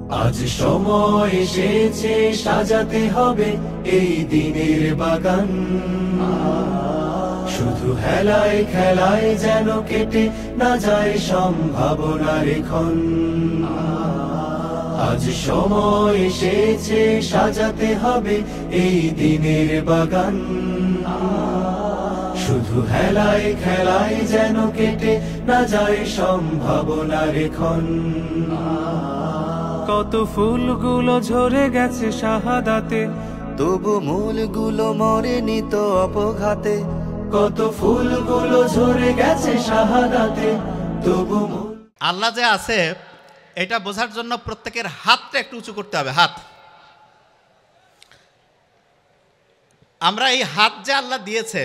আজ সময় এসেছে সাজাতে হবে এই দিনের বাগান, শুধু হেলায় খেলায় যেন কেটে না যায় সম্ভাবনার ক্ষণ। আজ সময় এসেছে সাজাতে হবে এই দিনের বাগান, শুধু হেলায় খেলায় যেন কেটে না যায় সম্ভাবনার ক্ষণ। কত ফুলগুলো ঝরে গেছে শাহাদাতে, তবু মূলগুলো মরেনি তো অপঘাতে। কত ফুলগুলো ঝরে গেছে শাহাদাতে, তবু আল্লাহ যে আছে এটা বোঝার জন্য প্রত্যেকের হাতটা একটু উঁচু করতে হবে। হাত, আমরা এই হাত যে আল্লাহ দিয়েছে,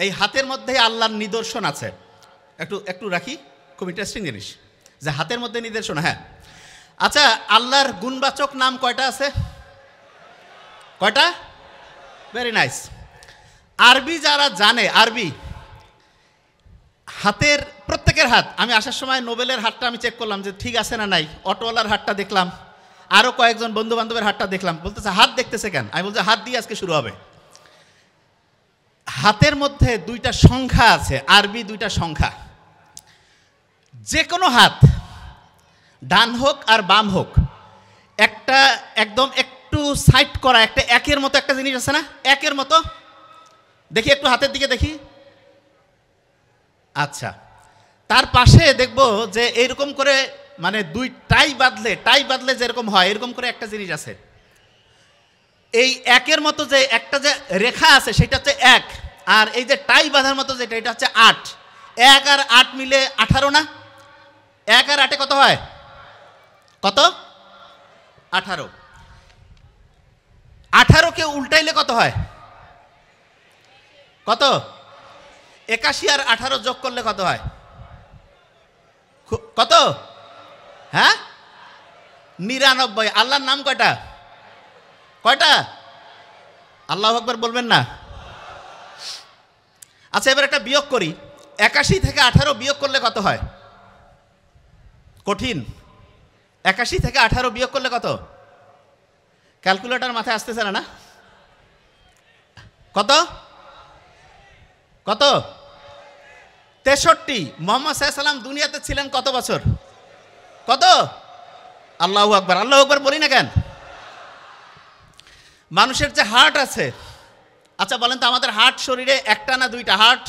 এই হাতের মধ্যেই আল্লাহর নিদর্শন আছে। একটু একটু রাখি, খুব ইন্টারেস্টিং জিনিস যে হাতের মধ্যে নিদর্শন। হ্যাঁ, আচ্ছা, আল্লাহর গুণবাচক নাম কয়টা আছে? কয়টা? Very nice. আরবি যারা জানে, আরবি হাতের প্রত্যেকের হাত, আমি আসার সময় নোবেলের হাতটা আমি চেক করলাম যে ঠিক আছে না নাই, অটোওয়ালার হাতটা দেখলাম, আরও কয়েকজন বন্ধু বান্ধবের হাতটা দেখলাম, বলতেছে হাত দেখতেছে কেন? আমি বলছি হাত দিয়ে আজকে শুরু হবে। হাতের মধ্যে দুইটা সংখ্যা আছে, আরবি দুইটা সংখ্যা। যে কোনো হাত, ডান হোক আর বাম হোক, একটা একদম একটু সাইড করা একটা একের মতো একটা জিনিস আছে না, একের মতো। দেখি একটু হাতের দিকে দেখি। আচ্ছা, তার পাশে দেখব যে এরকম করে মানে দুই টাই বাঁধলে যেরকম হয় এরকম করে একটা জিনিস আছে। এই একের মতো যে একটা যে রেখা আছে সেটা হচ্ছে এক, আর এই যে টাই বাঁধার মতো যেটা এটা হচ্ছে 8। 1 আর 8 মিলে 18 না? 1 আর 8 কত হয়? কত? 18। 18কে উল্টাইলে কত হয়? কত? 81 আর 18 যোগ করলে কত হয়? কত? হ্যাঁ, 99। আল্লাহর নাম কয়টা? কয়টা? আল্লাহু আকবার বলবেন না? আচ্ছা, এবার একটা বিয়োগ করি। 81 থেকে 18 বিয়োগ করলে কত হয়? কঠিন। 81 থেকে 18 বিয়োগ করলে কত? ক্যালকুলেটর মাথায় আসতেছে না? কত? কত? 63। মুহাম্মদ সাল্লাল্লাহু আলাইহি ওয়াসাল্লাম দুনিয়াতে ছিলেন কত বছর? কত? আল্লাহু আকবার। আল্লাহু আকবার বলি না কেন? মানুষের যে হার্ট আছে, আচ্ছা বলেন তো, আমাদের হার্ট শরীরে একটা না দুইটা? হার্ট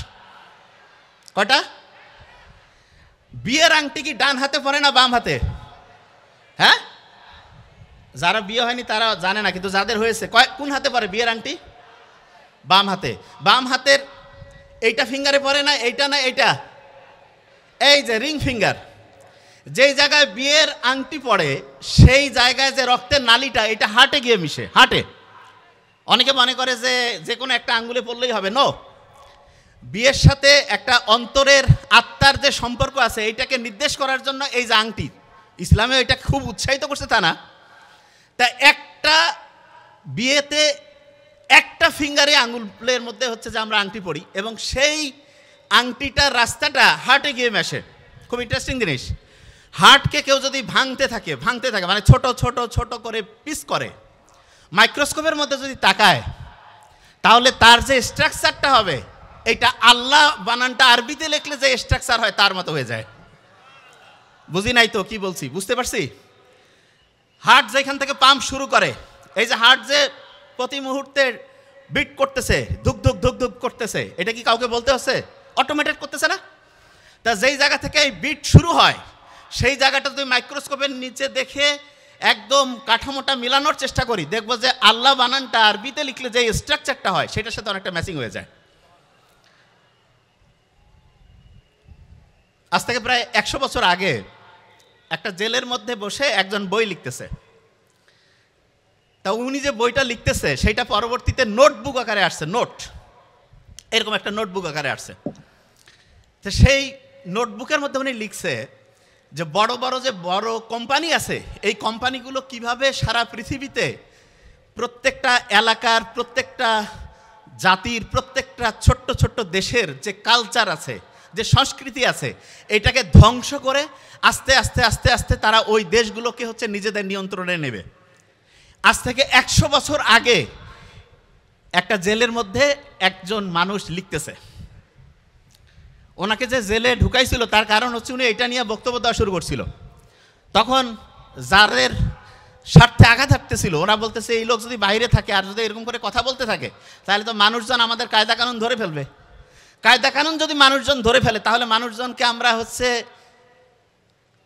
কয়টা? বিয়ের আংটি কি ডান হাতে পরে না বাম হাতে? হ্যাঁ, যারা বিয়ে হয়নি তারা জানে না, কিন্তু যাদের হয়েছে কোন হাতে পরে বিয়ের আংটি? বাম হাতে। বাম হাতের এইটা ফিঙ্গারে পরে না, এইটা না এইটা, এই যে রিং ফিঙ্গার, যেই জায়গায় বিয়ের আংটি পড়ে সেই জায়গায় যে রক্তের নালিটা এটা হার্টে গিয়ে মিশে। হার্টে অনেকে মনে করে যে যে কোনো একটা আঙ্গুলে পড়লেই হবে। নো, বিয়ের সাথে একটা অন্তরের আত্মার যে সম্পর্ক আছে এইটাকে নির্দেশ করার জন্য এই যে আংটি, ইসলামে এটা খুব উৎসাহিত করছে তা না। তা একটা বিয়েতে একটা ফিঙ্গারে আঙ্গুলের মধ্যে হচ্ছে যে আমরা আংটি পরি, এবং সেই আংটিটার রাস্তাটা হার্টে গিয়ে মেশে। খুব ইন্টারেস্টিং জিনিস। হার্টকে কেউ যদি ভাঙতে থাকে মানে ছোট ছোট ছোট করে পিস করে, মাইক্রোস্কোপের মধ্যে যদি তাকায়, তাহলে তার যে স্ট্রাকচারটা হবে এইটা আল্লাহ বানানটা আরবিতে লিখলে যে স্ট্রাকচার হয় তার মতো হয়ে যায়। বুঝি নাই তো কি বলছি? বুঝতে পারছি? হার্ট যেখান থেকে পাম্প শুরু করে, এই যে হার্ট যে প্রতি মুহূর্তে বিট করতেছে, ধুক ধুক ধুক ধুক করতেছে, এটা কি কাউকে বলতে হচ্ছে? অটোমেটেড করতেছে না? তা যেই জায়গা থেকে এই বিট শুরু হয় সেই জায়গাটা তুমি মাইক্রোস্কোপের নিচে দেখে একদম কাঠামোটা মিলানোর চেষ্টা করি, দেখবো যে আল্লাহ বানানটা আরবিতে লিখলে যে স্ট্রাকচারটা হয় সেটার সাথে অনেকটা ম্যাচিং হয়ে যায়। আজ থেকে প্রায় 100 বছর আগে একটা জেলের মধ্যে বসে একজন বই লিখতেছে। তা উনি যে বইটা লিখতেছে সেটা পরবর্তীতে নোটবুক আকারে আসছে। নোট, এরকম একটা নোটবুক আকারে আসছে। তো সেই নোটবুকের মধ্যে উনি লিখছে যে বড় বড় কোম্পানি আছে, এই কোম্পানিগুলো কিভাবে সারা পৃথিবীতে প্রত্যেকটা এলাকার, প্রত্যেকটা জাতির, প্রত্যেকটা ছোট্ট ছোট্ট দেশের যে কালচার আছে, যে সংস্কৃতি আছে এটাকে ধ্বংস করে আস্তে আস্তে আস্তে আস্তে তারা ওই দেশগুলোকে হচ্ছে নিজেদের নিয়ন্ত্রণে নেবে। আজ থেকে 100 বছর আগে একটা জেলের মধ্যে একজন মানুষ লিখতেছে, ওনাকে যে জেলে ঢুকাইছিল তার কারণ হচ্ছে উনি এটা নিয়ে বক্তব্য দেওয়া শুরু করছিল। তখন যাদের স্বার্থে আঘাত হাঁটতেছিল ওরা বলতেছে এই লোক যদি বাইরে থাকে আর যদি এরকম করে কথা বলতে থাকে তাহলে তো মানুষজন আমাদের কায়দা কানুন ধরে ফেলবে। কায়দা কানুন যদি মানুষজন ধরে ফেলে তাহলে মানুষজনকে আমরা হচ্ছে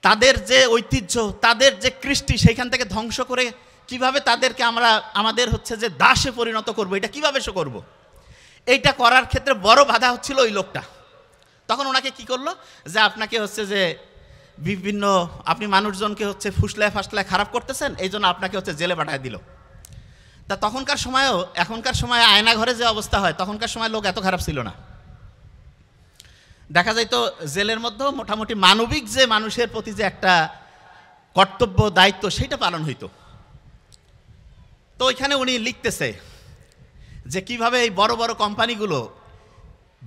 তাদের যে ঐতিহ্য, তাদের যে কৃষ্টি সেইখান থেকে ধ্বংস করে কিভাবে তাদেরকে আমরা আমাদের হচ্ছে যে দাসে পরিণত করব, এটা কিভাবে সে করব, এইটা করার ক্ষেত্রে বড় বাধা হচ্ছিল ওই লোকটা। তখন ওনাকে কি করলো যে আপনাকে হচ্ছে যে বিভিন্ন আপনি মানুষজনকে হচ্ছে ফুসলায় ফাসলায় খারাপ করতেছেন, এই জন্য আপনাকে হচ্ছে জেলে পাঠায় দিল। তা তখনকার সময়েও এখনকার সময়ে আয়না ঘরে যে অবস্থা হয় তখনকার সময় লোক এত খারাপ ছিল না। দেখা যায় তো জেলের মধ্যেও মোটামুটি মানবিক যে মানুষের প্রতি যে একটা কর্তব্য দায়িত্ব সেটা পালন হইতো। তো ওইখানে উনি লিখতেছে যে কিভাবে এই বড় বড় কোম্পানিগুলো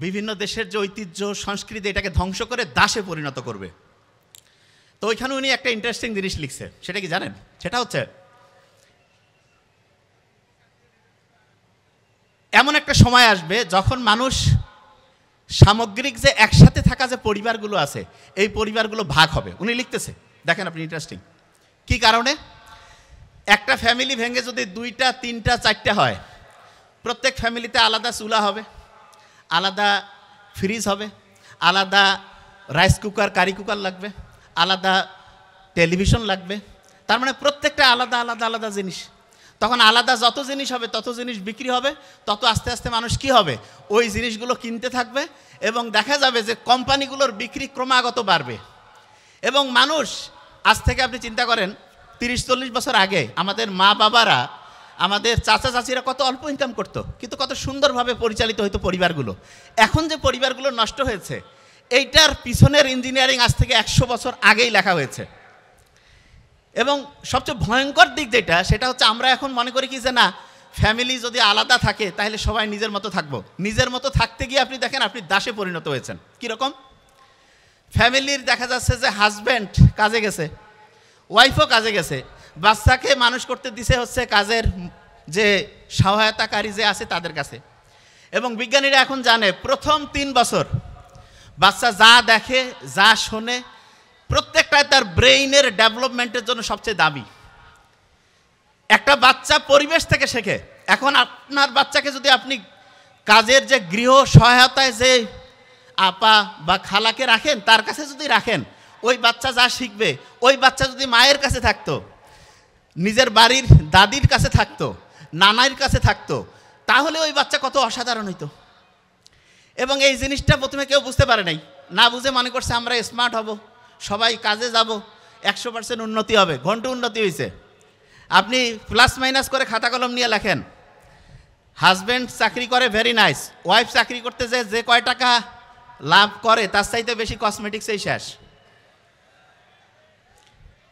বিভিন্ন দেশের যে ঐতিহ্য সংস্কৃতি এটাকে ধ্বংস করে দাসে পরিণত করবে। তো ওইখানে উনি একটা ইন্টারেস্টিং জিনিস লিখছে, সেটা কি জানেন? সেটা হচ্ছে এমন একটা সময় আসবে যখন মানুষ সামগ্রিক যে একসাথে থাকা যে পরিবারগুলো আছে এই পরিবারগুলো ভাগ হবে। উনি লিখতেছে, দেখেন আপনি ইন্টারেস্টিং কি কারণে, একটা ফ্যামিলি ভেঙে যদি 2টা 3টা 4টা হয়, প্রত্যেক ফ্যামিলিতে আলাদা চুলা হবে, আলাদা ফ্রিজ হবে, আলাদা রাইস কুকার কারি কুকার লাগবে, আলাদা টেলিভিশন লাগবে। তার মানে প্রত্যেকটা আলাদা আলাদা আলাদা জিনিস। তখন আলাদা যত জিনিস হবে তত জিনিস বিক্রি হবে, তত আস্তে আস্তে মানুষ কি হবে ওই জিনিসগুলো কিনতে থাকবে এবং দেখা যাবে যে কোম্পানিগুলোর বিক্রি ক্রমাগত বাড়বে। এবং মানুষ আজ থেকে আপনি চিন্তা করেন 30-40 বছর আগে আমাদের মা বাবারা আমাদের চাচা চাচিরা কত অল্প ইনকাম করতো, কিন্তু কত সুন্দরভাবে পরিচালিত হতো পরিবারগুলো। এখন যে পরিবারগুলো নষ্ট হয়েছে এইটার পিছনের ইঞ্জিনিয়ারিং আজ থেকে 100 বছর আগেই লেখা হয়েছে। এবং সবচেয়ে ভয়ঙ্কর দিক যেটা সেটা হচ্ছে আমরা এখন মনে করি কি যে না ফ্যামিলি যদি আলাদা থাকে তাহলে সবাই নিজের মতো থাকবো। নিজের মতো থাকতে গিয়ে আপনি দেখেন আপনি দাসে পরিণত হয়েছেন। কীরকম? ফ্যামিলির দেখা যাচ্ছে যে হাজব্যান্ড কাজে গেছে, ওয়াইফও কাজে গেছে, বাচ্চাকে মানুষ করতে দিছে হচ্ছে কাজের যে সহায়তাকারী যে আছে তাদের কাছে। এবং বিজ্ঞানীরা এখন জানে প্রথম 3 বছর বাচ্চা যা দেখে যা শোনে প্রত্যেকটাই তার ব্রেইনের ডেভেলপমেন্টের জন্য সবচেয়ে দামি। একটা বাচ্চা পরিবেশ থেকে শেখে। এখন আপনার বাচ্চাকে যদি আপনি কাজের যে গৃহ সহায়তায় যে আপা বা খালাকে রাখেন তার কাছে যদি রাখেন, ওই বাচ্চা যা শিখবে, ওই বাচ্চা যদি মায়ের কাছে থাকতো, নিজের বাড়ির দাদির কাছে থাকতো, নানার কাছে থাকতো, তাহলে ওই বাচ্চা কত অসাধারণ হইতো। এবং এই জিনিসটা প্রথমে কেউ বুঝতে পারে নাই, না বুঝে মনে করছে আমরা স্মার্ট হব, সবাই কাজে যাব, 100% উন্নতি হবে। ঘন্টা উন্নতি হয়েছে। আপনি প্লাস মাইনাস করে খাতা কলম নিয়ে লেখেন। হাজব্যান্ড চাকরি করে ভেরি নাইস, ওয়াইফ চাকরি করতে যে কয় টাকা লাভ করে তার চাইতে বেশি কসমেটিক্সেই শেষ।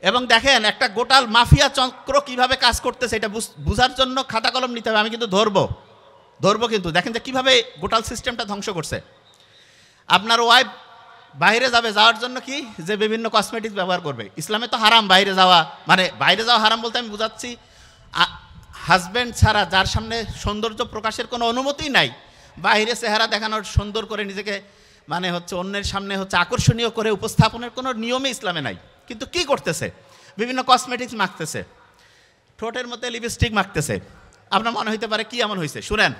এবং দেখেন একটা গোটাল মাফিয়া চক্র কিভাবে কাজ করতেছে এটা বুঝার জন্য খাতা কলম নিতে হবে। আমি কিন্তু ধরবো কিন্তু দেখেন যে কীভাবে গোটাল সিস্টেমটা ধ্বংস করছে। আপনার ওয়াইফ বাইরে যাওয়ার জন্য কি যে বিভিন্ন কসমেটিক্স ব্যবহার করবে। ইসলামে তো হারাম বাইরে যাওয়া, মানে বাইরে যাওয়া হারাম বলতে আমি বুঝাচ্ছি হাজব্যান্ড ছাড়া যার সামনে সৌন্দর্য প্রকাশের কোনো অনুমতি নাই, বাইরে চেহারা দেখানোর সুন্দর করে নিজেকে মানে হচ্ছে অন্যের সামনে হচ্ছে আকর্ষণীয় করে উপস্থাপনের কোনো নিয়মে ইসলামে নাই। কিন্তু কি করতেছে? বিভিন্ন কসমেটিক্স মাখতেছে, ঠোঁটের মধ্যে লিপস্টিক মাখতেছে। আপনার মনে হইতে পারে কি এমন হয়েছে, শুনেন।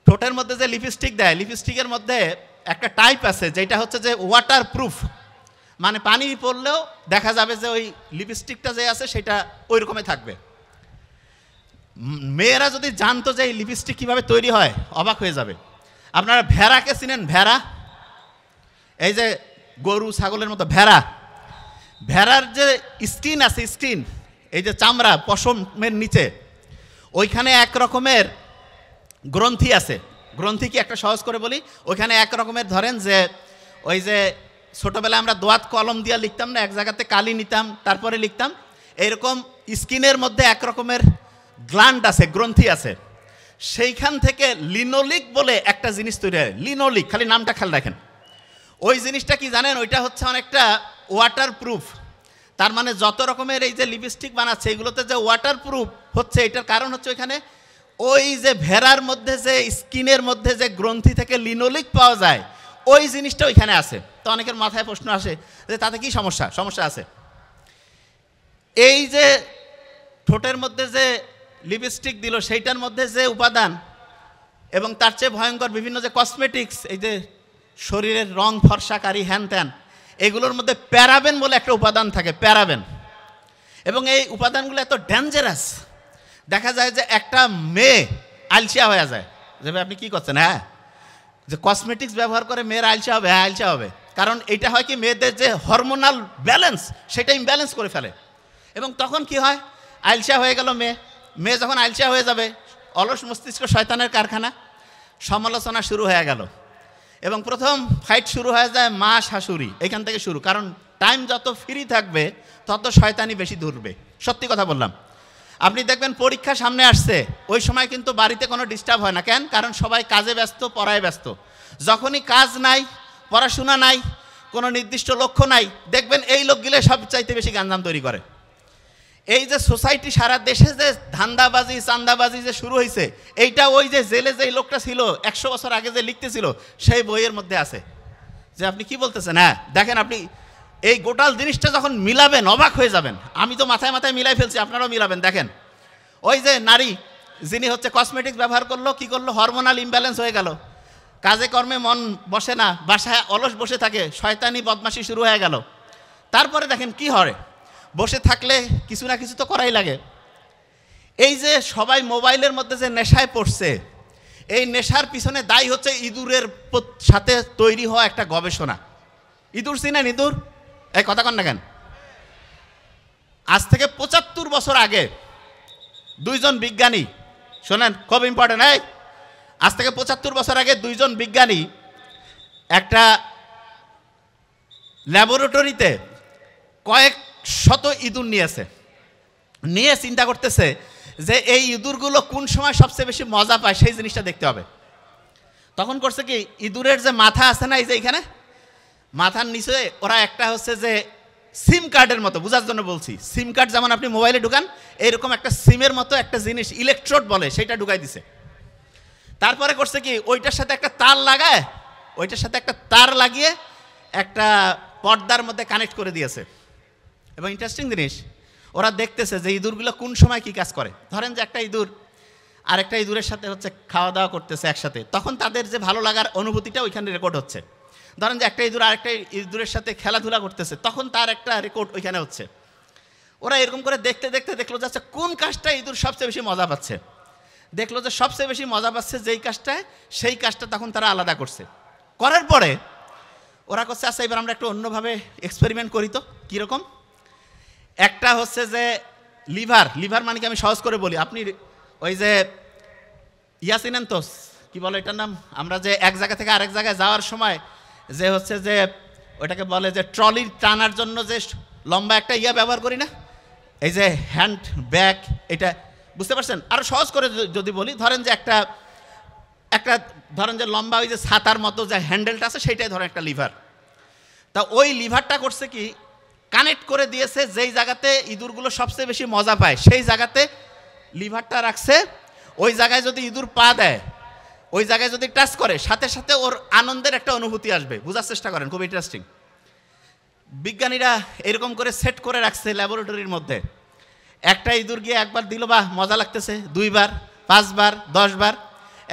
ঠোঁটের মধ্যে যে লিপস্টিক দেয়, লিপস্টিকের মধ্যে একটা টাইপ আছে যেটা হচ্ছে যে ওয়াটার প্রুফ, মানে পানি পড়লেও দেখা যাবে যে ওই লিপস্টিকটা যে আছে সেটা ওই রকমই থাকবে। মেয়েরা যদি জানতো যে এই লিপস্টিক কীভাবে তৈরি হয় অবাক হয়ে যাবে। আপনারা ভেড়াকে চিনেন? ভেড়া, এই যে গরু ছাগলের মতো ভেড়া, ভেড়ার যে স্কিন আছে, স্কিন এই যে চামড়া পশমের নিচে, ওইখানে এক রকমের গ্রন্থি আছে। গ্রন্থি কি একটা সহজ করে বলি, ওইখানে এক রকমের ধরেন যে ওই যে ছোটোবেলায় আমরা দোয়াত কলম দিয়ে লিখতাম না, এক জায়গাতে কালি নিতাম তারপরে লিখতাম, এইরকম স্কিনের মধ্যে এক রকমের গ্ল্যান্ড আছে, গ্রন্থি আছে। সেইখান থেকে লিনোলিক বলে একটা জিনিস তৈরি হয়। লিনোলিক, খালি নামটা খেয়াল রাখেন। ওই জিনিসটা কি জানেন, ওইটা হচ্ছে অনেকটা ওয়াটার প্রুফ। তার মানে যত রকমের এই যে লিপস্টিক বানাচ্ছে এগুলোতে যে ওয়াটার প্রুফ হচ্ছে, এটার কারণ হচ্ছে ওইখানে ওই যে ভেড়ার মধ্যে যে স্কিনের মধ্যে যে গ্রন্থি থেকে লিনোলিক পাওয়া যায় ওই জিনিসটা ওইখানে আছে। তো অনেকের মাথায় প্রশ্ন আসে যে তাতে কি সমস্যা? সমস্যা আছে। এই যে ঠোঁটের মধ্যে যে লিপস্টিক দিল সেইটার মধ্যে যে উপাদান এবং তার চেয়ে ভয়ঙ্কর বিভিন্ন যে কসমেটিক্স, এই যে শরীরের রং ফর্সাকারী হ্যান ত্যান, এগুলোর মধ্যে প্যারাবেন বলে একটা উপাদান থাকে, প্যারাবেন। এবং এই উপাদানগুলো এত ডেঞ্জারাস, দেখা যায় যে একটা মেয়ে আলসিয়া হয়ে যায়। যে ভাই আপনি কী করছেন? হ্যাঁ, যে কসমেটিক্স ব্যবহার করে মেয়ের আলসিয়া হবে? হ্যাঁ, আলসিয়া হবে। কারণ এটা হয় কি, মেয়েদের যে হরমোনাল ব্যালেন্স সেটা ইমব্যালেন্স করে ফেলে। এবং তখন কি হয়, আলসিয়া হয়ে গেল মেয়ে। মেয়ে যখন আলসিয়া হয়ে যাবে, অলস মস্তিষ্ক শয়তানের কারখানা, সমালোচনা শুরু হয়ে গেল। এবং প্রথম ফাইট শুরু হয়ে যায় মা শাশুড়ি, এখান থেকে শুরু। কারণ টাইম যত ফ্রি থাকবে তত শয়তানি বেশি ধরবে। সত্যি কথা বললাম। আপনি দেখবেন পরীক্ষা সামনে আসছে, ওই সময় কিন্তু বাড়িতে কোনো ডিস্টার্ব হয় না। কেন? কারণ সবাই কাজে ব্যস্ত, পড়ায় ব্যস্ত। যখনই কাজ নাই, পড়াশোনা নাই, কোনো নির্দিষ্ট লক্ষ্য নাই, দেখবেন এই লোকগুলো সবচাইতে বেশি গাঞ্জাম তৈরি করে। এই যে সোসাইটি সারা দেশে যে ধান্দাবাজি চান্দাবাজি যে শুরু হয়েছে, এইটা ওই যে জেলে যে লোকটা ছিল 100 বছর আগে যে লিখতেছিল সেই বইয়ের মধ্যে আছে। যে আপনি কি বলতেছেন? হ্যাঁ, দেখেন আপনি এই গোটাল জিনিসটা যখন মিলাবেন অবাক হয়ে যাবেন। আমি তো মাথায় মাথায় মিলাই ফেলছি, আপনারাও মিলাবেন। দেখেন ওই যে নারী যিনি হচ্ছে কসমেটিক্স ব্যবহার করলো, কি করলো, হরমোনাল ইমব্যালেন্স হয়ে গেল, কাজে কর্মে মন বসে না, বাসায় অলস বসে থাকে, শয়তানি বদমাশি শুরু হয়ে গেল। তারপরে দেখেন কি হয়, বসে থাকলে কিছু না কিছু তো করাই লাগে। এই যে সবাই মোবাইলের মধ্যে যে নেশায় পড়ছে, এই নেশার পিছনে দায়ী হচ্ছে ইঁদুরের সাথে তৈরি হওয়া একটা গবেষণা। ইঁদুর চিনেন? ইঁদুর, এই কথা কন না কেন? আজ থেকে 75 বছর আগে দুইজন বিজ্ঞানী, শোনেন খুব ইম্পর্টেন্ট, এই আজ থেকে 75 বছর আগে দুইজন বিজ্ঞানী একটা ল্যাবরেটরিতে কয়েক শত ইঁদুর নিয়ে চিন্তা করতেছে যে এই ইঁদুরগুলো কোন সময় সবচেয়ে বেশি মজা পায় সেই জিনিসটা দেখতে হবে। তখন করছে কি, ইঁদুরের যে মাথা আছে না, এই যে এখানে মাথার নিচে ওরা একটা হচ্ছে যে সিম কার্ডের মতো, বোঝার জন্য বলছি, সিম কার্ড যেমন আপনি মোবাইলে ঢুকান, এইরকম একটা সিমের মতো একটা জিনিস, ইলেকট্রোড বলে, সেটা ঢুকাই দিছে। তারপরে করছে কি, ওইটার সাথে একটা তার লাগিয়ে একটা পর্দার মধ্যে কানেক্ট করে দিয়েছে। এবং ইন্টারেস্টিং জিনিস, ওরা দেখতেছে যে ইঁদুরগুলো কোন সময় কি কাজ করে। ধরেন যে একটা ইঁদুর আরেকটা ইঁদুরের সাথে হচ্ছে খাওয়া দাওয়া করতেছে একসাথে, তখন তাদের যে ভালো লাগার অনুভূতিটা ওইখানে রেকর্ড হচ্ছে। ধরেন যে একটা ইঁদুর আরেকটা ইঁদুরের সাথে খেলাধুলা করতেছে, তখন তার একটা রেকর্ড ওইখানে হচ্ছে। ওরা এরকম করে দেখতে দেখতে দেখলো যে আচ্ছা কোন কাজটা ইঁদুর সবচেয়ে বেশি মজা পাচ্ছে। দেখলো যে সবচেয়ে বেশি মজা পাচ্ছে যেই কাজটায়, সেই কাজটা তখন তারা আলাদা করছে। করার পরে ওরা করছে আচ্ছা এবার আমরা একটু অন্যভাবে এক্সপেরিমেন্ট করি। তো কীরকম? একটা হচ্ছে যে লিভার মানে কি আমি সহজ করে বলি, আপনি ওই যে চিনেন তো, কি বলে এটার নাম, আমরা যে এক জায়গা থেকে আরেক জায়গায় যাওয়ার সময় যে হচ্ছে যে ওইটাকে বলে যে ট্রলি টানার জন্য যে লম্বা একটা ব্যবহার করি না, এই যে হ্যান্ড ব্যাগ, এটা বুঝতে পারছেন? আরও সহজ করে যদি বলি, ধরেন যে একটা ধরেন যে লম্বা ওই যে ছাতার মতো যে হ্যান্ডেলটা আছে, সেইটাই ধরেন একটা লিভার। তা ওই লিভারটা করছে কি, কানেক্ট করে দিয়েছে যেই জায়গাতে ইঁদুরগুলো সবচেয়ে বেশি মজা পায় সেই জায়গাতে লিভারটা রাখছে। ওই জায়গায় যদি ইঁদুর পা দেয়, ওই জায়গায় যদি টাচ করে, সাথে সাথে ওর আনন্দের একটা অনুভূতি আসবে। বোঝার চেষ্টা করেন, খুব ইন্টারেস্টিং। বিজ্ঞানীরা এরকম করে সেট করে রাখছে ল্যাবরেটরির মধ্যে। একটা ইঁদুর গিয়ে একবার দিল, বা মজা লাগতেছে, 2 বার 5 বার 10 বার।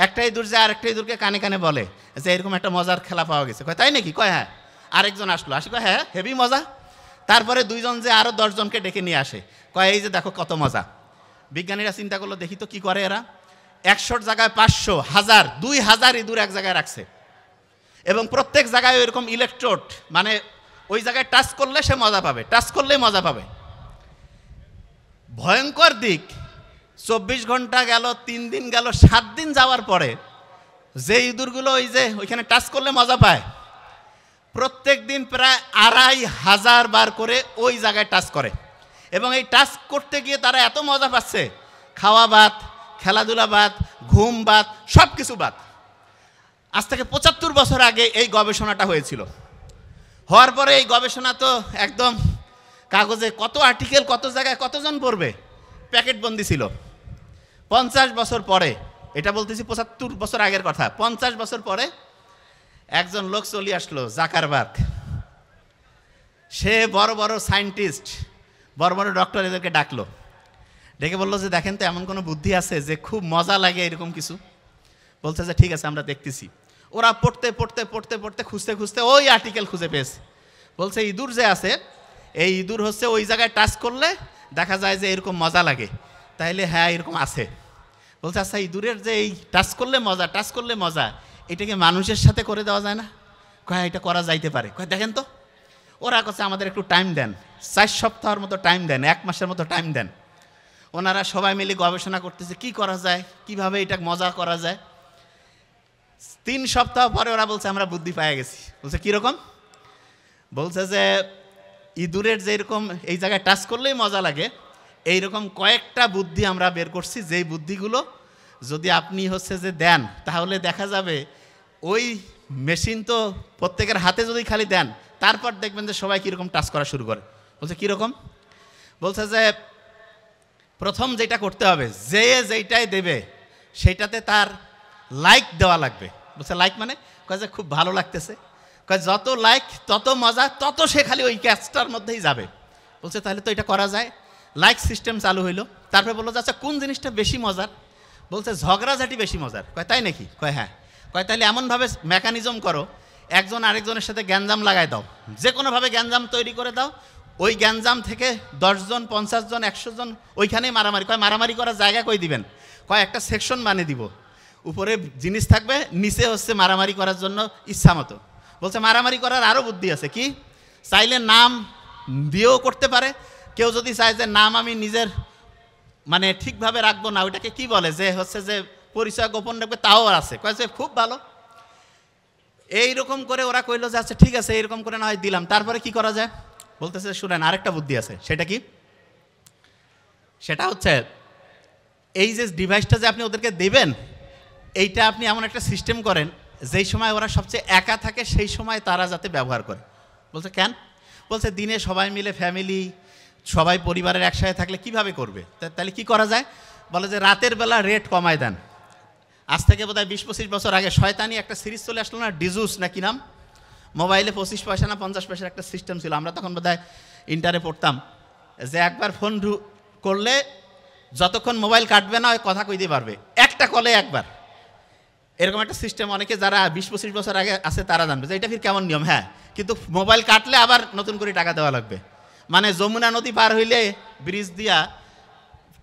একটা ইঁদুর যে আরেকটা ইঁদুরকে কানে কানে বলে যে এরকম একটা মজার খেলা পাওয়া গেছে। কয় তাই নাকি? কয় হ্যাঁ। আরেকজন আসলো, কয় হ্যাঁ হেভি মজা। তারপরে 2 জন যে আরও 10 জনকে ডেকে নিয়ে আসে, কয় এই যে দেখো কত মজা। বিজ্ঞানীরা চিন্তা করলো, দেখি তো কি করে এরা। 100 জায়গায় 500, 1000, 2000 ইঁদুর এক জায়গায় রাখছে। এবং প্রত্যেক জায়গায় ওইরকম ইলেকট্রোড, মানে ওই জায়গায় টাচ করলে সে মজা পাবে, টাচ করলেই মজা পাবে। ভয়ঙ্কর দিক, 24 ঘন্টা গেল, 3 দিন গেল, 7 দিন যাওয়ার পরে যে ইঁদুরগুলো ওই যে ওইখানে টাচ করলে মজা পায়, প্রত্যেক দিন প্রায় 2500 বার করে ওই জায়গায় টাচ করে। এবং এই টাচ করতে গিয়ে তারা এত মজা পাচ্ছে, খাওয়া বাদ, খেলাধুলা বাদ, ঘুম বাদ, সব কিছু বাদ। আজ থেকে 75 বছর আগে এই গবেষণাটা হয়েছিল। হওয়ার পরে এই গবেষণা তো একদম কাগজে কত আর্টিকেল, কত জায়গায় কতজন পড়বে, প্যাকেটবন্দি ছিল। 50 বছর পরে, এটা বলতেছি 75 বছর আগের কথা, 50 বছর পরে একজন লোক চলে আসলো, জাকারবার্গ। সে বড় বড় সায়েন্টিস্ট, বড় বড় ডক্টর এদেরকে ডাকলো, ডেকে বললো যে দেখেন তো এমন কোনো বুদ্ধি আছে যে খুব মজা লাগে এরকম কিছু? বলছে যে ঠিক আছে, আমরা দেখতেছি। ওরা পড়তে পড়তে পড়তে পড়তে খুঁজতে খুঁজতে ওই আর্টিকেল খুঁজে পেয়েছে। বলছে ইঁদুর যে আছে, এই ইঁদুর হচ্ছে ওই জায়গায় টাচ করলে দেখা যায় যে এরকম মজা লাগে। তাইলে হ্যাঁ এরকম আছে। বলছে আচ্ছা, ইঁদুরের যে এই টাচ করলে মজা, টাচ করলে মজা, এটাকে মানুষের সাথে করে দেওয়া যায় না? কয় এটা করা যাইতে পারে। কয় দেখেন তো। ওরা কাছে আমাদের একটু টাইম দেন, 4 সপ্তাহের মতো টাইম দেন, 1 মাসের মতো টাইম দেন। ওনারা সবাই মিলে গবেষণা করতেছে কি করা যায়, কিভাবে এটা মজা করা যায়। 3 সপ্তাহ পরে ওরা বলছে আমরা বুদ্ধি পেয়ে গেছি। বলছে কীরকম? বলছে যে ইঁদুরের যেরকম এই জায়গায় টাচ করলেই মজা লাগে, এইরকম কয়েকটা বুদ্ধি আমরা বের করছি, যেই বুদ্ধিগুলো যদি আপনি হচ্ছে যে দেন তাহলে দেখা যাবে ওই মেশিন তো প্রত্যেকের হাতে যদি খালি দেন, তারপর দেখবেন যে সবাই কীরকম টাচ করা শুরু করে। বলছে কীরকম? বলছে যে প্রথম যেটা করতে হবে, যে যেইটাই দেবে সেইটাতে তার লাইক দেওয়া লাগবে। বলছে লাইক মানে? কয় যে খুব ভালো লাগতেছে। কয় যত লাইক তত মজা, তত সে খালি ওই ক্যাচটার মধ্যেই যাবে। বলছে তাহলে তো এটা করা যায়। লাইক সিস্টেম চালু হইলো। তারপরে বললো যে আচ্ছা কোন জিনিসটা বেশি মজার? বলছে ঝগড়াঝাটি বেশি মজার। কয় তাই নাকি? কয় হ্যাঁ। কয় তাহলে এমনভাবে মেকানিজম করো, একজন আরেকজনের সাথে গ্যাঞ্জাম লাগাই দাও, যে কোনোভাবে গ্যাঞ্জাম তৈরি করে দাও, ওই গ্যাঞ্জাম থেকে 10 জন 50 জন 100 জন ওইখানেই মারামারি। কয় মারামারি করার জায়গা কই দিবেন? কয় একটা সেকশন বানিয়ে দিব, উপরে জিনিস থাকবে, নিচে হচ্ছে মারামারি করার জন্য ইচ্ছা মতো। বলছে মারামারি করার আরও বুদ্ধি আছে। কি? চাইলে নাম দিয়েও করতে পারে। কেউ যদি চায় যে নাম আমি নিজের মানে ঠিকভাবে রাখবো না, ওইটাকে কি বলে যে হচ্ছে যে পরিচয় গোপন রাখবে, তাও আছে। কয়েছে খুব ভালো। এইরকম করে ওরা কইলো যে আচ্ছা ঠিক আছে, এইরকম করে না হয় দিলাম। তারপরে কি করা যায়? বলতেছে শুনেন আরেকটা বুদ্ধি আছে। সেটা কি? সেটা হচ্ছে এই যে ডিভাইসটা যে আপনি ওদেরকে দেবেন, এইটা আপনি এমন একটা সিস্টেম করেন যেই সময় ওরা সবচেয়ে একা থাকে সেই সময় তারা যাতে ব্যবহার করে। বলছে কেন? বলছে দিনে সবাই মিলে ফ্যামিলি সবাই পরিবারের একসাথে থাকলে কিভাবে করবে, তাহলে কি করা যায়? বলে যে রাতের বেলা রেট কমায় দেন। আজ থেকে বোধহয় 20-25 বছর আগে শয়তানি একটা সিরিজ চলে আসলো না, ডিজুস না কি নাম, মোবাইলে 25 পয়সা না 50 পয়সার একটা সিস্টেম ছিল। আমরা তখন বোধহয় ইন্টারে পড়তাম, যে একবার ফোন করলে যতক্ষণ মোবাইল কাটবে না ওই কথা কইতে পারবে, একটা কলে একবার। এরকম একটা সিস্টেম অনেকে যারা 20-25 বছর আগে আছে তারা জানবে যে এটা ফির কেমন নিয়ম। হ্যাঁ, কিন্তু মোবাইল কাটলে আবার নতুন করে টাকা দেওয়া লাগবে। মানে যমুনা নদী পার হইলে ব্রিজ দিয়া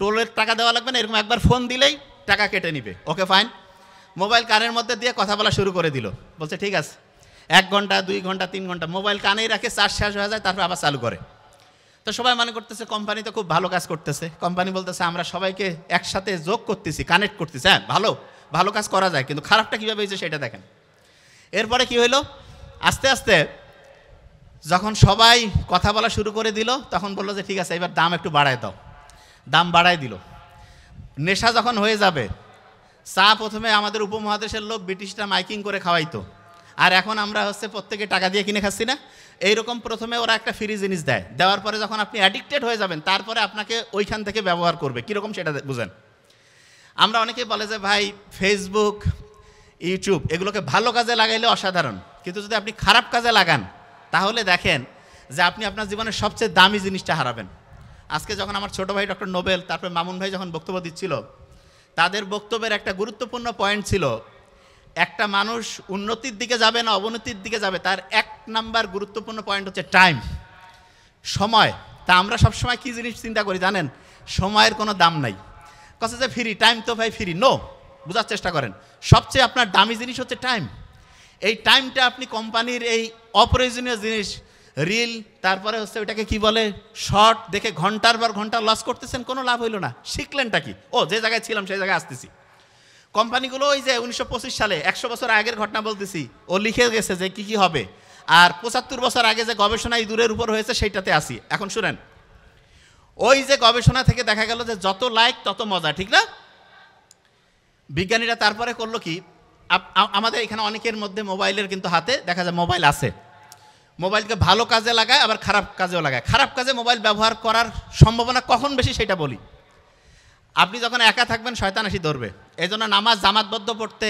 টোলের টাকা দেওয়া লাগবে না, এরকম একবার ফোন দিলেই টাকা কেটে নিবে। Okay fine. মোবাইল কানের মধ্যে দিয়ে কথা বলা শুরু করে দিল। বলছে ঠিক আছে, 1 ঘন্টা 2 ঘন্টা 3 ঘন্টা মোবাইল কানেই রাখে, চার্জ শেষ হয়ে যায়, তারপর আবার চালু করে। তো সবাই মনে করতেছে কোম্পানি তো খুব ভালো কাজ করতেছে। কোম্পানি বলতেছে আমরা সবাইকে একসাথে যোগ করতেছি, কানেক্ট করতেছি। হ্যাঁ, ভালো ভালো কাজ করা যায়, কিন্তু খারাপটা কীভাবে হয়েছে সেটা দেখেন। এরপরে কি হইলো, আস্তে আস্তে যখন সবাই কথা বলা শুরু করে দিল, তখন বললো যে ঠিক আছে এবার দাম একটু বাড়ায় দাও। দাম বাড়ায় দিল। নেশা যখন হয়ে যাবে, চা প্রথমে আমাদের উপমহাদেশের লোক ব্রিটিশরা মাইকিং করে খাওয়াইতো, আর এখন আমরা হচ্ছে প্রত্যেকে টাকা দিয়ে কিনে খাচ্ছি না। এইরকম প্রথমে ওরা একটা ফ্রি জিনিস দেয়, দেওয়ার পরে যখন আপনি অ্যাডিক্টেড হয়ে যাবেন তারপরে আপনাকে ওইখান থেকে ব্যবহার করবে। কীরকম সেটা বুঝেন। আমরা অনেকেই বলে যে ভাই ফেসবুক ইউটিউব এগুলোকে ভালো কাজে লাগাইলে অসাধারণ, কিন্তু যদি আপনি খারাপ কাজে লাগান তাহলে দেখেন যে আপনি আপনার জীবনের সবচেয়ে দামি জিনিসটা হারাবেন। আজকে যখন আমার ছোটো ভাই ডক্টর নোবেল, তারপরে মামুন ভাই যখন বক্তব্য দিচ্ছিল, তাদের বক্তব্যের একটা গুরুত্বপূর্ণ পয়েন্ট ছিল, একটা মানুষ উন্নতির দিকে যাবে না অবনতির দিকে যাবে, তার 1 নাম্বার গুরুত্বপূর্ণ পয়েন্ট হচ্ছে টাইম, সময়। তা আমরা সবসময় কী জিনিস চিন্তা করি জানেন? সময়ের কোনো দাম নাই। কথা যে ফ্রি, টাইম তো ভাই ফ্রি। নো, বোঝার চেষ্টা করেন। সবচেয়ে আপনার দামি জিনিস হচ্ছে টাইম। এই টাইমটা আপনি কোম্পানির এই অপ্রয়োজনীয় জিনিস, রিল, তারপরে হচ্ছে ওইটাকে কি বলে শর্ট দেখে ঘন্টার পর ঘন্টা লস করতেছেন, কোনো লাভ হইল না। শিখলেনটা কি? ও যে জায়গায় ছিলাম সেই জায়গায় আসতেছি। কোম্পানিগুলো ওই যে 1925 সালে 100 বছর আগের ঘটনা বলতেছি, ও লিখে গেছে যে কি কি হবে, আর 75 বছর আগে যে গবেষণা ইঁদুরের উপর হয়েছে সেইটাতে আসি। এখন শুনেন, ওই যে গবেষণা থেকে দেখা গেল যে যত লাইক তত মজা, ঠিক না? বিজ্ঞানীরা তারপরে করলো কি, আমাদের এখানে অনেকের মধ্যে মোবাইলের কিন্তু হাতে দেখা যায় মোবাইল আছে। মোবাইলকে ভালো কাজে লাগায়, আবার খারাপ কাজেও লাগায়। খারাপ কাজে মোবাইল ব্যবহার করার সম্ভাবনা কখন বেশি সেটা বলি। আপনি যখন একা থাকবেন শয়তান এসে ধরবে। এই জন্য নামাজ জামাতবদ্ধ পড়তে,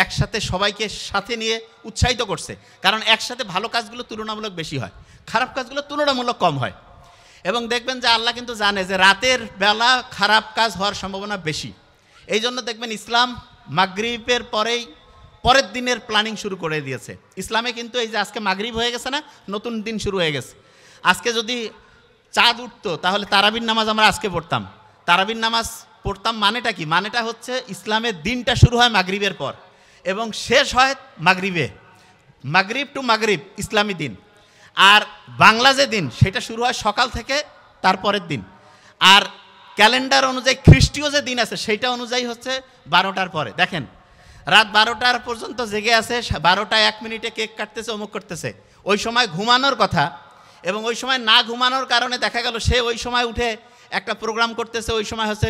একসাথে সবাইকে সাথে নিয়ে উৎসাহিত করছে, কারণ একসাথে ভালো কাজগুলো তুলনামূলক বেশি হয়, খারাপ কাজগুলো তুলনামূলক কম হয়। এবং দেখবেন যে আল্লাহ কিন্তু জানে যে রাতের বেলা খারাপ কাজ হওয়ার সম্ভাবনা বেশি। এই জন্য দেখবেন ইসলাম মাগরিবের পরের দিনের প্ল্যানিং শুরু করে দিয়েছে। ইসলামে কিন্তু এই যে আজকে মাগরিব হয়ে গেছে না, নতুন দিন শুরু হয়ে গেছে। আজকে যদি চাঁদ উঠতো তাহলে তারাবির নামাজ আমরা আজকে পড়তাম। তারাবির নামাজ পড়তাম মানেটা কি? মানেটা হচ্ছে ইসলামের দিনটা শুরু হয় মাগরিবের পর এবং শেষ হয় মাগরিবে। মাগরিব টু মাগরিব ইসলামী দিন। আর বাংলা যে দিন সেটা শুরু হয় সকাল থেকে তারপরের দিন। আর ক্যালেন্ডার অনুযায়ী খ্রিস্টীয় যে দিন আছে সেইটা অনুযায়ী হচ্ছে 12টার পরে। দেখেন রাত 12টার পর্যন্ত জেগে আছে, 12টা 1 মিনিটে কেক কাটতেছে, অমুক করতেছে। ওই সময় ঘুমানোর কথা, এবং ওই সময় না ঘুমানোর কারণে দেখা গেল সে ওই সময় উঠে একটা প্রোগ্রাম করতেছে, ওই সময় হচ্ছে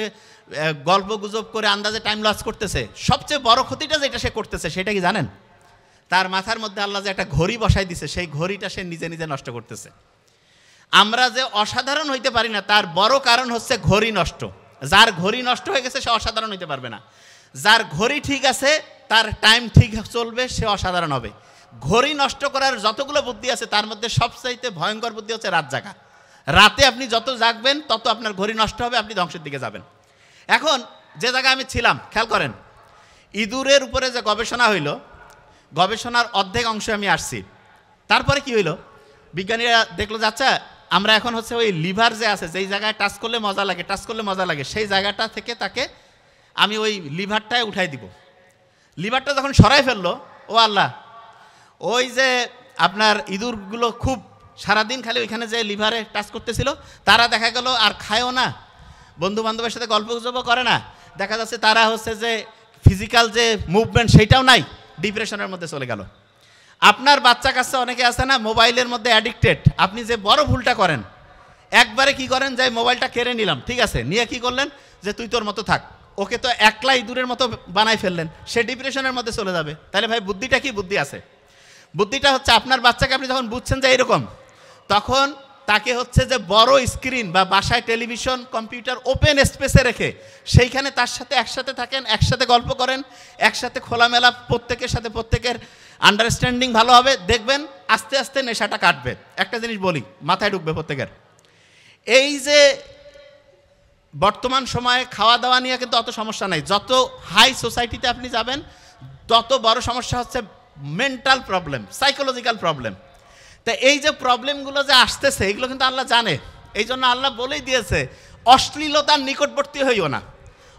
গল্প গুজব করে আন্দাজে টাইম লস করতেছে। সবচেয়ে বড় ক্ষতিটা যেটা সে করতেছে সেটা কি জানেন? তার মাথার মধ্যে আল্লাহ যে একটা ঘড়ি বসাই দিছে, সেই ঘড়িটা সে নিজে নিজে নষ্ট করতেছে। আমরা যে অসাধারণ হইতে পারি না তার বড় কারণ হচ্ছে ঘড়ি নষ্ট। যার ঘড়ি নষ্ট হয়ে গেছে সে অসাধারণ হইতে পারবে না। যার ঘড়ি ঠিক আছে, তার টাইম ঠিক চলবে, সে অসাধারণ হবে। ঘড়ি নষ্ট করার যতগুলো বুদ্ধি আছে তার মধ্যে সবচাইতে ভয়ঙ্কর বুদ্ধি হচ্ছে রাত জাগা। রাতে আপনি যত জাগবেন তত আপনার ঘড়ি নষ্ট হবে, আপনি ধ্বংসের দিকে যাবেন। এখন যে জায়গায় আমি ছিলাম, খেয়াল করেন, ইঁদুরের উপরে যে গবেষণা হইল, গবেষণার অর্ধেক অংশে আমি আসছি। তারপরে কি হইল, বিজ্ঞানীরা দেখলো যে আচ্ছা আমরা এখন হচ্ছে ওই লিভার যে আছে, যেই জায়গায় টাচ করলে মজা লাগে, সেই জায়গাটা থেকে তাকে আমি ওই লিভারটায় উঠাই দিব। লিভারটা যখন সরাই ফেললো, ও আল্লাহ, ওই যে আপনার ইঁদুরগুলো খুব সারাদিন খালি ওইখানে যে লিভারে টাচ করতেছিল, তারা দেখা গেল আর খায়ও না, বন্ধু বান্ধবের সাথে গল্প গুজবও করে না। দেখা যাচ্ছে তারা হচ্ছে যে ফিজিক্যাল যে মুভমেন্ট সেইটাও নাই, ডিপ্রেশনের মধ্যে চলে গেল। আপনার বাচ্চা কাচ্চা অনেকে আছে না মোবাইলের মধ্যে অ্যাডিক্টেড। আপনি যে বড় ভুলটা করেন, একবারে কি করেন, যে মোবাইলটা কেড়ে নিলাম, ঠিক আছে, নিয়ে কি করলেন যে তুই তোর মতো থাক, ওকে তো একলা ইঁদুরের মতো বানাই ফেললেন, সে ডিপ্রেশনের মধ্যে চলে যাবে। তাহলে ভাই বুদ্ধিটা কি? বুদ্ধি আছে। বুদ্ধিটা হচ্ছে আপনার বাচ্চাকে আপনি যখন বুঝছেন যে এরকম, তখন তাকে হচ্ছে যে বড় স্ক্রিন বা বাসায় টেলিভিশন কম্পিউটার ওপেন স্পেসে রেখে সেইখানে তার সাথে একসাথে থাকেন, একসাথে গল্প করেন, একসাথে খোলামেলা, প্রত্যেকের সাথে প্রত্যেকের আন্ডারস্ট্যান্ডিং ভালো হবে। দেখবেন আস্তে আস্তে নেশাটা কাটবে। একটা জিনিস বলি, মাথায় ঢুকবে প্রত্যেকের, এই যে বর্তমান সময়ে খাওয়া দাওয়া নিয়ে কিন্তু অত সমস্যা নাই। যত হাই সোসাইটিতে আপনি যাবেন তত বড় সমস্যা হচ্ছে মেন্টাল প্রবলেম, সাইকোলজিক্যাল প্রবলেম। তা এই যে প্রবলেমগুলো যে আসতেছে এগুলো কিন্তু আল্লাহ জানে। এই জন্য আল্লাহ বলেই দিয়েছে অশ্লীলতার নিকটবর্তী হইও না।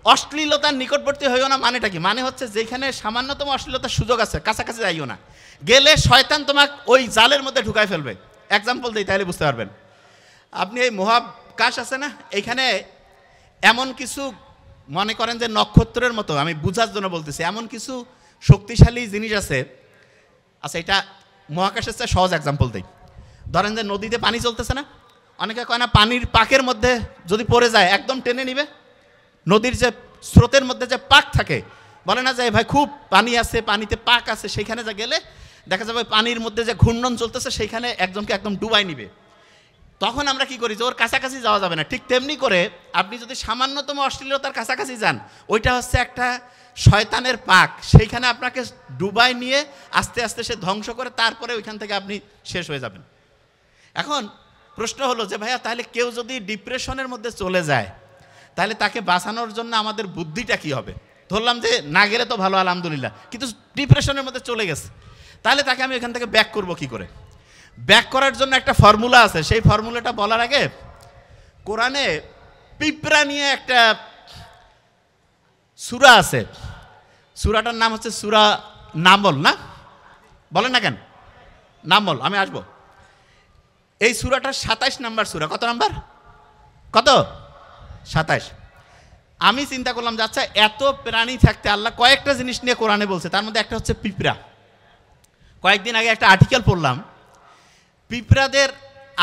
অশ্লীলতার নিকটবর্তী হইও না মানেটা কি? মানে হচ্ছে যেখানে সামান্যতম অশ্লীলতার সুযোগ আছে কাছাকাছি যাইও না। গেলে শয়তান তোমাকে ওই জালের মধ্যে ঢুকাই ফেলবে। এক্সাম্পল দিই তাহলে বুঝতে পারবেন। আপনি এই মহাকাশ আছে না, এইখানে এমন কিছু মনে করেন যে নক্ষত্রের মতো, আমি বুঝার জন্য বলতেছি, এমন কিছু শক্তিশালী জিনিস আছে। আচ্ছা এটা মহাকাশের চেয়ে সহজ এক্সাম্পল দিই। ধরেন যে নদীতে পানি চলতেছে না, অনেকে কয় না পানির পাকের মধ্যে যদি পড়ে যায় একদম টেনে নিবে। নদীর যে স্রোতের মধ্যে যে পাক থাকে, বলে না যে ভাই খুব পানি আছে, পানিতে পাক আছে, সেইখানে যা গেলে দেখা যাবে পানির মধ্যে যে ঘূর্ণন চলতেছে সেইখানে একজনকে একদম ডুবাই নিবে। তখন আমরা কি করি যে ওর কাছাকাছি যাওয়া যাবে না। ঠিক তেমনি করে আপনি যদি সামান্যতম অশ্লীলতার কাছাকাছি যান, ওইটা হচ্ছে একটা শয়তানের পাক, সেইখানে আপনাকে ডুবাই নিয়ে আস্তে আস্তে সে ধ্বংস করে, তারপরে ওইখান থেকে আপনি শেষ হয়ে যাবেন। এখন প্রশ্ন হলো যে ভাইয়া তাহলে কেউ যদি ডিপ্রেশনের মধ্যে চলে যায় তাহলে তাকে বাঁচানোর জন্য আমাদের বুদ্ধিটা কি হবে? ধরলাম যে না গেলে তো ভালো, আলহামদুলিল্লাহ, কিন্তু ডিপ্রেশনের মধ্যে চলে গেছে, তাহলে তাকে আমি এখান থেকে ব্যাক করব কি করে? ব্যাক করার জন্য একটা ফর্মুলা আছে। সেই ফর্মুলাটা বলার আগে কোরআনে পিঁপড়া নিয়ে একটা সূরা আছে। সূরাটার নাম হচ্ছে সূরা নামল। না বলেন না কেন? নামল। আমি আসবো। এই সূরাটার 27 নাম্বার সূরা। কত নাম্বার? কত? 27। আমি চিন্তা করলাম যে আচ্ছা এত প্রাণী থাকতে আল্লাহ কয়েকটা জিনিস নিয়ে কোরআনে বলছে, তার মধ্যে একটা হচ্ছে পিঁপড়া। কয়েকদিন আগে একটা আর্টিকেল পড়লাম, পিঁপড়াদের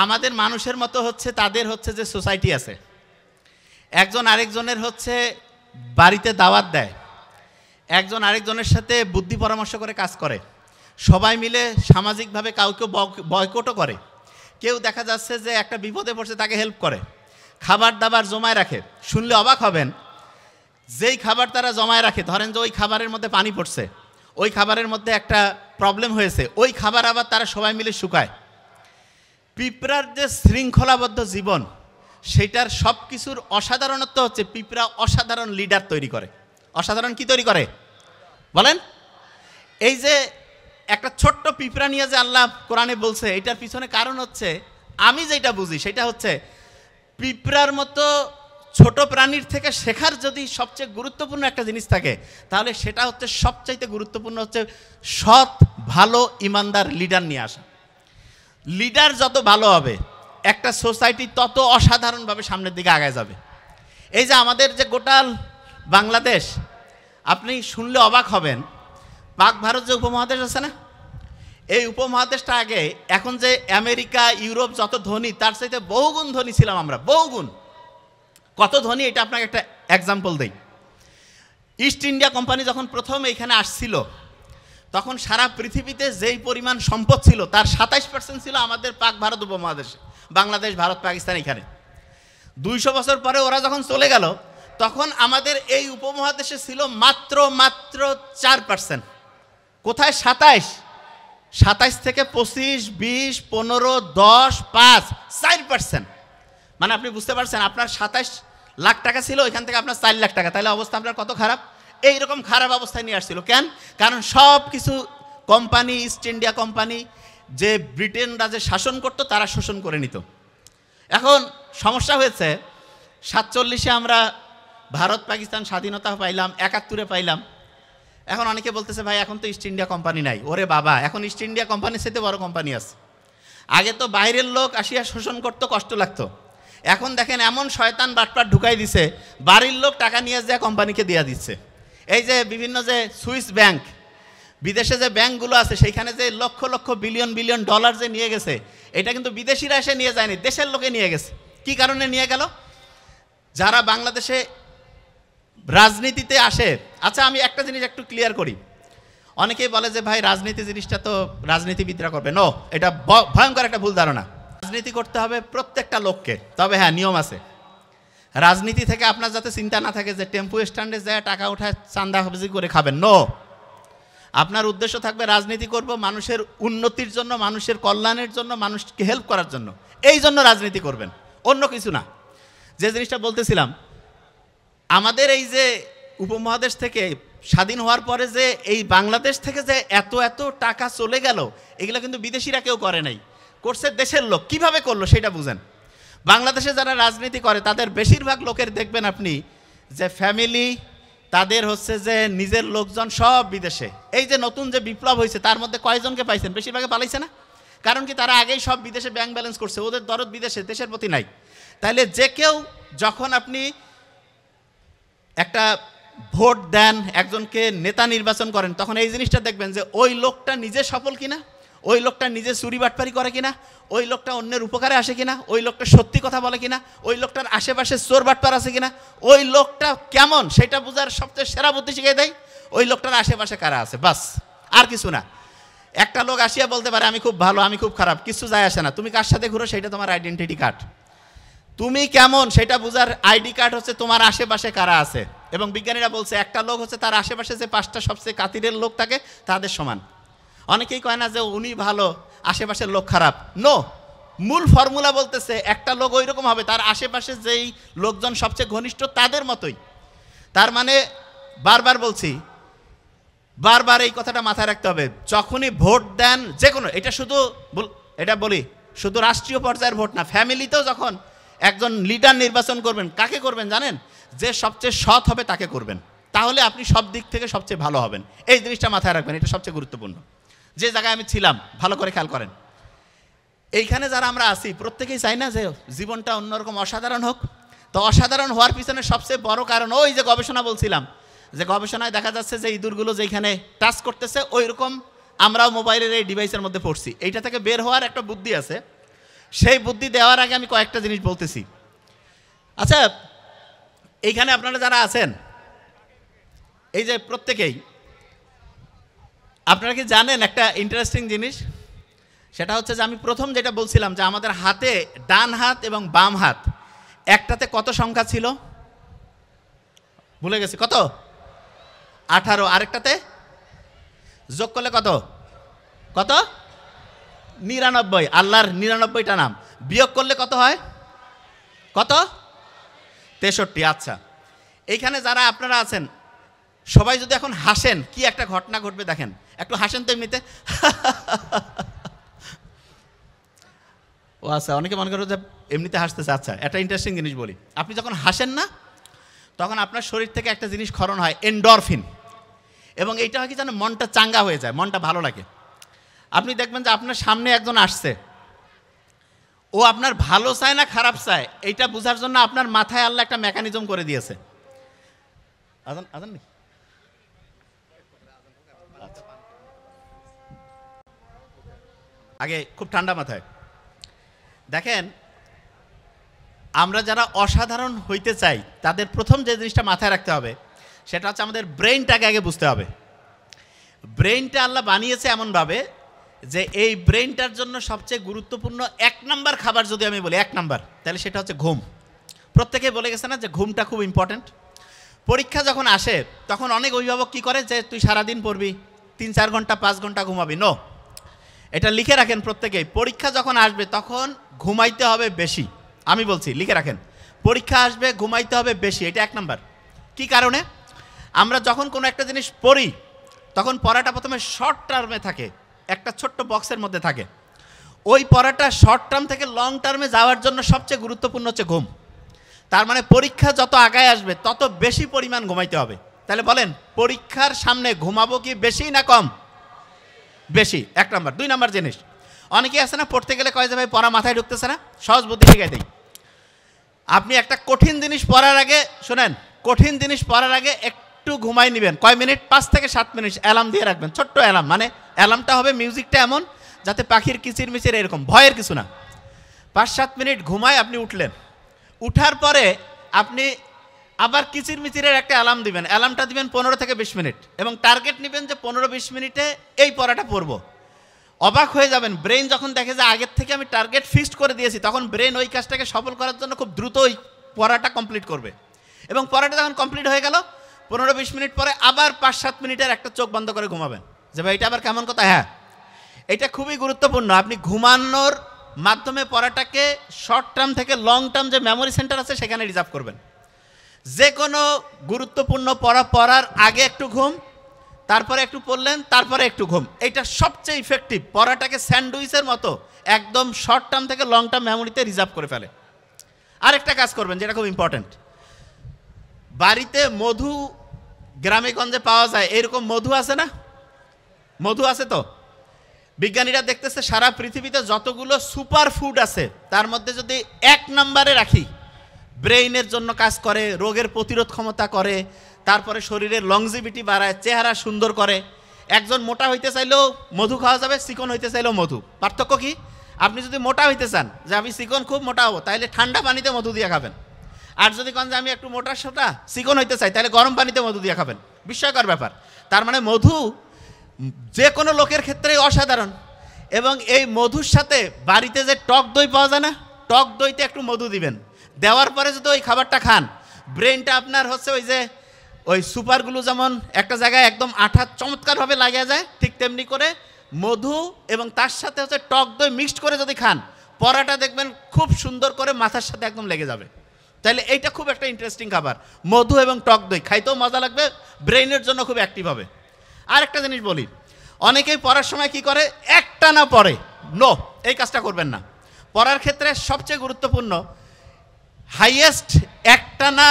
আমাদের মানুষের মতো হচ্ছে তাদের হচ্ছে যে সোসাইটি আছে, একজন আরেকজনের হচ্ছে বাড়িতে দাওয়াত দেয়, একজন আরেকজনের সাথে বুদ্ধি পরামর্শ করে কাজ করে, সবাই মিলে সামাজিকভাবে কাউকে বয়কটও করে, কেউ দেখা যাচ্ছে যে একটা বিপদে পড়ছে তাকে হেল্প করে, খাবার দাবার জমায় রাখে। শুনলে অবাক হবেন, যেই খাবার তারা জমায় রাখে, ধরেন যে ওই খাবারের মধ্যে পানি পড়ছে, ওই খাবারের মধ্যে একটা প্রবলেম হয়েছে, ওই খাবার আবার তারা সবাই মিলে শুকায়। পিঁপড়ার যে শৃঙ্খলাবদ্ধ জীবন, সেটার সব কিছুর অসাধারণত্ব হচ্ছে পিঁপড়া অসাধারণ লিডার তৈরি করে। অসাধারণ কি তৈরি করে বলেন? এই যে একটা ছোট্ট পিঁপড়া নিয়ে যে আল্লাহ কোরআনে বলছে, এটার পিছনে কারণ হচ্ছে, আমি যেটা বুঝি সেটা হচ্ছে, পিঁপড়ার মতো ছোট প্রাণীর থেকে শেখার যদি সবচেয়ে গুরুত্বপূর্ণ একটা জিনিস থাকে, তাহলে সেটা হচ্ছে সবচাইতে গুরুত্বপূর্ণ হচ্ছে সৎ, ভালো, ইমানদার লিডার নিয়ে আসা। লিডার যত ভালো হবে, একটা সোসাইটি তত অসাধারণভাবে সামনের দিকে আগায় যাবে। এই যে আমাদের যে গোটাল বাংলাদেশ, আপনি শুনলে অবাক হবেন, পাক ভারত যে উপমহাদেশ আছে না, এই উপমহাদেশটা আগে, এখন যে আমেরিকা, ইউরোপ যত ধনী, তার চাইতে বহুগুণ ধনী ছিলাম আমরা, বহুগুণ। কত ধনী এটা আপনাকে একটা এক্সাম্পল দেই। ইস্ট ইন্ডিয়া কোম্পানি যখন প্রথম এখানে আসছিল, তখন সারা পৃথিবীতে যেই পরিমাণ সম্পদ ছিল তার 27% ছিল আমাদের পাক ভারত উপমহাদেশে, বাংলাদেশ, ভারত, পাকিস্তান। এখানে 200 বছর পরে ওরা যখন চলে গেল, তখন আমাদের এই উপমহাদেশে ছিল মাত্র 4%। কোথায়? 27 থেকে 25, 20, 15, 10, 5, 4%। মানে আপনি বুঝতে পারছেন, আপনার 27 লাখ টাকা ছিল, ওইখান থেকে আপনার 4 লাখ টাকা, তাহলে অবস্থা আপনার কত খারাপ? এইরকম খারাপ অবস্থায় নিয়ে আসছিল। কেন? কারণ সব কিছু কোম্পানি, ইস্ট ইন্ডিয়া কোম্পানি, যে ব্রিটেনরা যে শাসন করত, তারা শোষণ করে নিত। এখন সমস্যা হয়েছে, 47-এ আমরা ভারত পাকিস্তান স্বাধীনতা পাইলাম, 71-এ পাইলাম। এখন অনেকে বলতেছে, ভাই এখন তো ইস্ট ইন্ডিয়া কোম্পানি নাই। ওরে বাবা, এখন ইস্ট ইন্ডিয়া কোম্পানির সাথে বড় কোম্পানি আছে। আগে তো বাইরের লোক আসিয়া শোষণ করতো, কষ্ট লাগতো। এখন দেখেন এমন শয়তান বাটপাট ঢুকাই দিছে, বাড়ির লোক টাকা নিয়ে যা কোম্পানিকে দিয়ে দিচ্ছে। এই যে বিভিন্ন যে সুইস ব্যাংক, বিদেশে যে ব্যাংকগুলো আছে, সেইখানে যে লক্ষ লক্ষ বিলিয়ন ডলার যে নিয়ে গেছে, এটা কিন্তু বিদেশিরা এসে নিয়ে যায়নি, দেশের লোকে নিয়ে গেছে। কি কারণে নিয়ে গেল? যারা বাংলাদেশে রাজনীতিতে আসে। আচ্ছা, আমি একটা জিনিস একটু ক্লিয়ার করি। অনেকেই বলে যে ভাই রাজনীতি জিনিসটা তো রাজনীতিবিদরা করবে। নো, এটা ভয়ঙ্কর একটা ভুল ধারণা। রাজনীতি করতে হবে প্রত্যেকটা লোককে, তবে হ্যাঁ, নিয়ম আছে। রাজনীতি থেকে আপনার যাতে চিন্তা না থাকে যে টেম্পো স্ট্যান্ডে যায় টাকা উঠায় চাঁদাবাজি করে খাবেন। নো, আপনার উদ্দেশ্য থাকবে রাজনীতি করব মানুষের উন্নতির জন্য, মানুষের কল্যাণের জন্য, মানুষকে হেল্প করার জন্য। এই জন্য রাজনীতি করবেন, অন্য কিছু না। যে জিনিসটা বলতেছিলাম, আমাদের এই যে উপমহাদেশ থেকে স্বাধীন হওয়ার পরে যে এই বাংলাদেশ থেকে যে এত এত টাকা চলে গেল, এগুলো কিন্তু বিদেশিরা কেউ করে নাই, করছে দেশের লোক। কিভাবে করলো সেটা বুঝেন। বাংলাদেশে যারা রাজনীতি করে তাদের বেশিরভাগ লোকের দেখবেন আপনি যে ফ্যামিলি, তাদের হচ্ছে যে নিজের লোকজন সব বিদেশে। এই যে নতুন যে বিপ্লব হয়েছে, তার মধ্যে কয়জনকে পাইছেন? বেশিরভাগে পালাইছে না? কারণ কি, তারা আগেই সব বিদেশে ব্যাংক ব্যালেন্স করছে, ওদের দরদ বিদেশে, দেশের প্রতি নাই। তাইলে যে কেউ যখন আপনি একটা ভোট দেন, একজনকে নেতা নির্বাচন করেন, তখন এই জিনিসটা দেখবেন যে ওই লোকটা নিজে সফল কিনা, ওই লোকটা নিজে চুরি বাটপারি করে কিনা, ওই লোকটা অন্যের উপকারে আসে কিনা, ওই লোকটা সত্যি কথা বলে কিনা, ওই লোকটার আশেপাশে চোর বাটপার আছে কিনা, ওই লোকটা কেমন সেটা বোঝার সবচেয়ে সেরা বুদ্ধি শিখিয়ে দেয় ওই লোকটার আশেপাশে কারা আছে, বাস, আর কিছু না। একটা লোক আসিয়া বলতে পারে আমি খুব ভালো, আমি খুব খারাপ, কিছু যায় আসে না। তুমি কার সাথে ঘুরো সেটা তোমার আইডেন্টিটি কার্ড। তুমি কেমন সেটা বোঝার আইডি কার্ড হচ্ছে তোমার আশেপাশে কারা আছে। এবং বিজ্ঞানীরা বলছে একটা লোক হচ্ছে তার আশেপাশে যে 5টা সবচেয়ে কাতিরের লোক থাকে তাদের সমান। অনেকেই কয় না যে উনি ভালো, আশেপাশের লোক খারাপ। নো, মূল ফর্মুলা বলতেছে একটা লোক ওই রকম হবে, তার আশেপাশে যেই লোকজন সবচেয়ে ঘনিষ্ঠ তাদের মতোই। তার মানে বারবার বলছি, বারবার এই কথাটা মাথায় রাখতে হবে। যখনই ভোট দেন, যে কোনো, এটা শুধু এটা বলি, শুধু রাষ্ট্রীয় পর্যায়ের ভোট না, ফ্যামিলিতেও যখন একজন লিডার নির্বাচন করবেন, কাকে করবেন জানেন? যে সবচেয়ে সৎ হবে তাকে করবেন, তাহলে আপনি সব দিক থেকে সবচেয়ে ভালো হবেন। এই জিনিসটা মাথায় রাখবেন, এটা সবচেয়ে গুরুত্বপূর্ণ। যে জায়গায় আমি ছিলাম, ভালো করে খেয়াল করেন, এইখানে যারা আমরা আছি প্রত্যেকেই চাই না যে জীবনটা অন্যরকম অসাধারণ হোক। তো অসাধারণ হওয়ার পিছনে সবচেয়ে বড় কারণ ওই যে গবেষণা বলছিলাম, যে গবেষণায় দেখা যাচ্ছে যে ইঁদুরগুলো যেখানে টাচ করতেছে ওই রকম আমরাও মোবাইলের এই ডিভাইসের মধ্যে পড়ছি। এইটা থেকে বের হওয়ার একটা বুদ্ধি আছে, সেই বুদ্ধি দেওয়ার আগে আমি কয়েকটা জিনিস বলতেছি। আচ্ছা, এইখানে আপনারা যারা আছেন, এই যে প্রত্যেকেই আপনারা কি জানেন একটা ইন্টারেস্টিং জিনিস? সেটা হচ্ছে যে আমি প্রথম যেটা বলছিলাম যে আমাদের হাতে ডান হাত এবং বাম হাত একটাতে কত সংখ্যা ছিল? ভুলে গেছি। কত? 18। আরেকটাতে যোগ করলে কত? কত? 99। আল্লাহর 99টা নাম। বিয়োগ করলে কত হয়? কত? 63। আচ্ছা, এইখানে যারা আপনারা আছেন সবাই যদি এখন হাসেন, কি একটা ঘটনা ঘটবে দেখেন। একটু হাসেন তো এমনিতে। ও আচ্ছা, অনেকে মনে করো যে এমনিতে হাসতেছে। আচ্ছা, একটা ইন্টারেস্টিং জিনিস বলি। আপনি যখন হাসেন না, তখন আপনার শরীর থেকে একটা জিনিস ক্ষরণ হয়, এন্ডরফিন। এবং এইটা হয় কি জানেন, মনটা চাঙ্গা হয়ে যায়, মনটা ভালো লাগে। আপনি দেখবেন যে আপনার সামনে একজন আসছে, ও আপনার ভালো চায় না খারাপ চায় এইটা বোঝার জন্য আপনার মাথায় আল্লাহ একটা মেকানিজম করে দিয়েছে। আজান আজান নেই? আগে খুব ঠান্ডা মাথায় দেখেন, আমরা যারা অসাধারণ হইতে চাই তাদের প্রথম যে জিনিসটা মাথায় রাখতে হবে সেটা হচ্ছে আমাদের ব্রেইনটাকে আগে বুঝতে হবে। ব্রেইনটা আল্লাহ বানিয়েছে এমনভাবে যে এই ব্রেইনটার জন্য সবচেয়ে গুরুত্বপূর্ণ 1 নাম্বার খাবার যদি আমি বলি 1 নাম্বার, তাহলে সেটা হচ্ছে ঘুম। প্রত্যেকেই বলে গেছে না যে ঘুমটা খুব ইম্পর্ট্যান্ট। পরীক্ষা যখন আসে তখন অনেক অভিভাবক কী করে যে তুই সারাদিন পড়বি, 3-4 ঘন্টা 5 ঘন্টা ঘুমাবি। নো, এটা লিখে রাখেন প্রত্যেকেই। পরীক্ষা যখন আসবে তখন ঘুমাইতে হবে বেশি। আমি বলছি, লিখে রাখেন, পরীক্ষা আসবে ঘুমাইতে হবে বেশি। এটা 1 নাম্বার। কী কারণে? আমরা যখন কোনো একটা জিনিস পড়ি তখন পড়াটা প্রথমে শর্ট টার্মে থাকে, একটা ছোট্ট বক্সের মধ্যে থাকে। ওই পড়াটা শর্ট টার্ম থেকে লং টার্মে যাওয়ার জন্য সবচেয়ে গুরুত্বপূর্ণ হচ্ছে ঘুম। তার মানে পরীক্ষা যত আগায় আসবে তত বেশি পরিমাণ ঘুমাইতে হবে। তাহলে বলেন, পরীক্ষার সামনে ঘুমাবো কি বেশি না কম? বেশি। 1 নাম্বার। 2 নাম্বার জিনিস, অনেকেই আছে না পড়তে গেলে কয় যে ভাই পড়া মাথায় ঢুকতেছে না। সহজ বুদ্ধি শিখাই দেই। আপনি একটা কঠিন জিনিস পড়ার আগে, শোনেন, কঠিন জিনিস পড়ার আগে একটু ঘুমাই নেবেন। কয় মিনিট? 5 থেকে 7 মিনিট অ্যালার্ম দিয়ে রাখবেন, ছোট্ট অ্যালার্ম। মানে অ্যালার্মটা হবে, মিউজিকটা এমন যাতে পাখির কিচির মিচির, এরকম ভয়ের কিছু না। 5-7 মিনিট ঘুমায় আপনি উঠলেন, উঠার পরে আপনি আবার কিচির মিচিরের একটা অ্যালার্ম দিবেন। অ্যালার্মটা দিবেন 15 থেকে 20 মিনিট এবং টার্গেট নেবেন যে 15-20 মিনিটে এই পড়াটা পড়বো। অবাক হয়ে যাবেন, ব্রেন যখন দেখে যে আগের থেকে আমি টার্গেট ফিক্সড করে দিয়েছি, তখন ব্রেন ওই কাজটাকে সফল করার জন্য খুব দ্রুত ওই পড়াটা কমপ্লিট করবে। এবং পড়াটা যখন কমপ্লিট হয়ে গেল, 15-20 মিনিট পরে আবার 5-7 মিনিটের একটা চোখ বন্ধ করে ঘুমাবেন। যে ভাই এটা আবার কেমন কথা? হ্যাঁ, এটা খুবই গুরুত্বপূর্ণ। আপনি ঘুমানোর মাধ্যমে পড়াটাকে শর্ট টার্ম থেকে লং টার্ম যে মেমোরি সেন্টার আছে সেখানে রিজার্ভ করবেন। যে কোনো গুরুত্বপূর্ণ পড়া পড়ার আগে একটু ঘুম, তারপরে একটু পড়লেন, তারপরে একটু ঘুম। এইটা সবচেয়ে ইফেক্টিভ। পড়াটাকে স্যান্ডউইচের মতো একদম শর্ট টার্ম থেকে লং টার্ম মেমোরিতে রিজার্ভ করে ফেলে। আরেকটা কাজ করবেন যেটা খুব ইম্পর্ট্যান্ট, বাড়িতে মধু গ্রামে গঞ্জে পাওয়া যায়, এরকম মধু আছে না? মধু আছে তো? বিজ্ঞানীরা দেখতেছে সারা পৃথিবীতে যতগুলো সুপার ফুড আছে তার মধ্যে যদি 1 নম্বরে রাখি, ব্রেইনের জন্য কাজ করে, রোগের প্রতিরোধ ক্ষমতা করে, তারপরে শরীরের লংজিভিটি বাড়ায়, চেহারা সুন্দর করে। একজন মোটা হইতে চাইলেও মধু খাওয়া যাবে, চিকন হইতে চাইলেও মধু। পার্থক্য কি? আপনি যদি মোটা হইতে চান যে আমি চিকন খুব মোটা হবো, তাহলে ঠান্ডা পানিতে মধু দিয়ে খাবেন। আর যদি কোন যে আমি একটু মোটা সোটা চিকন হইতে চাই, তাহলে গরম পানিতে মধু দিয়ে খাবেন। বিস্ময়কর ব্যাপার। তার মানে মধু যে কোনো লোকের ক্ষেত্রেই অসাধারণ। এবং এই মধুর সাথে বাড়িতে যে টক দই পাওয়া যায় না, টক দইতে একটু মধু দিবেন, দেওয়ার পরে যদি ওই খাবারটা খান, ব্রেনটা আপনার হচ্ছে ওই যে ওই সুপারগুলো যেমন একটা জায়গায় একদম আঠা চমৎকারভাবে লাগিয়ে যায়, ঠিক তেমনি করে মধু এবং তার সাথে হচ্ছে টক দই মিক্সড করে যদি খান, পরাটা দেখবেন খুব সুন্দর করে মাথার সাথে একদম লেগে যাবে। তাহলে এইটা খুব একটা ইন্টারেস্টিং খাবার, মধু এবং টক দই। খাইতেও মজা লাগবে, ব্রেইনের জন্য খুব অ্যাক্টিভ হবে। আর একটা জিনিস বলি, অনেকেই পড়ার সময় কি করে, একটানা পড়ে। নো, এই কাজটা করবেন না। পড়ার ক্ষেত্রে সবচেয়ে গুরুত্বপূর্ণ, হাইয়েস্ট একটানা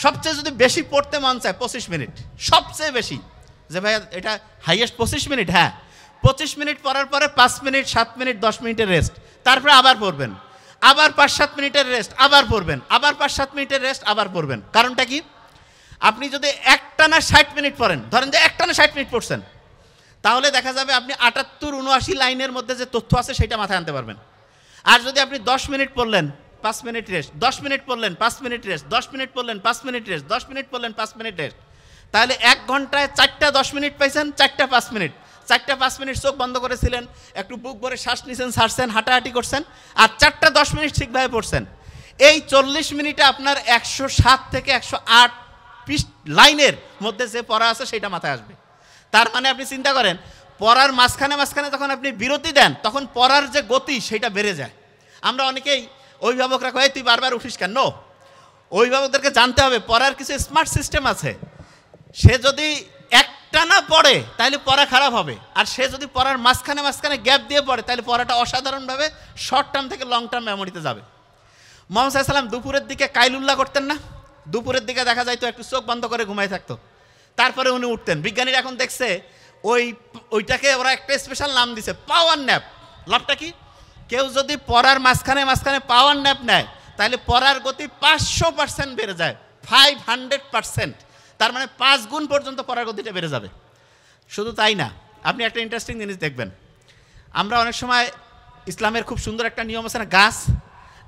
সবচেয়ে যদি বেশি পড়তে মন চায় 25 মিনিট, সবচেয়ে বেশি। যে ভাই এটা হাইয়েস্ট 25 মিনিট, হ্যাঁ 25 মিনিট পড়ার পরে 5 মিনিট 7 মিনিট 10 মিনিটের রেস্ট, তারপরে আবার পড়বেন, আবার 5-7 মিনিটের রেস্ট, আবার পড়বেন, আবার 5-7 মিনিটের রেস্ট, আবার পড়বেন। কারণটা কি? আপনি যদি একটানা 60 মিনিট পড়েন, ধরেন যে একটানা 60 মিনিট পড়ছেন, তাহলে দেখা যাবে আপনি 78-79 লাইনের মধ্যে যে তথ্য আছে সেটা মাথায় আনতে পারবেন। আর যদি আপনি 10 মিনিট পড়লেন 5 মিনিট রেস্ট, 10 মিনিট পড়লেন 5 মিনিট রেস্ট, 10 মিনিট পড়লেন 5 মিনিট রেস্ট, 10 মিনিট পড়লেন 5 মিনিট রেস্ট, তাহলে 1 ঘন্টায় 4টা 10 মিনিট পাইছেন, 4টা 5 মিনিট, 4টা 5 মিনিট চোখ বন্ধ করেছিলেন, একটু বুক ভরে শ্বাস নিছেন, ছাড়ছেন, হাঁটাহাঁটি করছেন, আর 4টা 10 মিনিট ঠিকভাবে পড়ছেন। এই 40 মিনিটে আপনার 107 থেকে 108 লাইনের মধ্যে যে পড়া আছে সেটা মাথায় আসবে। তার মানে আপনি চিন্তা করেন, পড়ার মাঝখানে যখন আপনি বিরতি দেন তখন পড়ার যে গতি সেটা বেড়ে যায়। আমরা অনেকেই অভিভাবকরা কয় তুই বারবার উঠিস কেন? অভিভাবকদেরকে জানতে হবে পড়ার কিছু স্মার্ট সিস্টেম আছে। সে যদি একটা না পড়ে তাহলে পড়া খারাপ হবে, আর সে যদি পড়ার মাঝখানে গ্যাপ দিয়ে পড়ে তাহলে পড়াটা অসাধারণভাবে শর্ট টার্ম থেকে লং টার্ম মেমোরিতে যাবে। মুহাম্মদ সাল্লাল্লাহু আলাইহি ওয়াসাল্লাম দুপুরের দিকে কাইলুল্লাহ করতেন না? দুপুরের দিকে দেখা যায় তো একটু চোখ বন্ধ করে ঘুমাই থাকতো, তারপরে উনি উঠতেন। বিজ্ঞানীরা এখন দেখছে ওইটাকে ওরা একটা স্পেশাল নাম দিছে, পাওয়ার ন্যাপ। লাভটা কি? কেউ যদি পড়ার মাঝখানে পাওয়ার ন্যাপ নেয় তাহলে পড়ার গতি 500% বেড়ে যায়, 500%। তার মানে 5 গুণ পর্যন্ত পড়ার গতিটা বেড়ে যাবে। শুধু তাই না, আপনি একটা ইন্টারেস্টিং জিনিস দেখবেন, আমরা অনেক সময় ইসলামের খুব সুন্দর একটা নিয়ম আছে না, গাছ।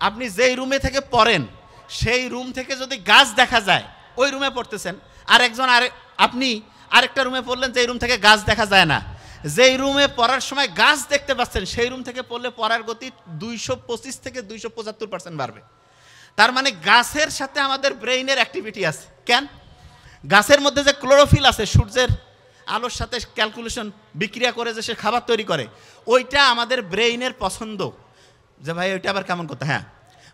আপনি যেই রুমে থেকে পড়েন সেই রুম থেকে যদি গাছ দেখা যায়, ওই রুমে পড়তেছেন, আর আপনি আরেকটা রুমে পড়লেন যেই রুম থেকে গাছ দেখা যায় না, যেই রুমে পড়ার সময় গাছ দেখতে পাচ্ছেন সেই রুম থেকে পড়লে পড়ার গতি 225 থেকে 275% বাড়বে। তার মানে গাছের সাথে আমাদের ব্রেইনের অ্যাক্টিভিটি আছে। কেন? গাছের মধ্যে যে ক্লোরোফিল আছে, সূর্যের আলোর সাথে ক্যালকুলেশন বিক্রিয়া করে যে সে খাবার তৈরি করে, ওইটা আমাদের ব্রেইনের পছন্দ। যে ভাই ওইটা আবার কেমন করতে? হ্যাঁ,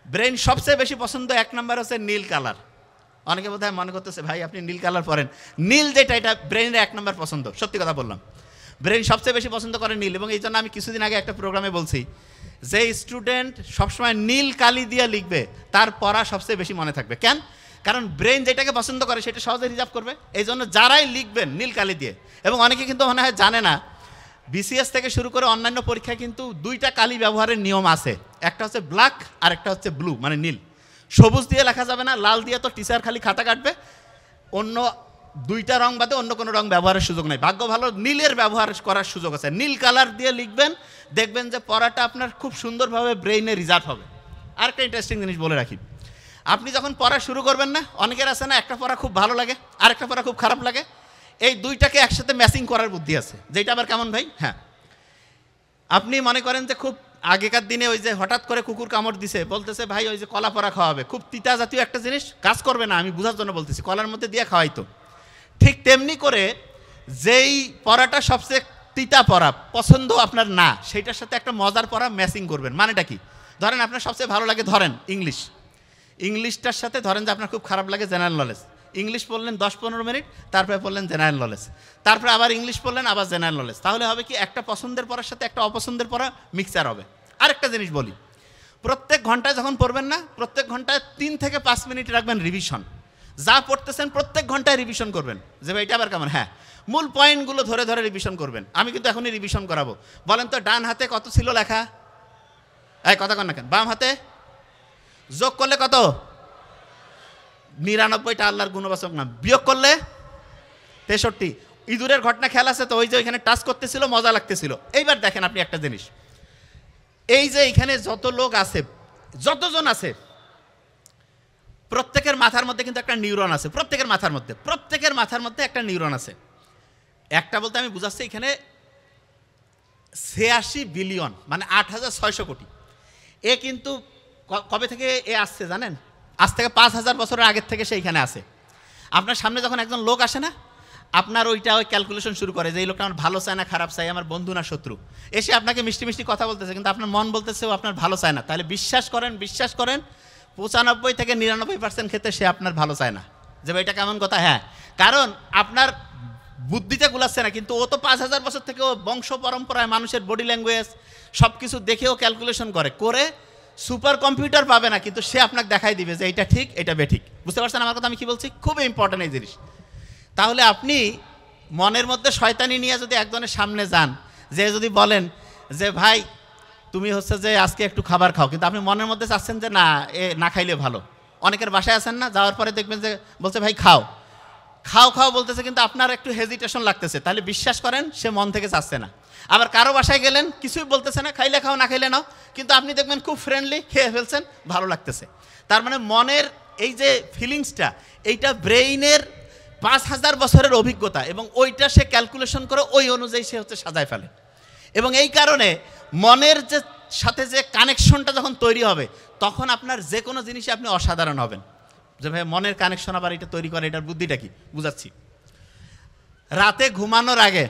ব্রেইন সবচেয়ে বেশি পছন্দ 1 নম্বর হচ্ছে নীল কালার। অনেকে বোধহয় মনে করতেছে ভাই আপনি নীল কালার পরেন, নীল যেটা এটা ব্রেইনের 1 নম্বর পছন্দ। সত্যি কথা বললাম, ব্রেইন সবচেয়ে বেশি পছন্দ করে নীল। এবং এই জন্য আমি কিছুদিন আগে একটা প্রোগ্রামে বলছি যে স্টুডেন্ট সবসময় নীল কালি দিয়ে লিখবে তার পড়া সবচেয়ে বেশি মনে থাকবে। কেন? কারণ ব্রেইন যেটাকে পছন্দ করে সেটা সহজে রিজার্ভ করবে। এই জন্য যারাই লিখবেন নীল কালি দিয়ে, এবং অনেকে কিন্তু মনে হয় জানে না, বিসিএস থেকে শুরু করে অন্যান্য পরীক্ষায় কিন্তু 2টা কালি ব্যবহারের নিয়ম আছে। একটা হচ্ছে ব্ল্যাক আর একটা হচ্ছে ব্লু, মানে নীল। সবুজ দিয়ে লেখা যাবে না, লাল দিয়ে তো টিচার খালি খাতা কাটবে, অন্য 2টা রং বাদে অন্য কোনো রং ব্যবহারের সুযোগ নেই। ভাগ্য ভালো নীলের ব্যবহার করার সুযোগ আছে। নীল কালার দিয়ে লিখবেন, দেখবেন যে পড়াটা আপনার খুব সুন্দরভাবে ব্রেইনে রিজার্ভ হবে। আর একটা ইন্টারেস্টিং জিনিস বলে রাখি, আপনি যখন পড়া শুরু করবেন না, অনেকের আছে না একটা পড়া খুব ভালো লাগে আর একটা পড়া খুব খারাপ লাগে, এই 2টাকে একসাথে ম্যাচিং করার বুদ্ধি আছে। যেটা আবার কেমন ভাই? হ্যাঁ, আপনি মনে করেন যে খুব আগেকার দিনে ওই যে হঠাৎ করে কুকুর কামড় দিছে, বলতেছে ভাই ওই যে কলা পড়া খাওয়াবে, খুব তিতা জাতীয় একটা জিনিস, কাজ করবে না, আমি বোঝার জন্য বলতেছি, কলার মধ্যে দিয়ে খাওয়াইতো। ঠিক তেমনি করে যেই পড়াটা সবচেয়ে তিতা পড়া পছন্দ আপনার না, সেইটার সাথে একটা মজার পড়া ম্যাচিং করবেন। মানেটা কি? ধরেন আপনার সবচেয়ে ভালো লাগে ধরেন ইংলিশটার সাথে ধরেন যে আপনার খুব খারাপ লাগে জেনারেল নলেজ। ইংলিশ পড়লেন 10-15 মিনিট, তারপরে পড়লেন জেনারেল নলেজ, তারপরে আবার ইংলিশ পড়লেন, আবার জেনারেল নলেজ। তাহলে হবে কি, একটা পছন্দের পড়ার সাথে একটা অপছন্দের পড়া মিক্সচার হবে। আরেকটা জিনিস বলি, প্রত্যেক ঘন্টায় যখন পড়বেন না, প্রত্যেক ঘন্টায় 3 থেকে 5 মিনিট রাখবেন রিভিশন। যা পড়তেছেন প্রত্যেক ঘন্টায় রিভিশন করবেন। যে ভাই এটা আবার কেমন? হ্যাঁ, মূল পয়েন্টগুলো ধরে ধরে রিভিশন করবেন। আমি কিন্তু এখনই রিভিশন করাবো। বলেন তো, ডান হাতে কত ছিল লেখা? এই কথা কন না কেন? বাম হাতে যোগ করলে কত? 99টা আল্লাহর গুণবাচক নাম। বিয়োগ করলে 63। ইঁদুরের ঘটনা খেয়াল আছে তো? ওই যে ওইখানে টাচ করতেছিল, মজা লাগতেছিল। এইবার দেখেন আপনি একটা জিনিস, এই যে এইখানে যত লোক আছে, যতজন আছে, প্রত্যেকের মাথার মধ্যে কিন্তু একটা নিউরন আছে। প্রত্যেকের মাথার মধ্যে একটা নিউরন আছে। একটা বলতে আমি বুঝাচ্ছি, এখানে 86 বিলিয়ন, মানে 8600 কোটি। এ কিন্তু কবে থেকে এ আসছে জানেন? আজ থেকে 5000 বছরের আগের থেকে সেইখানে আছে। আপনার সামনে যখন একজন লোক আসে না, আপনার ওই ক্যালকুলেশন শুরু করে যে এই লোকটা আমার ভালো চায় না খারাপ চায়, আমার বন্ধু না শত্রু। এসে আপনাকে মিষ্টি মিষ্টি কথা বলতেছে, কিন্তু আপনার মন বলতেছে ও আপনার ভালো চায় না। তাহলে বিশ্বাস করেন 95 থেকে 99% ক্ষেত্রে সে আপনার ভালো চায় না। যে এটা কেমন কথা? হ্যাঁ, কারণ আপনার বুদ্ধিতে গুলাচ্ছে না, কিন্তু ও তো 5000 বছর থেকে ও বংশ পরম্পরায় মানুষের বডি ল্যাঙ্গুয়েজ সব কিছু দেখেও ক্যালকুলেশন করে সুপার কম্পিউটার পাবে না, কিন্তু সে আপনাকে দেখাই দিবে যে এটা ঠিক, এটা বেঠিক। বুঝতে পারছেন আমার কথা আমি কি বলছি? খুবই ইম্পর্টেন্ট এই জিনিস। তাহলে আপনি মনের মধ্যে শয়তানি নিয়ে যদি একজনের সামনে যান, যে যদি বলেন যে ভাই তুমি হচ্ছে যে আজকে একটু খাবার খাও, কিন্তু আপনি মনের মধ্যে চাচ্ছেন যে না, না খাইলে ভালো। অনেকের বাসায় আছেন না, যাওয়ার পরে দেখবেন যে বলছে ভাই খাও বলতেছে, কিন্তু আপনার একটু হেজিটেশন লাগতেছে। তাহলে বিশ্বাস করেন সে মন থেকে চাচ্ছে না। আবার কারো বাসায় গেলেন, কিছুই বলতেছে না, খাইলে খাও না খাইলে নাও, কিন্তু আপনি দেখবেন খুব ফ্রেন্ডলি, খেয়ে ফেলছেন, ভালো লাগতেছে। তার মানে মনের এই যে ফিলিংসটা, এইটা ব্রেইনের 5,000 বছরের অভিজ্ঞতা, এবং ওইটা সে ক্যালকুলেশন করে ওই অনুযায়ী সে হচ্ছে সাজায় ফেলে। এবং এই কারণে মনের যে সাথে যে কানেকশনটা যখন তৈরি হবে, তখন আপনার যে কোনো জিনিসে আপনি অসাধারণ হবেন। যে ভাই মনের কানেকশন আবার এটা তৈরি করে, এটার বুদ্ধিটা কি বুঝাচ্ছি। রাতে ঘুমানোর আগে,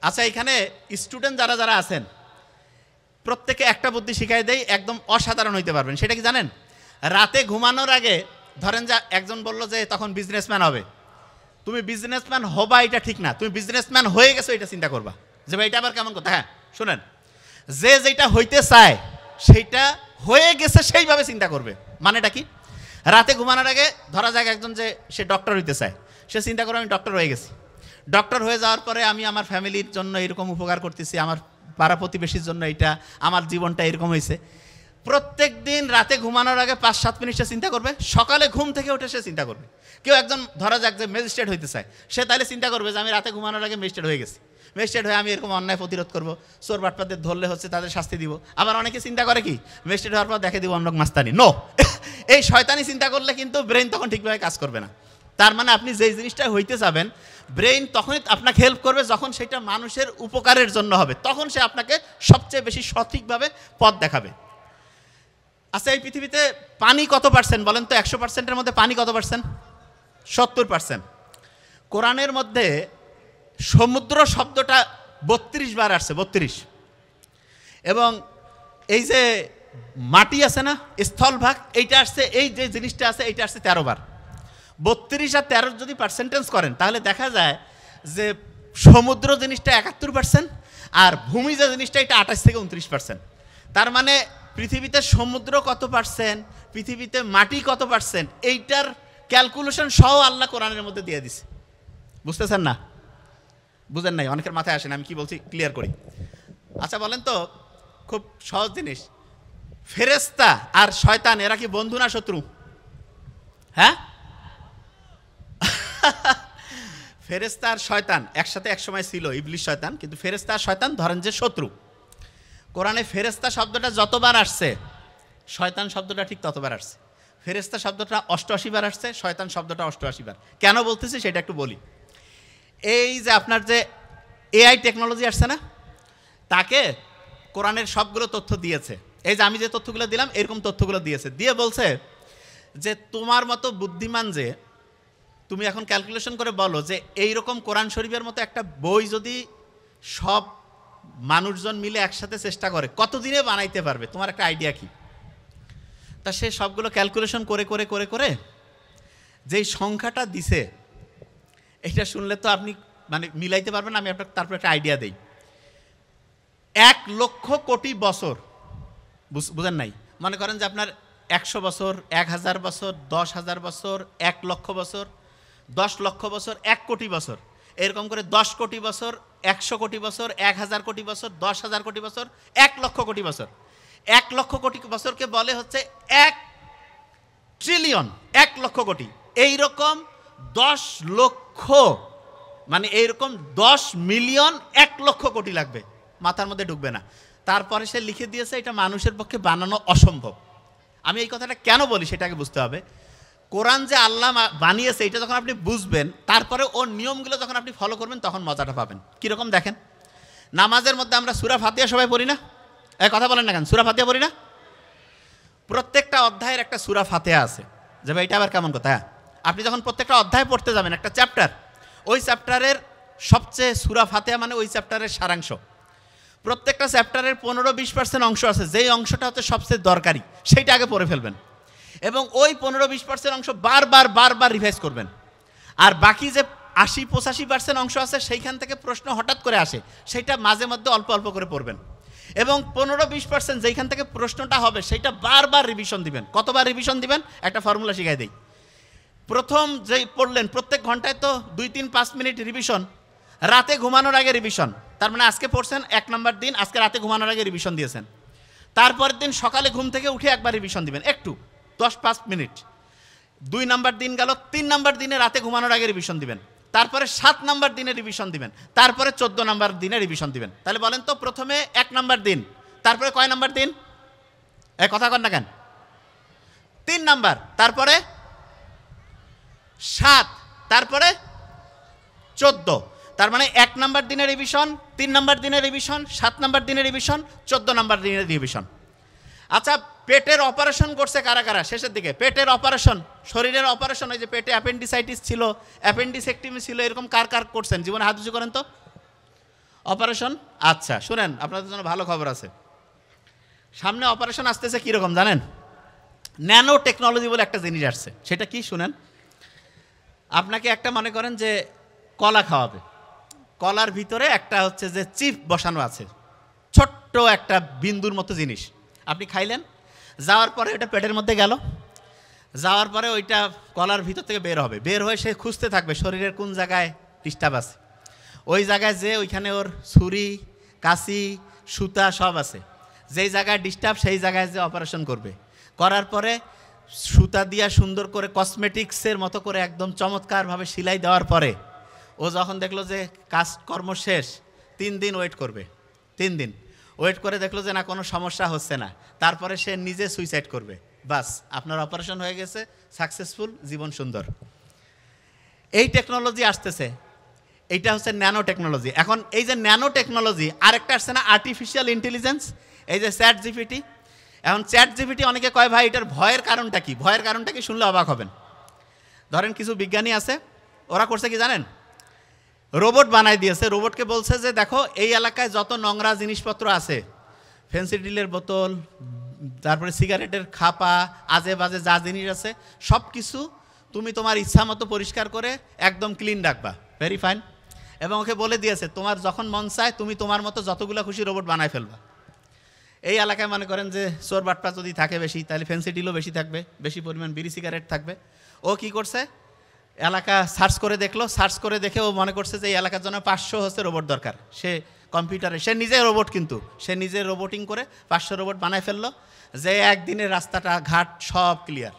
আচ্ছা এখানে স্টুডেন্ট যারা যারা আছেন প্রত্যেকে একটা বুদ্ধি শিখাই দেই, একদম অসাধারণ হইতে পারবেন। সেটা কি জানেন? রাতে ঘুমানোর আগে ধরেন যে একজন বলল যে তখন বিজনেসম্যান হবে, তুমি বিজনেসম্যান হবা এটা ঠিক না, তুমি বিজনেসম্যান হয়ে গেছো এটা চিন্তা করবা। যে ভাই এটা আবার কেমন কথা? হ্যাঁ শুনেন, যে যেটা হইতে চায় সেইটা হয়ে গেছে সেইভাবে চিন্তা করবে। মানেটা কি? রাতে ঘুমানোর আগে ধরা যাক একজন যে সে ডক্টর হইতে চায়, সে চিন্তা করে আমি ডক্টর হয়ে গেছি, ডক্টর হয়ে যাওয়ার পরে আমি আমার ফ্যামিলির জন্য এরকম উপকার করতেছি, আমার পাড়া প্রতিবেশীর জন্য এইটা, আমার জীবনটা এরকম হয়েছে। প্রত্যেক দিন রাতে ঘুমানোর আগে 5-7 মিনিট সে চিন্তা করবে, সকালে ঘুম থেকে উঠে সে চিন্তা করবে। কেউ একজন ধরা যাক যে ম্যাজিস্ট্রেট হইতে চায়, সে তাহলে চিন্তা করবে যে আমি রাতে ঘুমানোর আগে ম্যাজিস্ট্রেট হয়ে গেছি, ম্যাজিস্ট্রেট হয়ে আমি এরকম অন্যায় প্রতিরোধ করবো, চোর বাটপাদের ধরলে হচ্ছে তাদের শাস্তি দিব। আবার অনেকে চিন্তা করে কি ম্যাজিস্ট্রেট হওয়ার পর দেখে দিব অন্য মাস্তানি। নো, এই শয়তানি চিন্তা করলে কিন্তু ব্রেন তখন ঠিকভাবে কাজ করবে না। তার মানে আপনি যেই জিনিসটা হইতে যাবেন, ব্রেইন তখনই আপনাকে হেল্প করবে যখন সেটা মানুষের উপকারের জন্য হবে, তখন সে আপনাকে সবচেয়ে বেশি সঠিকভাবে পথ দেখাবে। আচ্ছা এই পৃথিবীতে পানি কত পার্সেন্ট বলেন তো? 100%-এর মধ্যে পানি কত পার্সেন্ট? 70%। কোরআনের মধ্যে সমুদ্র শব্দটা 32 বার আসছে, 32। এবং এই যে মাটি আছে না, স্থলভাগ, এইটা আসছে, এই যে জিনিসটা আছে এইটা আসছে 13 বার। 32 আর 13 যদি পার্সেন্টেজ করেন তাহলে দেখা যায় যে সমুদ্র জিনিসটা 71% আর ভূমি যে জিনিসটা এটা 28 থেকে 29%। তার মানে পৃথিবীতে সমুদ্র কত পার্সেন্ট, পৃথিবীতে মাটি কত পার্সেন্ট, এইটার ক্যালকুলেশন সহ আল্লাহ কোরআনের মধ্যে দিয়ে দিছে। বুঝতেছেন না? বুঝেন নাই? অনেকের মাথায় আসেন, আমি কি বলছি ক্লিয়ার করি। আচ্ছা বলেন তো, খুব সহজ জিনিস, ফেরেশতা আর শয়তান এরা কি বন্ধু না শত্রু? হ্যাঁ, ফেরেশতা আর শয়তান একসাথে একসময় ছিল, ইবলিস শয়তান, কিন্তু ফেরেশতা আর শয়তান ধরেন যে শত্রু। কোরআনে ফেরেশতা শব্দটা যতবার আসছে, শয়তান শব্দটা ঠিক ততবার আসছে। ফেরেশতা শব্দটা 88 বার আসছে, শয়তান শব্দটা 88 বার। কেন বলতেছি সেটা একটু বলি। এই যে আপনার যে এআই টেকনোলজি আসছে না, তাকে কোরআনের সবগুলো তথ্য দিয়েছে। এই যে আমি যে তথ্যগুলো দিলাম এরকম তথ্যগুলো দিয়েছে, দিয়ে বলছে যে তোমার মতো বুদ্ধিমান যে তুমি এখন ক্যালকুলেশন করে বলো যে এইরকম কোরআন শরীফের মতো একটা বই যদি সব মানুষজন মিলে একসাথে চেষ্টা করে কতদিনে বানাইতে পারবে, তোমার একটা আইডিয়া কি? তা সে সবগুলো ক্যালকুলেশন করে করে করে করে যেই সংখ্যাটা দিছে এটা শুনলে তো আপনি মানে মিলাইতে পারবেন। আমি আপনাকে তারপর একটা আইডিয়া দেই। 1 লক্ষ কোটি বছর, বুঝেন নাই? মনে করেন যে আপনার 100 বছর, 1000 বছর, 10,000 বছর, 1 লক্ষ বছর, 10 লক্ষ বছর, 1 কোটি বছর, এরকম করে 10 কোটি বছর, 100 কোটি বছর, 1000 কোটি বছর, 10,000 কোটি বছর, 1 লক্ষ কোটি বছর। 1 লক্ষ কোটি বছরকে বলে হচ্ছে 1 ট্রিলিয়ন, 1 লক্ষ কোটি। এইরকম 10 লক্ষ মানে এইরকম 10 মিলিয়ন 1 লক্ষ কোটি লাগবে, মাথার মধ্যে ঢুকবে না। তারপরে সে লিখে দিয়েছে এটা মানুষের পক্ষে বানানো অসম্ভব। আমি এই কথাটা কেন বলি সেটাকে বুঝতে হবে। কোরআন যে আল্লাহ বানিয়েছে এটা যখন আপনি বুঝবেন, তারপরে ওর নিয়মগুলো যখন আপনি ফলো করবেন তখন মজাটা পাবেন। কীরকম দেখেন, নামাজের মধ্যে আমরা সূরা ফাতিহা সবাই পড়ি না? কথা বলেন না কেন? সূরা ফাতিহা পড়ি না? প্রত্যেকটা অধ্যায়ের একটা সূরা ফাতিহা আছে। যে ভাই এটা আবার কেমন কথা? হ্যাঁ, আপনি যখন প্রত্যেকটা অধ্যায় পড়তে যাবেন, একটা চ্যাপ্টার, ওই চ্যাপ্টারের সবচেয়ে সূরা ফাতিহা মানে ওই চ্যাপ্টারের সারাংশ। প্রত্যেকটা চ্যাপ্টারের 15-20% অংশ আছে, যেই অংশটা হচ্ছে সবচেয়ে দরকারি সেইটা আগে পড়ে ফেলবেন, এবং ওই 15-20% অংশ বারবার বারবার রিভাইজ করবেন। আর বাকি যে 80-85% অংশ আছে সেইখান থেকে প্রশ্ন হঠাৎ করে আসে, সেইটা মাঝে মধ্যে অল্প অল্প করে পড়বেন। এবং 15-20% যেইখান থেকে প্রশ্নটা হবে সেইটা বারবার রিভিশন দিবেন। কতবার রিভিশন দিবেন? একটা ফর্মুলা শিখাই দেই। প্রথম যেই পড়লেন প্রত্যেক ঘন্টায় তো 2-3-5 মিনিট রিভিশন, রাতে ঘুমানোর আগে রিভিশন। তার মানে আজকে পড়ছেন 1 নম্বর দিন, আজকে রাতে ঘুমানোর আগে রিভিশন দিয়েছেন। তারপরের দিন সকালে ঘুম থেকে উঠে একবার রিভিশন দিবেন একটু 10-5 মিনিট। 2 নম্বর দিন গেল, 3 নম্বর দিনে রাতে ঘুমানোর আগে রিভিশন দিবেন। তারপরে 7 নম্বর দিনে রিভিশন দিবেন, তারপরে 14 নম্বর দিনে রিভিশন দিবেন। তাহলে বলেন তো, প্রথমে 1 নম্বর দিন, তারপরে কয় নম্বর দিন? কথা কন না কেন? 3 নম্বর, তারপরে 7, তারপরে 14, তার মানে 1 নাম্বার দিনের রিভিশন, 3 নাম্বার দিনের রিভিশন, 7 নাম্বার দিনের রিভিশন, 14 নাম্বার দিনের রিভিশন। আচ্ছা, পেটের অপারেশন করছে কারা কারা শেষের দিকে? পেটের অপারেশন, শরীরের অপারেশন, ওই যে পেটে অ্যাপেন্ডিসাইটিস ছিল, অ্যাপেন্ডিসেক্টমি ছিল, এরকম কার কার করছেন জীবনে? হাত উঁচু করেন তো। অপারেশন। আচ্ছা শুনেন, আপনাদের জন্য ভালো খবর আছে, সামনে অপারেশন আসতেছে কীরকম জানেন? ন্যানো টেকনোলজি বলে একটা জিনিস আসছে। সেটা কি শুনেন, আপনাকে একটা মনে করেন যে কলা খাওয়াবে, কলার ভিতরে একটা হচ্ছে যে চিপ বসানো আছে, ছোট্ট একটা বিন্দুর মতো জিনিস। আপনি খাইলেন, যাওয়ার পরে ওটা পেটের মধ্যে গেল, যাওয়ার পরে ওইটা কলার ভিতর থেকে বের হবে, বের হয়ে সে খুঁজতে থাকবে শরীরের কোন জায়গায় ডিস্টার্ব আছে। ওই জায়গায় যে ওইখানে ওর ছুরি, কাঁচি, সুতা সব আছে, যেই জায়গায় ডিস্টার্ব সেই জায়গায় যে অপারেশন করবে। করার পরে সুতা দিয়া সুন্দর করে কসমেটিক্সের মতো করে একদম চমৎকারভাবে সেলাই দেওয়ার পরে ও যখন দেখলো যে কাজকর্ম শেষ, 3 দিন ওয়েট করবে। 3 দিন ওয়েট করে দেখলো যে না, কোনো সমস্যা হচ্ছে না, তারপরে সে নিজে সুইসাইড করবে। বাস, আপনার অপারেশন হয়ে গেছে, সাকসেসফুল, জীবন সুন্দর। এই টেকনোলজি আসতেছে, এইটা হচ্ছে ন্যানো টেকনোলজি। এখন এই যে ন্যানো টেকনোলজি, আরেকটা আসছে না আর্টিফিশিয়াল ইন্টেলিজেন্স, এই যে চ্যাট জিপিটি। এখন চ্যাট জিপিটি অনেকে কয় ভাই এটার ভয়ের কারণটা কি? ভয়ের কারণটা কি শুনলে অবাক হবেন। ধরেন কিছু বিজ্ঞানী আছে, ওরা করছে কি জানেন? রোবট বানাই দিয়েছে। রোবটকে বলছে যে দেখো এই এলাকায় যত নোংরা জিনিসপত্র আছে, ফেন্সিডিলের বোতল, তারপরে সিগারেটের খাপা, আজে বাজে যা জিনিস আছে সব কিছু তুমি তোমার ইচ্ছা মতো পরিষ্কার করে একদম ক্লিন রাখবা। Very fine. এবং ওকে বলে দিয়েছে তোমার যখন মন চায় তুমি তোমার মতো যতগুলো খুশি রোবট বানায় ফেলবা। এই এলাকায় মনে করেন যে চোর বাটপা যদি থাকে বেশি, তাহলে ফেন্সিডিলও বেশি থাকবে, বেশি পরিমাণ বিড়ি সিগারেট থাকবে। ও কি করছে, এলাকা সার্চ করে দেখলো, সার্চ করে দেখে ও মনে করছে যে এই এলাকার জন্য 500 হচ্ছে রোবট দরকার। সে কম্পিউটারে, সে নিজে রোবট, কিন্তু সে নিজে রোবোটিং করে 500 রোবট বানায় ফেললো, যে একদিনের রাস্তাটা ঘাট সব ক্লিয়ার।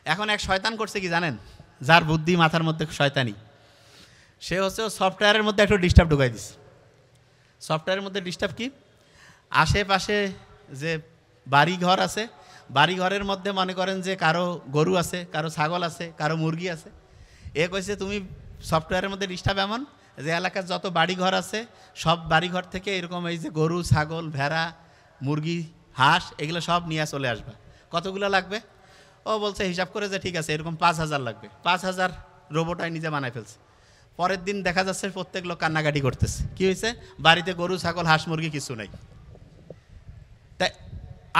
এখন এক শয়তান করছে কি জানেন, যার বুদ্ধি মাথার মধ্যে শয়তানি, সে হচ্ছে সফটওয়্যারের মধ্যে একটু ডিস্টার্ব ঢুকাই দিছে। সফটওয়্যারের মধ্যে ডিস্টার্ব কি? আশেপাশে যে বাড়ি ঘর আছে, বাড়ি ঘরের মধ্যে মনে করেন যে কারো গরু আছে, কারো ছাগল আছে, কারো মুরগি আছে। এ কইছে তুমি সফটওয়্যারের মধ্যে ডিস্টার্ব এমন যে এলাকার যত বাড়ি ঘর আছে সব বাড়ি ঘর থেকে এরকম এই যে গরু, ছাগল, ভেড়া, মুরগি, হাঁস এগুলো সব নিয়ে চলে আসবে। কতগুলো লাগবে? ও বলছে হিসাব করে যে ঠিক আছে এরকম 5000 লাগবে। 5000 রোবটাই নিজে বানায় ফেলছে। পরের দিন দেখা যাচ্ছে প্রত্যেক লোক কান্নাকাটি করতেছে। কি হয়েছে? বাড়িতে গরু, ছাগল, হাঁস, মুরগি কিছু নেই। তাই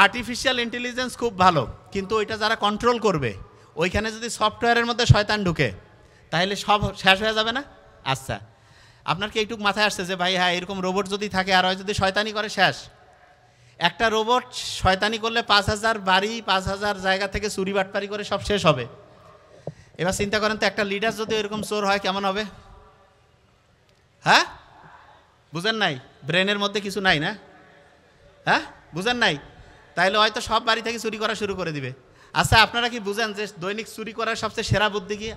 আর্টিফিশিয়াল ইন্টেলিজেন্স খুব ভালো, কিন্তু ওইটা যারা কন্ট্রোল করবে, ওইখানে যদি সফটওয়্যারের মধ্যে শয়তান ঢুকে তাহলে সব শেষ হয়ে যাবে না? আচ্ছা, আপনার কি এইটুকু মাথায় আসছে যে ভাই হ্যাঁ এরকম রোবট যদি থাকে আর হয় যদি শয়তানি করে শেষ? একটা রোবট শয়তানি করলে 5000 বাড়ি, 5000 জায়গা থেকে চুরি বাটপারি করে সব শেষ হবে। এবার চিন্তা করেন তো, একটা লিডার যদি এরকম চোর হয় কেমন হবে? হ্যাঁ বুঝেন নাই? ব্রেনের মধ্যে কিছু নাই না? হ্যাঁ বুঝেন নাই? তাইলে হয়তো সব বাড়ি থেকে চুরি করা শুরু করে দিবে। আচ্ছা আপনারা কি বুঝেন যে দৈনিক চুরি করার সবচেয়ে সেরা বুদ্ধি কি?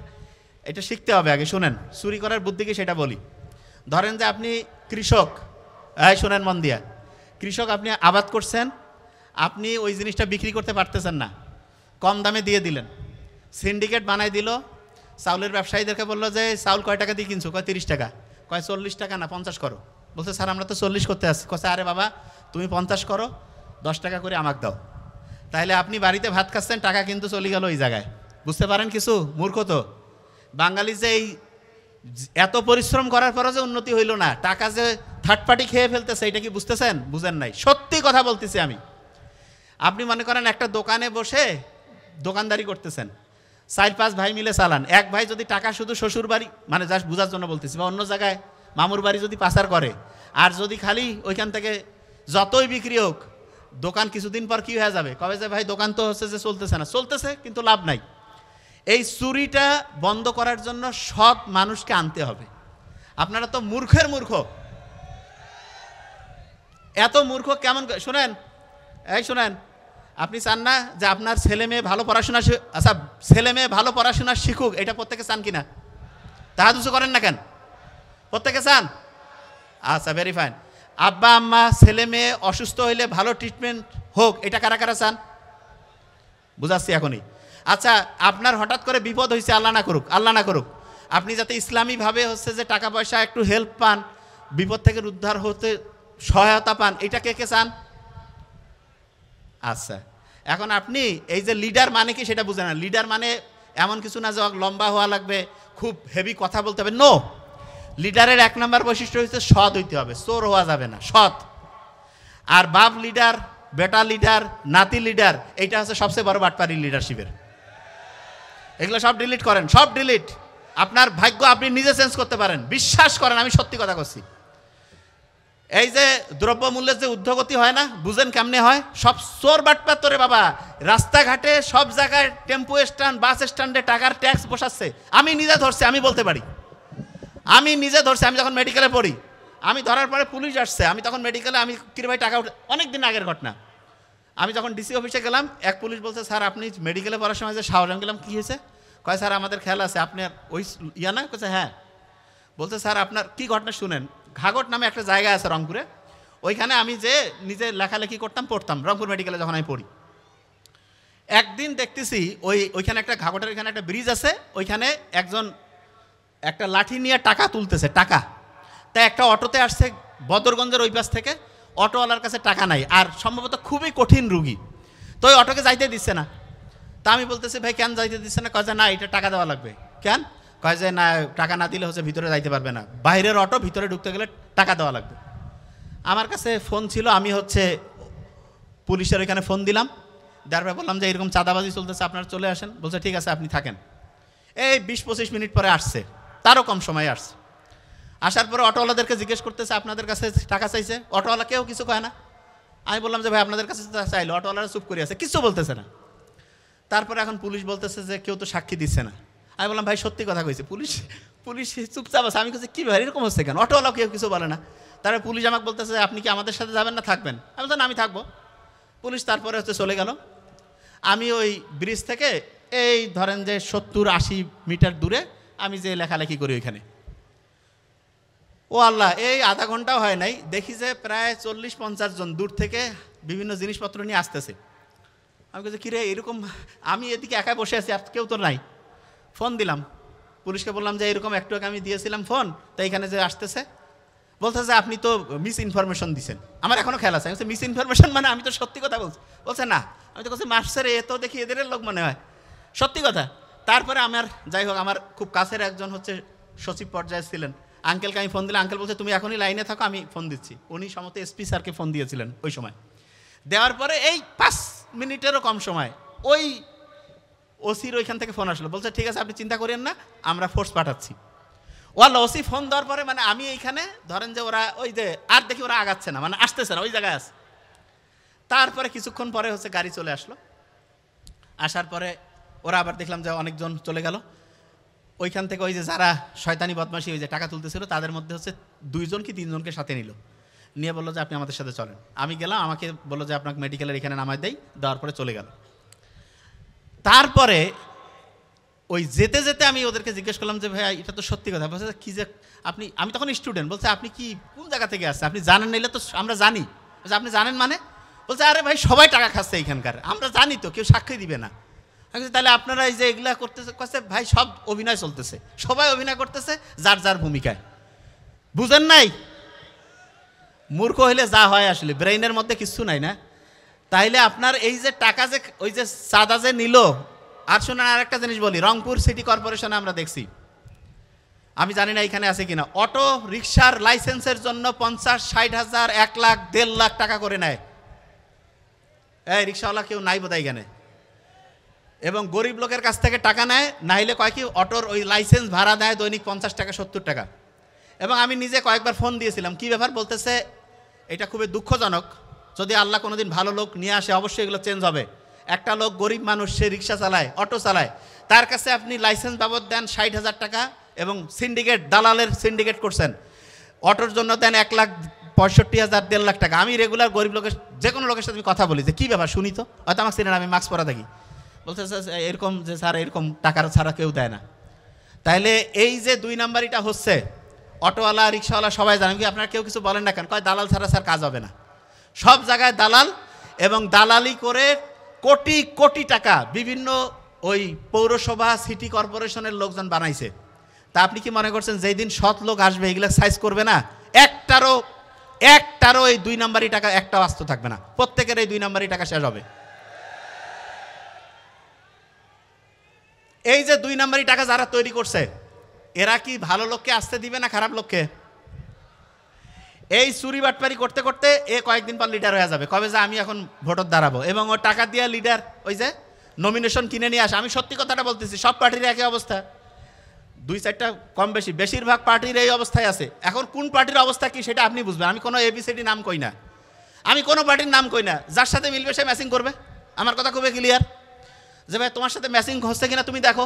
এটা শিখতে হবে আগে, শুনেন চুরি করার বুদ্ধি কি সেটা বলি। ধরেন যে আপনি কৃষক, শোনেন মন দিয়া, কৃষক, আপনি আবাদ করছেন, আপনি ওই জিনিসটা বিক্রি করতে পারতেছেন না, কম দামে দিয়ে দিলেন। সিন্ডিকেট বানাই দিল, চাউলের ব্যবসায়ীদেরকে বললো যে চাউল কয় টাকা দিয়ে কিনছো? কয় 30 টাকা। কয় 40 টাকা না 50 করো। বলছে স্যার আমরা তো 40 করতে আসছি। কছে আরে বাবা তুমি 50 করো, 10 টাকা করে আমাকে দাও। তাহলে আপনি বাড়িতে ভাত খাচ্ছেন, টাকা কিন্তু চলে গেল ওই জায়গায়। বুঝতে পারেন কিছু? মূর্খ তো বাঙালি, যে এই এত পরিশ্রম করার পরও যে উন্নতি হইল না, টাকা যে থার্ড পার্টি খেয়ে ফেলতেছে, এটা কি বুঝতেছেন? বুঝেন নাই। সত্যি কথা বলতেছি আমি। আপনি মনে করেন একটা দোকানে বসে দোকানদারি করতেছেন, 4-5 ভাই মিলে চালান। এক ভাই যদি টাকা শুধু শ্বশুর বাড়ি, মানে জাস্ট বোঝার জন্য বলতেছি, বা অন্য জায়গায় মামুর বাড়ি যদি পাচার করে, আর যদি খালি ওইখান থেকে যতই বিক্রি হোক, দোকান কিছুদিন পর কি হয়ে যাবে? কবে যে ভাই দোকান তো হচ্ছে যে চলতেছে না, চলতেছে কিন্তু লাভ নাই। এই চুরিটা বন্ধ করার জন্য সৎ মানুষকে আনতে হবে। আপনারা তো মূর্খের মূর্খ। এত মূর্খ কেমন? শোনেন, এই শোনেন, আপনি চান না যে আপনার ছেলে মেয়ে ভালো পড়াশোনা, আচ্ছা ছেলে মেয়ে ভালো পড়াশোনা শিখুক, এটা প্রত্যেকে চান কিনা? তাহা দুশো করেন না কেন? প্রত্যেকে চান? আচ্ছা ভেরি ফাইন। আব্বা আম্মা ছেলে মেয়ে অসুস্থ হইলে ভালো ট্রিটমেন্ট হোক, এটা কারা কারা চান? বুঝাচ্ছি এখনই। আচ্ছা আপনার হঠাৎ করে বিপদ হয়েছে, আল্লাহ না করুক, আল্লাহ না করুক, আপনি যাতে ইসলামীভাবে হচ্ছে যে টাকা পয়সা একটু হেল্প পান, বিপদ থেকে উদ্ধার হতে সহায়তা পান, এটা কে কে চান? আচ্ছা এখন আপনি এই যে লিডার মানে কি সেটা বুঝেন না। লিডার মানে এমন কিছু না যে লম্বা হওয়া লাগবে, খুব হেভি কথা বলতে হবে, নো। লিডারের 1 নম্বর বৈশিষ্ট্য হচ্ছে সৎ হইতে হবে, চোর হওয়া যাবে না, সৎ। আর বাপ লিডার, বেটা লিডার, নাতি লিডার, এইটা হচ্ছে সবচেয়ে বড় বাটপারি লিডারশিপের। এগুলো সব ডিলিট করেন, সব ডিলিট। আপনার ভাগ্য আপনি নিজে চেঞ্জ করতে পারেন, বিশ্বাস করেন, আমি সত্যি কথা বলছি। এই যে দ্রব্যমূল্যের যে ঊর্ধ্বগতি হয় না, বুঝেন কেমনে হয়? সব চোর বাটপার তোরে বাবা, রাস্তাঘাটে সব জায়গায় টেম্পো স্ট্যান্ড, বাস স্ট্যান্ডে টাকার ট্যাক্স বসাচ্ছে। আমি নিজে ধরছি, আমি বলতে পারি, আমি নিজে ধরছি। আমি যখন মেডিকেলে পড়ি, আমি ধরার পরে পুলিশ আসছে, আমি তখন মেডিকেলে, আমি কিরে ভাই টাকা উঠে, অনেক দিন আগের ঘটনা। আমি যখন ডিসি অফিসে গেলাম, এক পুলিশ বলছে, স্যার আপনি মেডিকেলে পড়ার সময় যে সাহস। আমি গেলাম, কী হয়েছে? কয় স্যার আমাদের খেয়াল আছে আপনার ওই ইয়া না? বলছে হ্যাঁ। বলছে স্যার আপনার কি ঘটনা শুনেন। ঘাগট নামে একটা জায়গা আছে রংপুরে, ওইখানে আমি যে নিজে লেখালেখি করতাম, পড়তাম রংপুর মেডিকেলে যখন আমি পড়ি। একদিন দেখতেছি ওইখানে একটা ঘাগটের এখানে একটা ব্রিজ আছে, ওইখানে একজন একটা লাঠি নিয়ে টাকা তুলতেছে, টাকা। তাই একটা অটোতে আসছে বদরগঞ্জের ওই পাশ থেকে, অটোওয়ালার কাছে টাকা নাই, আর সম্ভবত খুবই কঠিন রুগী, তো ওই অটোকে যাইতে দিচ্ছে না। তা আমি বলতেছি ভাই কেন যাইতে দিচ্ছে না? কয় যে না এটা টাকা দেওয়া লাগবে। কেন? কয় যে না টাকা না দিলে হচ্ছে ভিতরে যাইতে পারবে না, বাইরের অটো, ভিতরে ঢুকতে গেলে টাকা দেওয়া লাগবে। আমার কাছে ফোন ছিল, আমি হচ্ছে পুলিশের ওইখানে ফোন দিলাম, তারপরে বললাম যে এরকম চাঁদাবাজি চলতেছে, আপনারা চলে আসেন। বলছে ঠিক আছে আপনি থাকেন। এই 20-25 মিনিট পরে আসছে, তারও কম সময় আসছে। আসার পরে অটোওয়ালাদেরকে জিজ্ঞেস করতেছে আপনাদের কাছে টাকা চাইছে। অটোওয়ালা কেউ কিছু কয় না। আমি বললাম যে ভাই আপনাদের কাছে চাইলো, অটোওয়ালারা চুপ করে আছে, কিছু বলতেছে না। তারপরে এখন পুলিশ বলতেছে যে কেউ তো সাক্ষী দিচ্ছে না। আমি বললাম ভাই সত্যি কথা কইছে। পুলিশ চুপচাপ আছে। আমি কাছে কী ভাই এরকম হচ্ছে কেন? অটোওয়ালা কেউ কিছু বলে না। তারপরে পুলিশ আমাকে বলতেছে আপনি কি আমাদের সাথে যাবেন না থাকবেন? আমি বললাম আমি থাকবো। পুলিশ তারপরে হচ্ছে চলে গেল। আমি ওই ব্রিজ থেকে এই ধরেন যে 70-80 মিটার দূরে আমি যে লেখালেখি করি ওইখানে, ও আল্লাহ এই আধা ঘন্টাও হয় নাই, দেখি যে প্রায় 40-50 জন দূর থেকে বিভিন্ন জিনিসপত্র নিয়ে আসতেছে। আমি বলছি কিরে এরকম, আমি এদিকে একা বসে আছি আর কেউ তো নাই। ফোন দিলাম পুলিশকে, বললাম যে এরকম একটু আগে আমি দিয়েছিলাম ফোন, তো এইখানে যে আসতেছে। বলতেছে আপনি তো মিস ইনফরমেশন দিচ্ছেন। আমার এখনও খেয়াল আছে। মিস ইনফরমেশন মানে আমি তো সত্যি কথা বলছি। বলছে না, আমি তো বলছি মাস্টার এ তো দেখি এদের লোক মনে হয়, সত্যি কথা। তারপরে আমার যাই হোক, আমার খুব কাছের একজন হচ্ছে সচিব পর্যায়ে ছিলেন, আঙ্কেলকে আমি ফোন দিলাম। আঙ্কেল বলছে তুমি এখনই লাইনে থাকো, আমি ফোন দিচ্ছি। উনি সম্ভবত এসপি স্যারকে ফোন দিয়েছিলেন ওই সময়। দেওয়ার পরে এই 5 মিনিটেরও কম সময় ওই ওসির ওইখান থেকে ফোন আসলো। বলছে ঠিক আছে আপনি চিন্তা করেন না, আমরা ফোর্স পাঠাচ্ছি। ওয়াল্লা ওসি ফোন দেওয়ার পরে মানে আমি এইখানে ধরেন যে ওরা ওই যে আর দেখি ওরা আগাচ্ছে না, মানে আসতেছে না, ওই জায়গায় আছে। তারপরে কিছুক্ষণ পরে হচ্ছে গাড়ি চলে আসলো। আসার পরে ওরা আবার দেখলাম যে অনেকজন চলে গেল। ওইখান থেকে ওই যে যারা শয়তানি বদমাশি ওই যে টাকা তুলতেছিল, তাদের মধ্যে হচ্ছে 2 জন কি 3 জনকে সাথে নিল, নিয়ে বললো যে আপনি আমাদের সাথে চলেন। আমি গেলাম, আমাকে বললো যে আপনাকে মেডিকেলের এখানে নামাই দেয়, দেওয়ার পরে চলে গেল। তারপরে ওই যেতে যেতে আমি ওদেরকে জিজ্ঞেস করলাম যে ভাই এটা তো সত্যি কথা। বলছে কি যে আপনি, আমি তখন স্টুডেন্ট। বলছে আপনি কি কোন জায়গা থেকে আসছেন? আপনি জানেন নিলে তো আমরা জানি। বলছে আপনি জানেন মানে? বলছে আরে ভাই সবাই টাকা খাচ্ছে এইখানকার, আমরা জানি তো, কেউ সাক্ষী দিবে না। আমি বলছি তাহলে আপনারা এই যে এগুলা করতেছে? কাছে ভাই সব অভিনয় চলতেছে, সবাই অভিনয় করতেছে যার যার ভূমিকায়, বুঝেন নাই? মূর্খ হইলে যা হয় আসলে, ব্রেইনের মধ্যে কিছু নাই না। তাইলে আপনার এই যে টাকা যে ওই যে চাঁদা যে নিল। আর শোনেন আর একটা জিনিস বলি, রংপুর সিটি কর্পোরেশনে আমরা দেখছি, আমি জানি না এখানে আছে কিনা, অটো রিক্সার লাইসেন্সের জন্য 50-60 হাজার, 1 লাখ, 1.5 লাখ টাকা করে নেয়। এই রিক্সাওয়ালা কেউ নাই বোধহয় এখানে। এবং গরিব লোকের কাছ থেকে টাকা নেয়, নাইলে কয় কি অটোর ওই লাইসেন্স ভাড়া দেয় দৈনিক 50 টাকা 70 টাকা। এবং আমি নিজে কয়েকবার ফোন দিয়েছিলাম, কি ব্যাপার? বলতেছে এটা খুবই দুঃখজনক, যদি আল্লাহ কোনোদিন ভালো লোক নিয়ে আসে অবশ্যই এগুলো চেঞ্জ হবে। একটা লোক গরিব মানুষ, সে রিক্সা চালায়, অটো চালায়, তার কাছে আপনি লাইসেন্স বাবদ দেন 60 হাজার টাকা, এবং সিন্ডিকেট, দালালের সিন্ডিকেট করছেন, অটোর জন্য দেন 1,65,000, 1.5 লাখ টাকা। আমি রেগুলার গরিব লোকের যে কোনো লোকের সাথে আমি কথা বলি যে কী ব্যাপার শুনি তো, হয়তো আমাকে চিনেন, আমি মাস্ক পরা থাকি। বলতে এরকম যে স্যার এরকম টাকার ছাড়া কেউ দেয় না। তাইলে এই যে 2 নাম্বারিটা হচ্ছে, অটোওয়ালা রিক্সাওয়ালা সবাই জানেন কি, আপনারা কেউ কিছু বলেন না কেন? কয় দালাল ছাড়া স্যার কাজ হবে না। সব জায়গায় দালাল, এবং দালালি করে কোটি কোটি টাকা বিভিন্ন ওই পৌরসভা সিটি কর্পোরেশনের লোকজন বানাইছে। তা আপনি কি মনে করছেন যেই দিন সৎ লোক আসবে এগুলা সাইজ করবে না? একটারও এই 2 নাম্বারি টাকা একটা আস্ত থাকবে না, প্রত্যেকের এই 2 নাম্বারি টাকা শেষ হবে। এই যে 2 নাম্বারি টাকা যারা তৈরি করছে এরা কি ভালো লোককে আসতে দিবে না খারাপ লোককে? এই চুরি বাটপারি করতে করতে এ কয়েকদিন পর লিডার হয়ে যাবে, কবে যে আমি এখন ভোটর দাঁড়াবো, এবং ও টাকা দিয়ে লিডার ওই যে নমিনেশন কিনে নিয়ে আসে। আমি সত্যি কথাটা বলতেছি, সব পার্টির একই অবস্থা, 2-4টা কম বেশি, বেশিরভাগ পার্টির এই অবস্থায় আছে। এখন কোন পার্টির অবস্থা কি সেটা আপনি বুঝবেন। আমি কোনো ABCD নাম কই না, আমি কোনো পার্টির নাম কই না, যার সাথে মিলবে সে ম্যাচিং করবে। আমার কথা খুবই ক্লিয়ার যে ভাই তোমার সাথে ম্যাচিং হচ্ছে কিনা তুমি দেখো।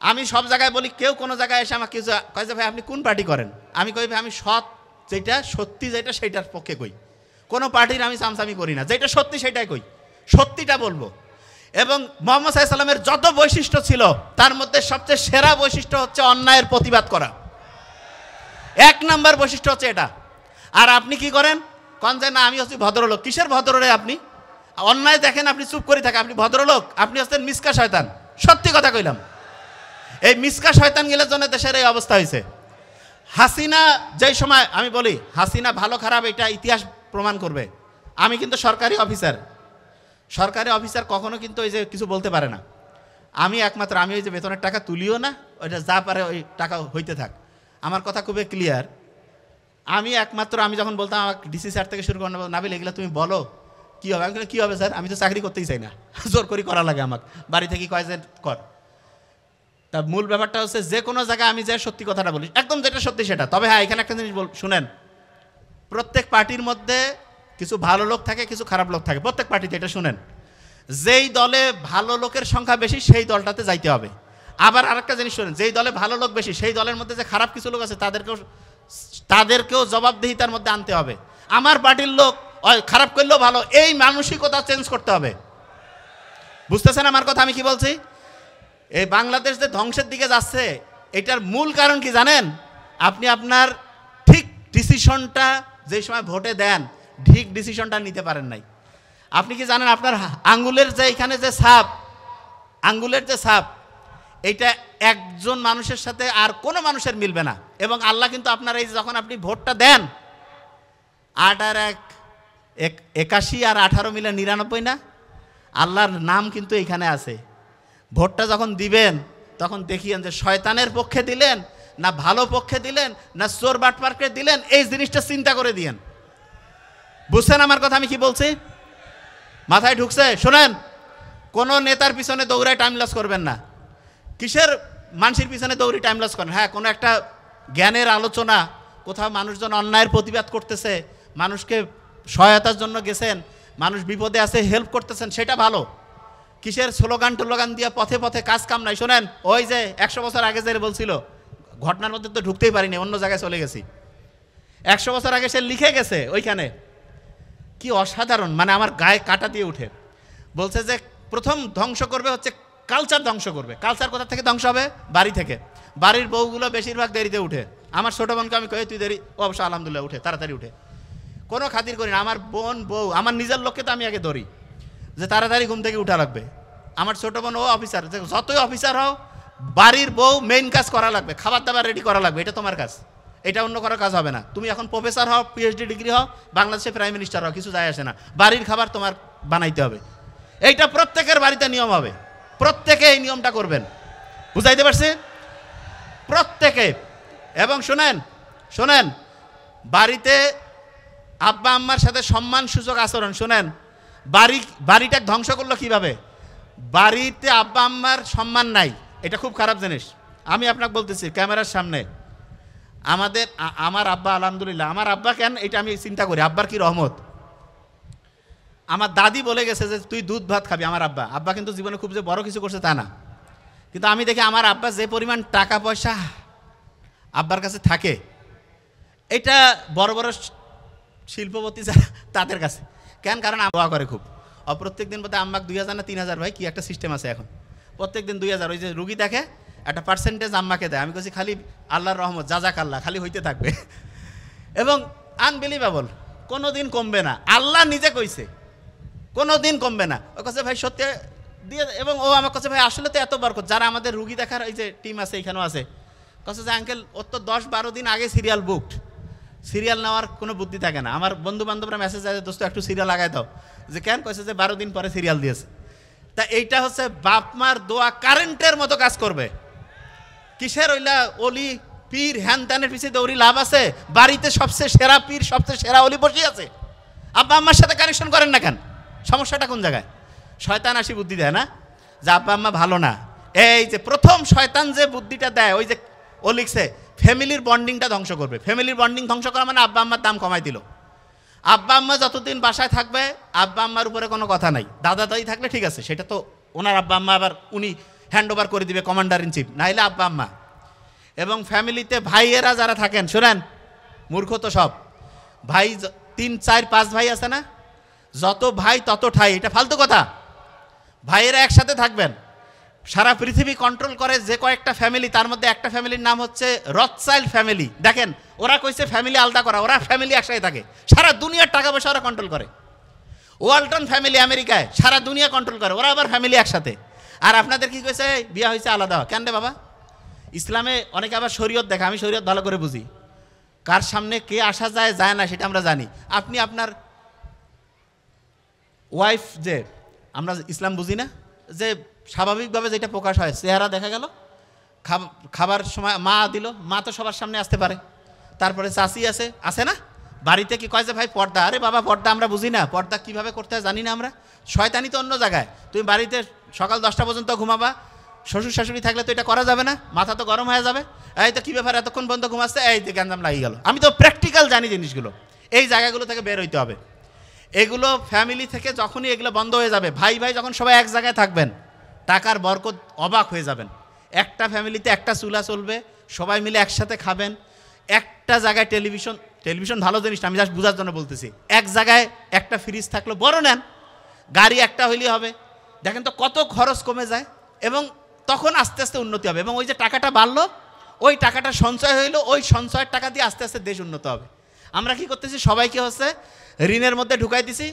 আমি সব জায়গায় বলি, কেউ কোনো জায়গায় এসে আমাকে কিছু কয় যে ভাই আপনি কোন পার্টি করেন, আমি কই ভাই আমি সৎ যেটা সত্যি যেটা সেইটার পক্ষে কই, কোনো পার্টির আমি চামচামি করি না, যেটা সত্যি সেটাই কই, সত্যিটা বলবো। এবং মুহাম্মদ সাল্লাল্লাহু আলাইহি সাল্লামের যত বৈশিষ্ট্য ছিল তার মধ্যে সবচেয়ে সেরা বৈশিষ্ট্য হচ্ছে অন্যায়ের প্রতিবাদ করা, 1 নাম্বার বৈশিষ্ট্য হচ্ছে এটা। আর আপনি কি করেন, কোন যে না আমি হচ্ছি ভদ্রলোক। কিসের ভদ্র রে আপনি? অন্যায় দেখেন আপনি চুপ করে থাকেন, আপনি ভদ্রলোক? আপনি হচ্ছেন মিসকা শয়তান। সত্যি কথা কইলাম, এই মিসকা শয়তান গেলের জন্য দেশের এই অবস্থা হয়েছে। হাসিনা যেই সময়, আমি বলি হাসিনা ভালো খারাপ এটা ইতিহাস প্রমাণ করবে। আমি কিন্তু সরকারি অফিসার কখনো কিন্তু ওই যে কিছু বলতে পারে না। আমি একমাত্র আমি ওই যে বেতনের টাকা তুলিও না, ওইটা যা পারে ওই টাকা হইতে থাক। আমার কথা খুবই ক্লিয়ার। আমি একমাত্র আমি যখন বলতাম আমাকে ডিসি স্যার থেকে শুরু করেন, নাবিল এগুলো তুমি বলো কী হবে, আমি কী হবে স্যার, আমি তো চাকরি করতেই চাই না, জোর করি করা লাগে আমাকে, বাড়ি থেকে কয় যে কর। তা মূল ব্যাপারটা হচ্ছে যে কোনো জায়গায় আমি যে সত্যি কথাটা বলি, একদম যেটা সত্যি সেটা। তবে হ্যাঁ, এখানে একটা জিনিস শুনেন, প্রত্যেক পার্টির মধ্যে কিছু ভালো লোক থাকে, কিছু খারাপ লোক থাকে, প্রত্যেক পার্টিতে। এটা শুনেন, যেই দলে ভালো লোকের সংখ্যা বেশি সেই দলটাতে যাইতে হবে। আবার আরেকটা জিনিস শুনেন, যেই দলে ভালো লোক বেশি সেই দলের মধ্যে যে খারাপ কিছু লোক আছে তাদেরকেও জবাবদিহিতার মধ্যে আনতে হবে। আমার পার্টির লোক খারাপ করলেও ভালো, এই মানসিকতা চেঞ্জ করতে হবে। বুঝতেছেন আমার কথা আমি কি বলছি? এই বাংলাদেশ যে ধ্বংসের দিকে যাচ্ছে এটার মূল কারণ কি জানেন? আপনি আপনার ঠিক ডিসিশনটা যে সময় ভোটে দেন ঠিক ডিসিশনটা নিতে পারেন নাই। আপনি কি জানেন আপনার আঙ্গুলের যে এখানে যে ছাপ, আঙ্গুলের যে ছাপ, এইটা একজন মানুষের সাথে আর কোনো মানুষের মিলবে না। এবং আল্লাহ কিন্তু আপনার এই যখন আপনি ভোটটা দেন 8 আর 1 81 আর 18 মিলে 99 না, আল্লাহর নাম কিন্তু এইখানে আছে। ভোটটা যখন দিবেন তখন দেখিয়েন যে শয়তানের পক্ষে দিলেন না ভালো পক্ষে দিলেন না চোর বাটপারকে দিলেন, এই জিনিসটা চিন্তা করে দিয়েন। বুঝছেন আমার কথা আমি কি বলছি? মাথায় ঢুকছে? শোনেন, কোনো নেতার পিছনে দৌড়ায় টাইম লস করবেন না। কিসের মানুষের পিছনে দৌড়ি টাইম লস করেন? হ্যাঁ, কোনো একটা জ্ঞানের আলোচনা, কোথাও মানুষজন অন্যায়ের প্রতিবাদ করতেছে, মানুষকে সহায়তার জন্য গেছেন, মানুষ বিপদে আছে হেল্প করতেছেন, সেটা ভালো। কিসের স্লোগান টোলোগান দিয়ে পথে পথে কাজ কাম নাই। শোনেন, ওই যে 100 বছর আগে যে বলছিল, ঘটনার মধ্যে তো ঢুকতেই পারিনি, অন্য জায়গায় চলে গেছি। 100 বছর আগে সে লিখে গেছে ওইখানে, কি অসাধারণ, মানে আমার গায়ে কাটা দিয়ে উঠে। বলছে যে প্রথম ধ্বংস করবে হচ্ছে কালচার, ধ্বংস করবে। কালচার কোথা থেকে ধ্বংস হবে? বাড়ি থেকে। বাড়ির বউগুলো বেশিরভাগ দেরিতে উঠে। আমার ছোটো বোনকে আমি কই তুই দেরি, ও অবশ্য আলহামদুলিল্লাহ উঠে, তাড়াতাড়ি উঠে, কোনো খাতির করি না। আমার বোন বউ, আমার নিজের লোককে তো আমি আগে ধরি যে তাড়াতাড়ি ঘুম থেকে উঠা লাগবে। আমার ছোটো বোন ও অফিসার, যতই অফিসার হও বাড়ির বউ মেইন কাজ করা লাগবে, খাবার দাবার রেডি করা লাগবে, এটা তোমার কাজ, এটা অন্য কারো কাজ হবে না। তুমি এখন প্রফেসর হও, PhD ডিগ্রি হও, বাংলাদেশে প্রাইম মিনিস্টার হও, কিছু যায় আসে না, বাড়ির খাবার তোমার বানাইতে হবে। এইটা প্রত্যেকের বাড়িতে নিয়ম হবে, প্রত্যেকে এই নিয়মটা করবেন। বুঝাইতে পারছি? প্রত্যেকে। এবং শোনেন, বাড়িতে আব্বা আম্মার সাথে সম্মান সূচক আচরণ। শোনেন, বাড়িটা ধ্বংস করলো কিভাবে? বাড়িতে আব্বা আম্মার সম্মান নাই, এটা খুব খারাপ জিনিস। আমি আপনাকে বলতেছি ক্যামেরার সামনে, আমার আব্বা আলহামদুলিল্লাহ, আমার আব্বা কেন এটা আমি চিন্তা করি, আব্বার কি রহমত। আমার দাদি বলে গেছে যে তুই দুধ ভাত খাবি। আমার আব্বা কিন্তু জীবনে খুব যে বড় কিছু করছে তা না, কিন্তু আমি দেখি আমার আব্বা যে পরিমাণ টাকা পয়সা আব্বার কাছে থাকে, এটা বড় বড় শিল্পপতি যারা তাদের কাছে কেন, কারণ দোয়া করে খুব। প্রত্যেক দিন বোধহয় আম্মাকে 2000 না 3000 ভাই কি একটা সিস্টেম আছে এখন, প্রত্যেক দিন 2000, ওই যে রুগী দেখে একটা পার্সেন্টেজ আম্মাকে দেয়। আমি বলছি খালি আল্লাহর রহমত, জাজাক আল্লাহ, খালি হইতে থাকবে। এবং আনবিলিভেবল, কোনো দিন কমবে না, আল্লাহ নিজে কইছে কোনো দিন কমবে না। ও কাছে ভাই সত্যি দিয়ে, এবং ও আমার কাছে ভাই আসলে তো এত বরকত, যারা আমাদের রুগী দেখার এই যে টিম আছে এখানেও আছে, কাছে যে আঙ্কেল ওর তো 10-12 দিন আগে সিরিয়াল বুকড, সিরিয়াল নেওয়ার কোনো বুদ্ধি থাকে না। আমার বন্ধু বান্ধবরা মেসেজ আছে, দোস্ত একটু সিরিয়াল লাগাই দাও, যে কেন কয়েছে যে 12 দিন পরে সিরিয়াল দিয়েছে। তা এইটা হচ্ছে বাপ মার দোয়া কারেন্টের মতো কাজ করবে। কিসের ওইলা অলি পীর হ্যান ত্যানের পিছিয়ে দৌড়ি লাভ আছে? বাড়িতে সবচেয়ে সেরা পীর সবচেয়ে সেরা অলি বসে আছে, আব্বা আম্মার সাথে কানেকশন করেন না কেন? সমস্যাটা কোন জায়গায়? শয়তান আসি বুদ্ধি দেয় না, যে আব্বা আম্মা ভালো না। এই যে প্রথম শয়তান যে বুদ্ধিটা দেয়, ওই যে ও লিখছে ফ্যামিলির বন্ডিংটা ধ্বংস করবে। ফ্যামিলির বন্ডিং ধ্বংস করা মানে আব্বা আম্মার দাম কমাই দিল। আব্বা আম্মা যতদিন বাসায় থাকবে আব্বা আম্মার উপরে কোনো কথা নাই। দাদা দাদি থাকলে ঠিক আছে, সেটা তো ওনার আব্বা আম্মা, আবার উনি হ্যান্ড ওভার করে দিবে কমান্ডার ইন চিফ, নাইলে আব্বা আম্মা। এবং ফ্যামিলিতে ভাইয়েরা যারা থাকেন, শোনেন মূর্খ তো সব ভাই, 3, 4, 5 ভাই আছে না, যত ভাই তত ঠাই, এটা ফালতু কথা। ভাইয়েরা একসাথে থাকবেন। সারা পৃথিবী কন্ট্রোল করে যে কয়েকটা ফ্যামিলি, তার মধ্যে একটা ফ্যামিলির নাম হচ্ছে রথচাইল্ড ফ্যামিলি। দেখেন ওরা কইছে ফ্যামিলি আলাদা করা, ওরা ফ্যামিলি একসাথে থাকে, সারা দুনিয়ার টাকা পয়সা ওরা কন্ট্রোল করে। ওয়ালটন ফ্যামিলি আমেরিকায় সারা দুনিয়া কন্ট্রোল করে, ওরা আবার ফ্যামিলি একসাথে। আর আপনাদের কি কইছে বিয়া হয়েছে আলাদা, কেন রে বাবা? ইসলামে অনেকে আবার শরীয়ত দেখে, আমি শরীয়ত ভালো করে বুঝি, কার সামনে কে আসা যায় যায় না সেটা আমরা জানি। আপনি আপনার ওয়াইফ, যে আমরা ইসলাম বুঝি না, যে স্বাভাবিকভাবে যেটা প্রকাশ হয়, চেহারা দেখা গেল, খাবার সময় মা দিল, মা তো সবার সামনে আসতে পারে, তারপরে চাচি আছে না, বাড়িতে কি কয় যে ভাই পর্দা, আরে বাবা পর্দা আমরা বুঝি না, পর্দা কিভাবে করতে হয় জানি না আমরা, শয়তানি তো অন্য জায়গায়। তুমি বাড়িতে সকাল 10টা পর্যন্ত ঘুমাবা, শ্বশুর শাশুড়ি থাকলে তো এটা করা যাবে না, মাথা তো গরম হয়ে যাবে, এই তো কী ব্যাপার এতক্ষণ পর্যন্ত ঘুমাচ্ছে, এই তো গ্যাঞ্জাম লাগিয়ে গেল। আমি তো প্র্যাকটিক্যাল জানি জিনিসগুলো, এই জায়গাগুলো থেকে বের হইতে হবে। এগুলো ফ্যামিলি থেকে যখনই এগুলো বন্ধ হয়ে যাবে, ভাই ভাই যখন সবাই এক জায়গায় থাকবেন, টাকার বরকত অবাক হয়ে যাবেন। একটা ফ্যামিলিতে একটা চুলা চলবে, সবাই মিলে একসাথে খাবেন, একটা জায়গায় টেলিভিশন ভালো জিনিস, আমি জাস্ট বোঝার জন্য বলতেছি, এক জায়গায় একটা ফ্রিজ থাকলো, বড় নেন, গাড়ি একটা হইলেই হবে। দেখেন তো কত খরচ কমে যায়, এবং তখন আস্তে আস্তে উন্নতি হবে। এবং ওই যে টাকাটা বাড়লো, ওই টাকাটা সঞ্চয় হইলো, ওই সঞ্চয়ের টাকা দিয়ে আস্তে আস্তে দেশ উন্নত হবে। আমরা কি করতেছি, সবাইকে হচ্ছে ঋণের মধ্যে ঢুকাই দিছি,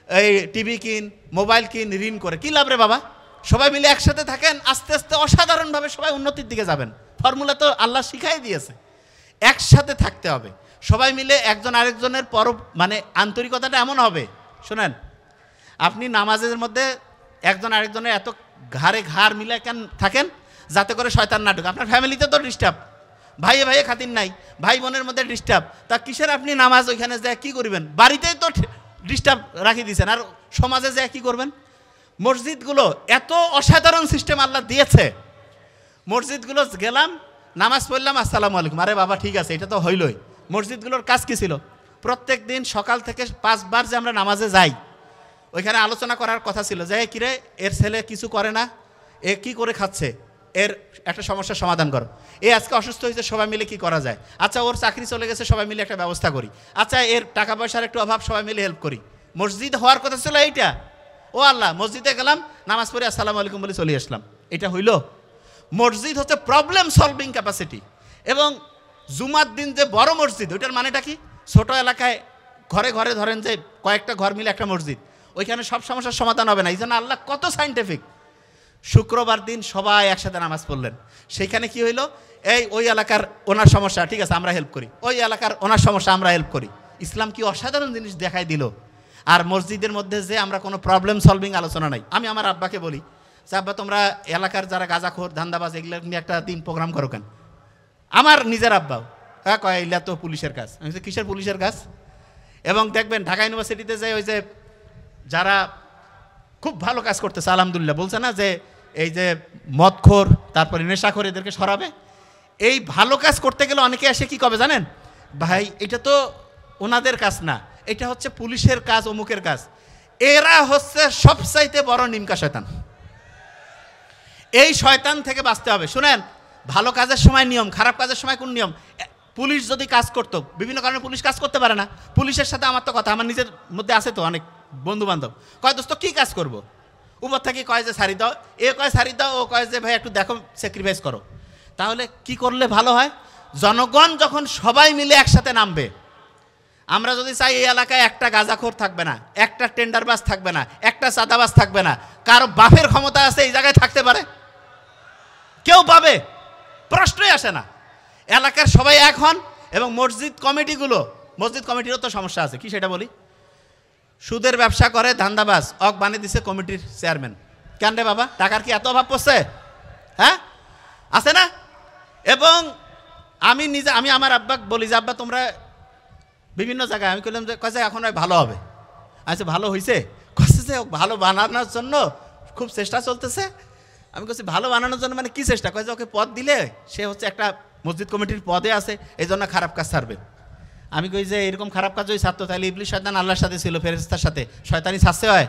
এই টিভি কিন, মোবাইল কিন, ঋণ করে কি লাভ রে বাবা? সবাই মিলে একসাথে থাকেন, আস্তে আস্তে অসাধারণভাবে সবাই উন্নতির দিকে যাবেন। ফর্মুলা তো আল্লাহ শিখাই দিয়েছে, একসাথে থাকতে হবে, সবাই মিলে একজন আরেকজনের মানে আন্তরিকতাটা এমন হবে। শোনেন, আপনি নামাজের মধ্যে একজন আরেকজনের এত ঘাড় মিলে কেন থাকেন, যাতে করে শয়তান না ঢুকে। আপনার ফ্যামিলিতে তো ডিস্টার্ব, ভাইয়ে ভাইয়ে খাতির নাই, ভাই বোনের মধ্যে ডিস্টার্ব, তা কিসের আপনি নামাজ ওইখানে যায় কী করবেন? বাড়িতেই তো ডিস্টার্ব রাখি দিয়েছেন, আর সমাজে যায় কী করবেন? মসজিদগুলো এত অসাধারণ সিস্টেম আল্লাহ দিয়েছে, মসজিদগুলো গেলাম, নামাজ পড়লাম, আসসালামু আলাইকুম, আরে বাবা ঠিক আছে, এটা তো হইলই। মসজিদগুলোর কাজ কী ছিল? প্রত্যেক দিন সকাল থেকে 5 বার যে আমরা নামাজে যাই, ওইখানে আলোচনা করার কথা ছিল যে কিরে এর ছেলে কিছু করে না, এ কি করে খাচ্ছে, এর একটা সমস্যার সমাধান করো, এ আজকে অসুস্থ হয়েছে, সবাই মিলে কি করা যায়, আচ্ছা ওর চাকরি চলে গেছে, সবাই মিলে একটা ব্যবস্থা করি, আচ্ছা এর টাকা পয়সার একটু অভাব, সবাই মিলে হেল্প করি। মসজিদ হওয়ার কথা ছিল এইটা। ও আল্লাহ, মসজিদে গেলাম, নামাজ পড়ে আসসালামু আলাইকুম বলে চলে আসলাম, এটা হইল? মসজিদ হচ্ছে প্রবলেম সলভিং ক্যাপাসিটি। এবং জুমার দিন যে বড় মসজিদ, ওইটার মানেটা কি? ছোট এলাকায় ঘরে ঘরে ধরেন যে কয়েকটা ঘর মিলে একটা মসজিদ, ওইখানে সব সমস্যার সমাধান হবে না। এই জন্য আল্লাহ কত সাইন্টিফিক। শুক্রবার দিন সবাই একসাথে নামাজ পড়লেন, সেইখানে কি হইলো, ওই এলাকার ওনার সমস্যা, ঠিক আছে আমরা হেল্প করি, ওই এলাকার ওনার সমস্যা আমরা হেল্প করি। ইসলাম কি অসাধারণ জিনিস দেখাই দিল। আর মসজিদের মধ্যে যে আমরা কোনো প্রবলেম সলভিং আলোচনা নাই। আমি আমার আব্বাকে বলি যে আব্বা তোমরা এলাকার যারা গাঁজাখোর ধান্দাবাজ এগুলো নিয়ে একটা দিন প্রোগ্রাম করো কেন? আমার নিজের আব্বাও হ্যাঁ কয় এগুলা তো পুলিশের কাজ। আমি বলছি কিসের পুলিশের কাজ? এবং দেখবেন ঢাকা ইউনিভার্সিটিতে যে ওই যে যারা খুব ভালো কাজ করতেছে আলহামদুলিল্লাহ, বলছে না যে এই যে মদখোর তারপরে নেশাখোর এদেরকে সরাবে, এই ভালো কাজ করতে গেলে অনেকে এসে কি কবে জানেন, ভাই এটা তো ওনাদের কাজ না, এটা হচ্ছে পুলিশের কাজ, অমুকের কাজ। এরা হচ্ছে সবচাইতে বড় নিমকা শয়তান। এই শয়তান থেকে বাঁচতে হবে। শুনেন, ভালো কাজের সময় নিয়ম, খারাপ কাজের সময় কোন নিয়ম? পুলিশ যদি কাজ করতো, বিভিন্ন কারণে পুলিশ কাজ করতে পারে না, পুলিশের সাথে আমার তো কথা, আমার নিজের মধ্যে আছে তো অনেক বন্ধু বান্ধব, কয় দোস্ত কী কাজ করবো, উপর থেকে কয় যে সারি দাও, এ কয় সারি দাও, ও কয় যে ভাই একটু দেখো স্যাক্রিফাইস করো। তাহলে কি করলে ভালো হয়? জনগণ যখন সবাই মিলে একসাথে নামবে, আমরা যদি চাই এই এলাকায় একটা গাঁজাখোর থাকবে না, একটা টেন্ডারবাজ থাকবে না, একটা চাঁদাবাজ থাকবে না। কারো বাপের ক্ষমতা আছে এই জায়গায় থাকতে পারে? কেউ পাবে? প্রশ্নই আসে না। এলাকার সবাই এক হন এবং মসজিদ কমিটিরও তো সমস্যা আছে। কি সেটা বলি? সুদের ব্যবসা করে ধান্দাবাজ, অক বানিয়ে দিছে কমিটির চেয়ারম্যান। কেন রে বাবা, টাকার কি এত অভাব পড়ছে? হ্যাঁ, আছে না? এবং আমি আমার আব্বাকে বলি যে আব্বা তোমরা বিভিন্ন জায়গায়, আমি বললাম যে কাছে এখন ভালো হবে। আচ্ছা ভালো হয়েছে? কাছে যে ভালো বানানোর জন্য খুব চেষ্টা চলতেছে। আমি বলছি ভালো বানানোর জন্য মানে কি চেষ্টা? কয়েছে ওকে পদ দিলে সে হচ্ছে একটা মসজিদ কমিটির পদে আছে, এই জন্য খারাপ কাজ ছাড়বে। আমি কই যে এরকম খারাপ কাজ ওই ছাড়তো তাহলে ইবলিশ শয়তান আল্লাহর সাথে ছিল, ফেরেশতার সাথে, শয়তানি ছাড়ছে হয়?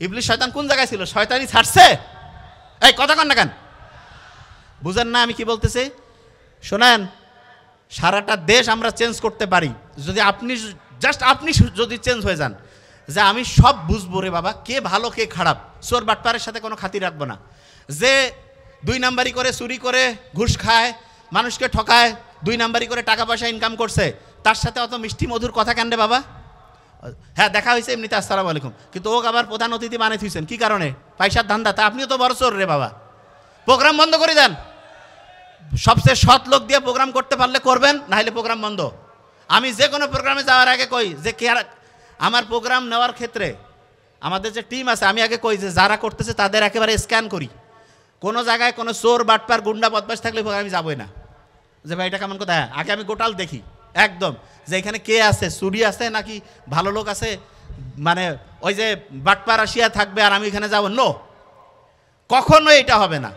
ইবলিশ শয়তান কোন জায়গায় ছিল? শয়তানি ছাড়ছে? এই কথা কন না কেন? বুঝেন না আমি কি বলতেছি? শোনেন, সারাটা দেশ আমরা চেঞ্জ করতে পারি যদি আপনি যদি চেঞ্জ হয়ে যান, যে আমি সব বুঝবো রে বাবা, কে ভালো কে খারাপ, চোর বাটপারের সাথে কোনো খাতির রাখবো না। যে 2 নাম্বারি করে চুরি করে ঘুষ খায়, মানুষকে ঠকায়, 2 নাম্বারি করে টাকা পয়সা ইনকাম করছে, তার সাথে অত মিষ্টি মধুর কথা কেন রে বাবা? হ্যাঁ দেখা হয়েছে এমনিতে, আসসালামু আলাইকুম, কিন্তু ওক আবার প্রধান অতিথি বানিয়ে থুইছেন কি কারণে? পয়সার ধান্দা। তা আপনিও তো বড় চোর রে বাবা। প্রোগ্রাম বন্ধ করে দেন। সবচেয়ে সৎ লোক দিয়ে প্রোগ্রাম করতে পারলে করবেন, না হলে প্রোগ্রাম বন্ধ। আমি যে কোনো প্রোগ্রামে যাওয়ার আগে কই যে আমার প্রোগ্রাম নেওয়ার ক্ষেত্রে আমাদের যে টিম আছে, আমি আগে কই যে যারা করতেছে তাদের একেবারে স্ক্যান করি। কোনো জায়গায় কোনো চোর বাটপার গুন্ডা বদমাশ থাকলে আমি যাবই না, যে ভাই এটা কেমন কথা। হ্যাঁ, আগে আমি গোটাল দেখি একদম, যে এখানে কে আছে, চুরি আছে নাকি ভালো লোক আছে। মানে ওই যে বাটপার আসিয়া থাকবে আর আমি এখানে যাবো, নো, কখনো এটা হবে না।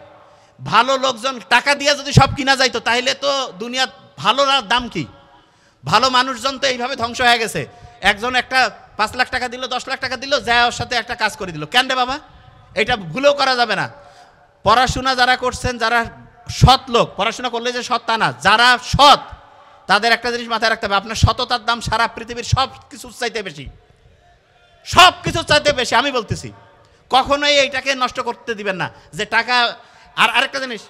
ভালো লোকজন টাকা দিয়ে যদি সব কিনা যাইতো তাহলে তো দুনিয়া ভালো দাম কি? ভালো মানুষজন তো এইভাবে ধ্বংস হয়ে গেছে। একজন একটা 5 লাখ টাকা দিল, 10 লাখ টাকা দিল, যায় ওর সাথে একটা কাজ করে দিল। কেন রে বাবা? এটা ভুলেও করা যাবে না। পড়াশোনা যারা করছেন, যারা সৎ লোক, পড়াশোনা করলে যে সৎ তা না, যারা সৎ তাদের একটা জিনিস মাথায় রাখতে হবে, আপনার সততার দাম সারা পৃথিবীর সব কিছুর চাইতে বেশি, সব কিছুর চাইতে বেশি। আমি বলতেছি কখনোই এইটাকে নষ্ট করতে দিবেন না যে টাকা। আর আরেকটা জিনিস,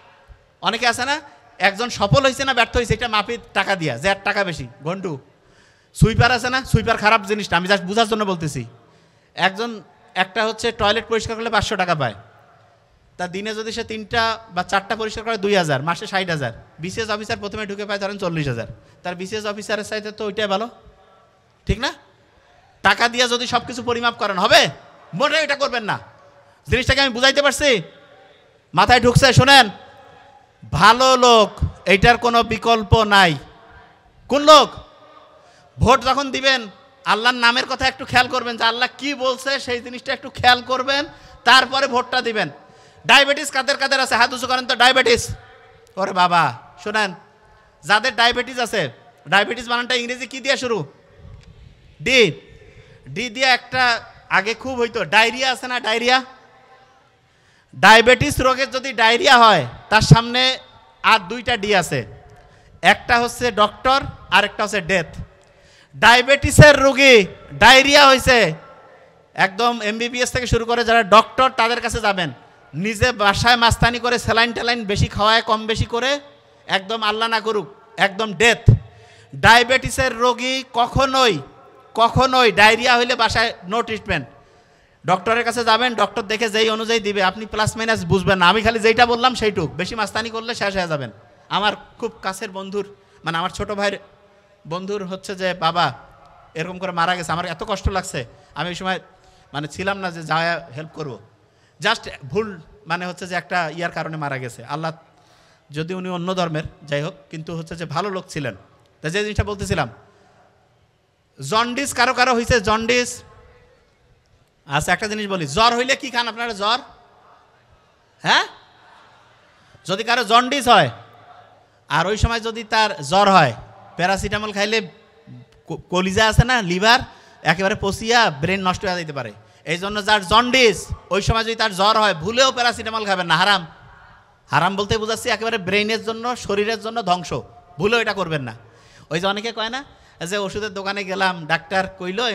অনেকে আছে না, একজন সফল হয়েছে না ব্যর্থ হয়েছে এটা মাপি টাকা দিয়া, যে আর টাকা বেশি। ঘন্টু সুইপার আছে না, সুইপার খারাপ জিনিসটা আমি জাস্ট বোঝার জন্য বলতেছি। একটা হচ্ছে টয়লেট পরিষ্কার করলে 500 টাকা পায়, তা দিনে যদি সে 3টা বা 4টা পরিষ্কার করে 2000, মাসে 60,000। বিসিএস অফিসার প্রথমে ঢুকে পায় ধরেন 40,000, তার বিসিএস অফিসারের চাইতে তো ওইটাই ভালো, ঠিক না? টাকা দিয়ে যদি সব কিছু পরিমাপ করেন হবে? মোটেই এটা করবেন না। জিনিসটাকে আমি বুঝাইতে পারছি? মাথায় ঢুকছে? শোনেন, ভালো লোক এইটার কোনো বিকল্প নাই। কোন লোক? ভোট যখন দিবেন আল্লাহর নামের কথা একটু খেয়াল করবেন, যে আল্লাহ কি বলছে সেই জিনিসটা একটু খেয়াল করবেন, তারপরে ভোটটা দিবেন। ডায়াবেটিস কাদের কাদের আছে? হাত উঁচু করেন তো। ডায়াবেটিস, ওরে বাবা শোনেন, যাদের ডায়াবেটিস আছে, ডায়াবেটিস বানানটা ইংরেজি কি দিয়ে শুরু? ডি। ডি দিয়ে একটা আগে খুব হইতো ডায়রিয়া আছে না, ডায়রিয়া। ডায়াবেটিস রোগের যদি ডায়রিয়া হয় তার সামনে আর 2টা ডি আছে, একটা হচ্ছে ডক্টর আর একটা হচ্ছে ডেথ। ডায়াবেটিসের রোগী ডায়রিয়া হয়েছে, একদম এমবিবিএস থেকে শুরু করে যারা ডক্টর তাদের কাছে যাবেন, নিজে বাসায় মাস্তানি করে স্যালাইন ট্যালাইন বেশি খাওয়ায়, কম বেশি করে, একদম আল্লাহ না করুক একদম ডেথ। ডায়াবেটিসের রোগী কখনোই ডায়রিয়া হইলে বাসায় নো ট্রিটমেন্ট, ডক্টরের কাছে যাবেন, ডক্টর দেখে যেই অনুযায়ী দিবে আপনি প্লাস মাইনাস বুঝবেন না। আমি খালি যেইটা বললাম সেইটুক, বেশি মাস্তানি করলে শেষ হয়ে যাবেন। আমার খুব কাছের বন্ধুর, মানে আমার ছোট ভাইয়ের বন্ধুর হচ্ছে যে বাবা এরকম করে মারা গেছে। আমার এত কষ্ট লাগছে, আমি ওই সময় মানে ছিলাম না যে যা হেল্প করব, জাস্ট ভুল মানে হচ্ছে যে একটা ইয়ার কারণে মারা গেছে। আল্লাহ, যদি উনি অন্য ধর্মের যাই হোক, কিন্তু হচ্ছে যে ভালো লোক ছিলেন। তা যে জিনিসটা বলতেছিলাম, জন্ডিস কারো কারো হয়েছে, জন্ডিস। আচ্ছা একটা জিনিস বলি, জ্বর হইলে কি খান আপনারা? জ্বর, হ্যাঁ, যদি কারো জন্ডিস হয় আর ওই সময় যদি তার জ্বর হয়, প্যারাসিটামল খাইলে কলিজা আছে না, লিভার একেবারে পচিয়া ব্রেন নষ্ট হয়ে যেতে পারে। এই জন্য যার জন্ডিস ওই সময় যদি তার জ্বর হয়, ভুলেও প্যারাসিটামল খাবেন না, হারাম। হারাম বলতে বোঝাচ্ছি একেবারে ব্রেনের জন্য, শরীরের জন্য ধ্বংস, ভুলেও এটা করবেন না। ওই যে অনেকে কয় না যে ওষুধের দোকানে গেলাম, ডাক্তার কইলো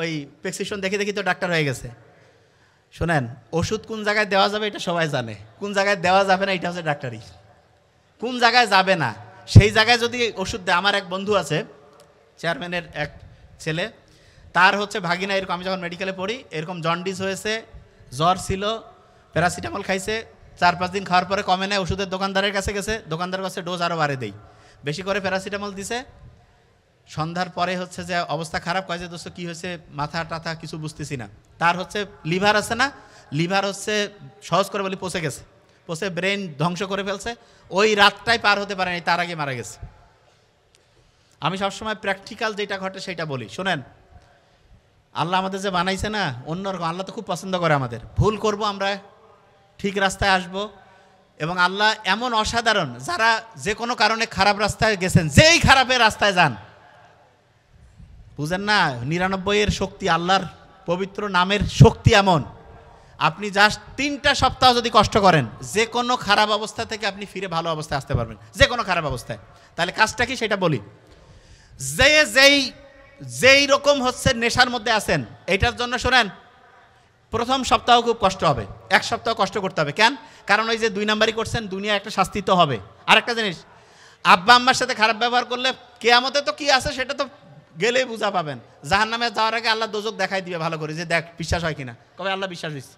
ওই প্রেসক্রিপশন দেখে দেখি তো ডাক্তার হয়ে গেছে। শোনেন, ওষুধ কোন জায়গায় দেওয়া যাবে এটা সবাই জানে, কোন জায়গায় দেওয়া যাবে না এটা হচ্ছে ডাক্তারি। কোন জায়গায় যাবে না সেই জায়গায় যদি ওষুধ দেয়। আমার এক বন্ধু আছে, চেয়ারম্যানের এক ছেলে, তার হচ্ছে ভাগিনা এরকম, আমি যখন মেডিকেলে পড়ি এরকম জন্ডিস হয়েছে, জ্বর ছিল, প্যারাসিটামল খাইছে, 4-5 দিন খাওয়ার পরে কমে নেয়, ওষুধের দোকানদারের কাছে গেছে, দোকানদার কাছে ডোজ আরও বাড়ে দেই, বেশি করে প্যারাসিটামল দিছে। সন্ধ্যার পরে হচ্ছে যে অবস্থা খারাপ, কয় যে দোস্ত কী হয়েছে, মাথা টাথা কিছু বুঝতেছি না। তার হচ্ছে লিভার আছে না, লিভার হচ্ছে সহজ করে বলি পচে গেছে, পচে ব্রেন ধ্বংস করে ফেলছে, ওই রাতটাই পার হতে পারেনি, তার আগে মারা গেছে। আমি সবসময় প্র্যাকটিক্যাল যেটা ঘটে সেটা বলি, শোনেন, আল্লাহ আমাদের যে বানাইছে না অন্যরকম, আল্লাহ তো খুব পছন্দ করে আমাদের, ভুল করব আমরা, ঠিক রাস্তায় আসব, এবং আল্লাহ এমন অসাধারণ, যারা যে কোনো কারণে খারাপ রাস্তায় গেছেন, যেই খারাপের রাস্তায় যান, বুঝেন না 99-এর শক্তি, আল্লাহর পবিত্র নামের শক্তি এমন, আপনি জাস্ট 3টা সপ্তাহ যদি কষ্ট করেন, যে কোনো খারাপ অবস্থা থেকে আপনি ফিরে ভালো অবস্থায় আসতে পারবেন, যে কোনো খারাপ অবস্থায়। তাহলে কাজটা কি সেটা বলি। যেই রকম হচ্ছে নেশার মধ্যে আছেন, এটার জন্য শোনেন, প্রথম সপ্তাহ খুব কষ্ট হবে, 1 সপ্তাহ কষ্ট করতে হবে। কেন? কারণ ওই যে 2 নাম্বারই করছেন, দুনিয়া একটা শাস্তি তো হবে। আরেকটা জিনিস, আব্বা আম্মার সাথে খারাপ ব্যবহার করলে কিয়ামতে তো কি আছে সেটা তো গেলেই বুঝা পাবেন। জাহান্নামে যাওয়ার আগে আল্লাহ দোজক দেখাই দিবে ভালো করে, যে দেখ বিশ্বাস হয় কিনা, কবে আল্লাহ বিশ্বাস হয়েছে।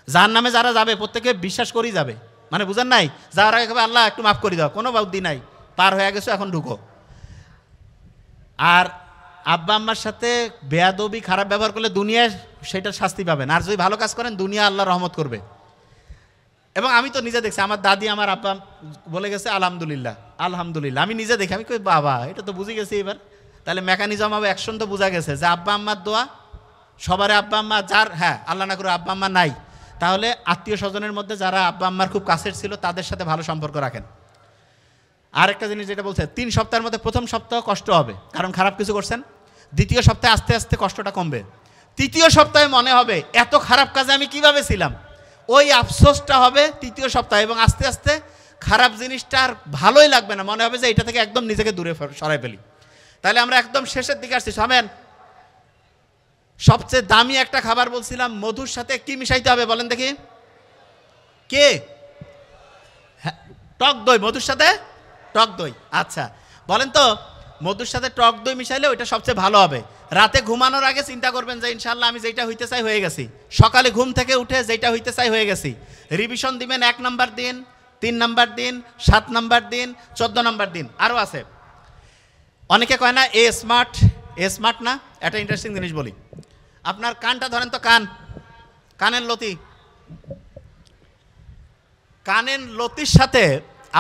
জাহান্নামে যারা যাবে প্রত্যেকে বিশ্বাস করেই যাবে, মানে বুঝেন নাই, যাওয়ার আগে কবে আল্লাহ একটু মাফ করে দাও, কোনো বুদ্ধি নাই, পার হয়ে গেছো এখন ঢুকো। আর আব্বা আম্মার সাথে বেয়াদবি খারাপ ব্যবহার করলে দুনিয়ায় সেটার শাস্তি পাবেন, আর যদি ভালো কাজ করেন দুনিয়া আল্লাহ রহমত করবে। এবং আমি তো নিজে দেখছি, আমার দাদি আমার আব্বা বলে গেছে আলহামদুলিল্লাহ আলহামদুলিল্লাহ, আমি নিজে দেখি, আমি কই বাবা এটা তো বুঝে গেছি এবার। তাহলে মেকানিজম হবে, অ্যাকশন তো বোঝা গেছে যে আব্বা আম্মার দোয়া, সবার আব্বা আম্মা যার, হ্যাঁ আল্লাহ না করে আব্বা আম্মা নাই, তাহলে আত্মীয় স্বজনের মধ্যে যারা আব্বা আম্মার খুব কাছের ছিল তাদের সাথে ভালো সম্পর্ক রাখেন। আরেকটা জিনিস যেটা বলছে, 3 সপ্তাহের মধ্যে প্রথম সপ্তাহ কষ্ট হবে কারণ খারাপ কিছু করছেন, দ্বিতীয় সপ্তাহে আস্তে আস্তে কষ্টটা কমবে, তৃতীয় সপ্তাহে মনে হবে এত খারাপ কাজে আমি কিভাবে ছিলাম, ওই আফসোসটা হবে তৃতীয় সপ্তাহে, এবং আস্তে আস্তে খারাপ জিনিসটা আর ভালোই লাগবে না, মনে হবে যে এটা থেকে একদম নিজেকে দূরে সরাই ফেলি। তাহলে আমরা একদম শেষের দিকে আসছি, শোনেন, সবচেয়ে দামি একটা খাবার বলছিলাম, মধুর সাথে কি মিশাইতে হবে বলেন দেখি, কে? হ্যাঁ, টক দই, মধুর সাথে টক দই। আচ্ছা বলেন তো, মধুর সাথে টক দই মিশাইলে ওইটা সবচেয়ে ভালো হবে। রাতে ঘুমানোর আগে চিন্তা করবেন যে ইনশাল্লাহ আমি যেটা হইতে চাই হয়ে গেছি, সকালে ঘুম থেকে উঠে যেটা হইতে চাই হয়ে গেছি, রিভিশন দিবেন 1 নাম্বার দিন, 3 নাম্বার দিন, 7 নাম্বার দিন, 14 নাম্বার দিন, আরও আছে। অনেকে কয় না এ স্মার্ট না, একটা ইন্টারেস্টিং জিনিস বলি, আপনার কানটা ধরেন তো, কানের লতি, কানের লতির সাথে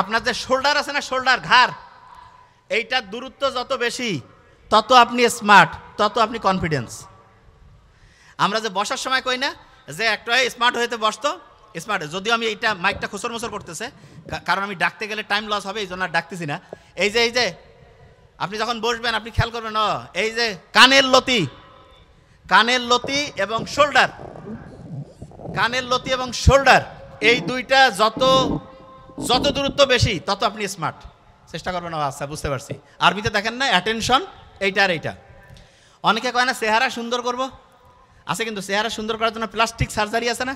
আপনার যে শোল্ডার আছে না, শোল্ডার ঘাড়, এইটার দূরত্ব যত বেশি তত আপনি স্মার্ট, তত আপনি কনফিডেন্স। আমরা যে বসার সময় কই না যে একটা স্মার্ট হইতে বসতো, স্মার্ট, যদিও আমি এইটা মাইকটা খুচর মুচর করতেছে কারণ আমি ডাকতে গেলে টাইম লস হবে, এই জন্য আর ডাকতেছি না। এই যে আপনি যখন বসবেন আপনি খেয়াল করবেন, এই যে কানের লতি এবং শোল্ডার, কানের লতি এবং শোল্ডার, এই দুইটা যত দূরত্ব বেশি তত আপনি স্মার্ট। চেষ্টা করবেন। আচ্ছা বুঝতে পারছি। আরবিতে দেখেন না অ্যাটেনশন, এইটা আর এইটা। অনেকে কয় না চেহারা সুন্দর করব, আছে কিন্তু চেহারা সুন্দর করার জন্য প্লাস্টিক সার্জারি আছে না,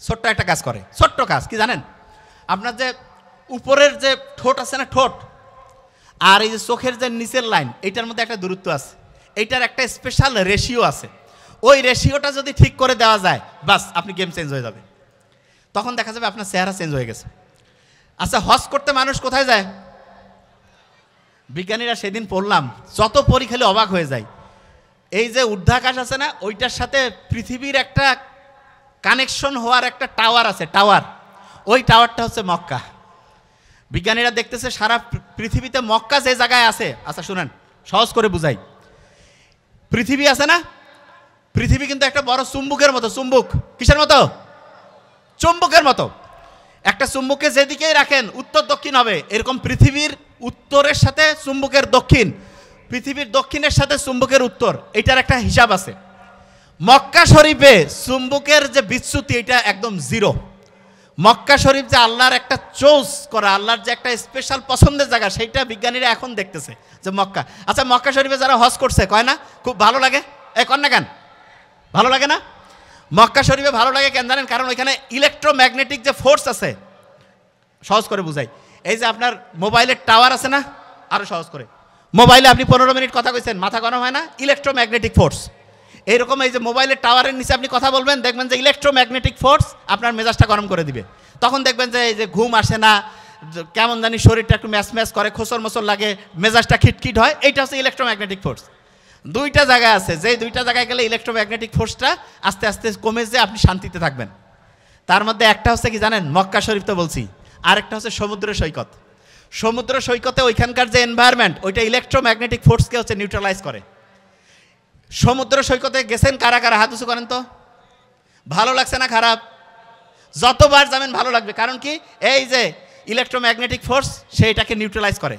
ছোট্ট একটা কাজ করে, ছোট্ট কাজ কি জানেন, আপনার যে উপরের যে ঠোঁট আছে না, ঠোঁট আর এই যে চোখের যে নিচের লাইন, এইটার মধ্যে একটা দূরত্ব আছে, এইটার একটা স্পেশাল রেশিও আছে, ওই রেশিওটা যদি ঠিক করে দেওয়া যায় বাস আপনি গেম চেঞ্জ হয়ে যাবে, তখন দেখা যাবে আপনার চেহারা চেঞ্জ হয়ে গেছে। আচ্ছা হজ করতে মানুষ কোথায় যায়? বিজ্ঞানীরা সেদিন পড়লাম, যত পড়ি খেলে অবাক হয়ে যায়। এই যে ঊর্ধ্বাকাশ আছে না, ওইটার সাথে পৃথিবীর একটা কানেকশন হওয়ার একটা টাওয়ার আছে, টাওয়ার, ওই টাওয়ারটা হচ্ছে মক্কা। বিজ্ঞানীরা দেখতেছে সারা পৃথিবীতে মক্কা যে জায়গায় আছে, আচ্ছা শুনেন সহজ করে বুঝাই, পৃথিবী আছে না, পৃথিবী কিন্তু একটা বড় চুম্বকের মতো, চুম্বক কিসের মতো? চুম্বকের মতো। একটা চুম্বককে যেদিকেই রাখেন উত্তর দক্ষিণ হবে, এরকম পৃথিবীর উত্তরের সাথে চুম্বকের দক্ষিণ, পৃথিবীর দক্ষিণের সাথে চুম্বকের উত্তর, এটার একটা হিসাব আছে। মক্কা শরীফে চুম্বকের যে বিচ্যুতি এটা একদম জিরো। মক্কা শরীফ যে আল্লাহর একটা চোজ করা, আল্লাহর যে একটা স্পেশাল পছন্দের জায়গা, সেইটা বিজ্ঞানীরা এখন দেখতেছে যে মক্কা। আচ্ছা মক্কা শরীফে যারা হজ করছে কয় না খুব ভালো লাগে, কন না কেন ভালো লাগে না? মক্কা শরীফে ভালো লাগে কেন জানেন? কারণ ওইখানে ইলেকট্রোম্যাগনেটিক যে ফোর্স আছে, সহজ করে বুঝাই, এই যে আপনার মোবাইলের টাওয়ার আছে না, আরও সহজ করে, মোবাইলে আপনি 15 মিনিট কথা কইছেন, মাথা গরম হয় না? ইলেকট্রোম্যাগনেটিক ফোর্স, এইরকম এই যে মোবাইলের টাওয়ারের নিচে আপনি কথা বলবেন, দেখবেন যে ইলেকট্রোম্যাগনেটিক ফোর্স আপনার মেজাজটা গরম করে দিবে। তখন দেখবেন যে এই যে ঘুম আসে না, কেমন জানি শরীরটা একটু ম্যাচ ম্যাচ করে, খোসর মোসর লাগে, মেজাজটা খিটখিট হয়। এইটা হচ্ছে ইলেকট্রোম্যাগনেটিক ফোর্স। দুইটা জায়গা আছে, যে দুইটা জায়গায় গেলে ইলেকট্রোম্যাগনেটিক ফোর্সটা আস্তে আস্তে কমে যে আপনি শান্তিতে থাকবেন। তার মধ্যে একটা হচ্ছে কি জানেন, মক্কা শরীফ তো বলছি, আরেকটা হচ্ছে সমুদ্র সৈকত। সমুদ্র সৈকতে ওইখানকার যে এনভায়রনমেন্ট, ওইটা ইলেকট্রোম্যাগনেটিক ফোর্সকে হচ্ছে নিউট্রালাইজ করে। সমুদ্র সৈকতে গেছেন কারা কারা, হাত উঁচু করেন তো। ভালো লাগছে না খারাপ? যতবার যাবেন ভালো লাগবে, কারণ কি এই যে ইলেকট্রোম্যাগনেটিক ফোর্স সেইটাকে নিউট্রালাইজ করে।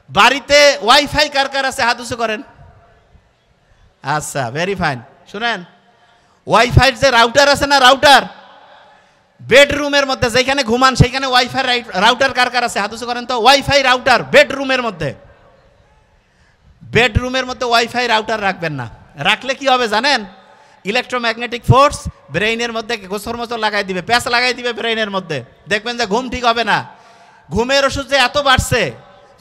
বাড়িতে ওয়াইফাই কার কার আছে, হাত উঁচু করেন। আচ্ছা, ভেরি ফাইন। শুনেন, ওয়াইফাইয়ের যে রাউটার আছে না, রাউটার বেডরুমের মধ্যে যেখানে ঘুমান সেইখানে ওয়াইফাই রাউটার কার কার আছে, হাত উঁচু করেন তো। ওয়াইফাই রাউটার বেডরুমের মধ্যে, বেডরুমের মধ্যে ওয়াইফাই রাউটার রাখবেন না। রাখলে কি হবে জানেন, ইলেকট্রোম্যাগনেটিক ফোর্স ব্রেইনের মধ্যে গোসর মোচর লাগাই দিবে, প্যাঁচ লাগাই দিবে ব্রেইনের মধ্যে। দেখবেন যে ঘুম ঠিক হবে না। ঘুমের ওষুধ যে এত বাড়ছে,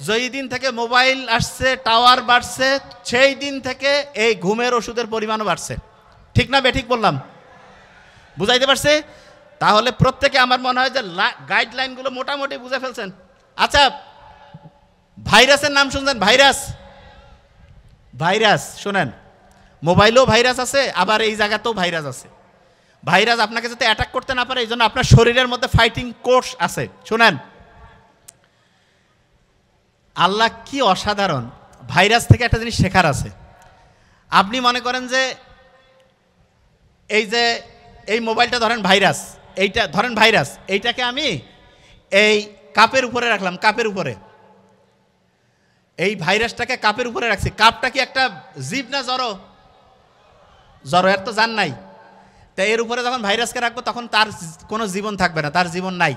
যেই দিন থেকে মোবাইল আসছে, টাওয়ার বাড়ছে, সেই দিন থেকে এই ঘুমের ওষুধের পরিমাণও বাড়ছে। ঠিক না বেঠিক বললাম? বুঝাইতে পারছে? তাহলে প্রত্যেকে আমার মনে হয় যে গাইডলাইনগুলো মোটামুটি বুঝে ফেলছেন। আচ্ছা, ভাইরাসের নাম শুনছেন? ভাইরাস, ভাইরাস শোনেন, মোবাইলেও ভাইরাস আছে, আবার এই জায়গাতেও ভাইরাস আছে। ভাইরাস আপনাকে যাতে অ্যাটাক করতে না পারে এই জন্য আপনার শরীরের মধ্যে ফাইটিং কোর্স আছে। শোনেন, আল্লাহ কি অসাধারণ, ভাইরাস থেকে একটা জিনিস শেখার আছে। আপনি মনে করেন যে এই যে এই মোবাইলটা ধরেন ভাইরাস, এইটা ধরেন ভাইরাস, এইটাকে আমি এই কাপের উপরে রাখলাম, কাপের উপরে এই ভাইরাসটাকে কাপের উপরে রাখছি। কাপটা কি একটা জীব না জড়? জড়, এর তো জান নাই। তাই এর উপরে যখন ভাইরাসকে রাখবো তখন তার কোনো জীবন থাকবে না, তার জীবন নাই।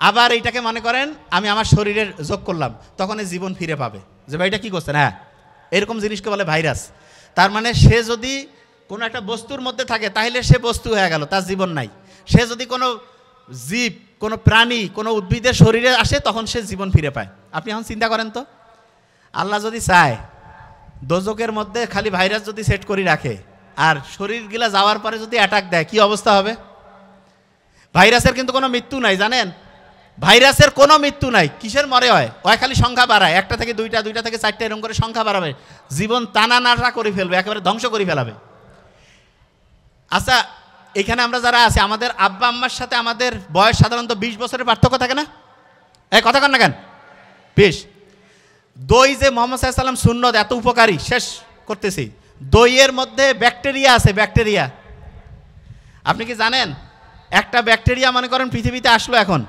আবার এইটাকে মনে করেন আমি আমার শরীরের যোগ করলাম, তখন এই জীবন ফিরে পাবে। যে ভাইটা কী করছেন, হ্যাঁ, এরকম জিনিসকে বলে ভাইরাস। তার মানে সে যদি কোনো একটা বস্তুর মধ্যে থাকে তাহলে সে বস্তু হয়ে গেল, তার জীবন নাই। সে যদি কোনো জীব, কোনো প্রাণী, কোনো উদ্ভিদের শরীরে আসে তখন সে জীবন ফিরে পায়। আপনি এখন চিন্তা করেন তো, আল্লাহ যদি চায় দোজকের মধ্যে খালি ভাইরাস যদি সেট করে রাখে আর শরীরগুলা যাওয়ার পরে যদি অ্যাটাক দেয়, কি অবস্থা হবে? ভাইরাসের কিন্তু কোনো মৃত্যু নাই, জানেন? ভাইরাসের কোনো মৃত্যু নাই। কিসের মরে হয়? ওই খালি সংখ্যা বাড়ায়, একটা থেকে দুইটা, দুইটা থেকে চারটা, এরকম করে সংখ্যা বাড়াবে, জীবন টানা নাটা করে ফেলবে, একেবারে ধ্বংস করে ফেলাবে। আচ্ছা, এখানে আমরা যারা আছি, আমাদের আব্বা আম্মার সাথে আমাদের বয়স সাধারণত 20 বছরের পার্থক্য থাকে না? এই কথা কন না কেন? 20। দই যে মোহাম্মদ সাল্লাল্লাহু আলাইহি ওয়াসাল্লাম সুন্নত, এত উপকারী, শেষ করতেছি। দইয়ের মধ্যে ব্যাকটেরিয়া আছে, ব্যাকটেরিয়া। আপনি কি জানেন একটা ব্যাকটেরিয়া মনে করেন পৃথিবীতে আসলো, এখন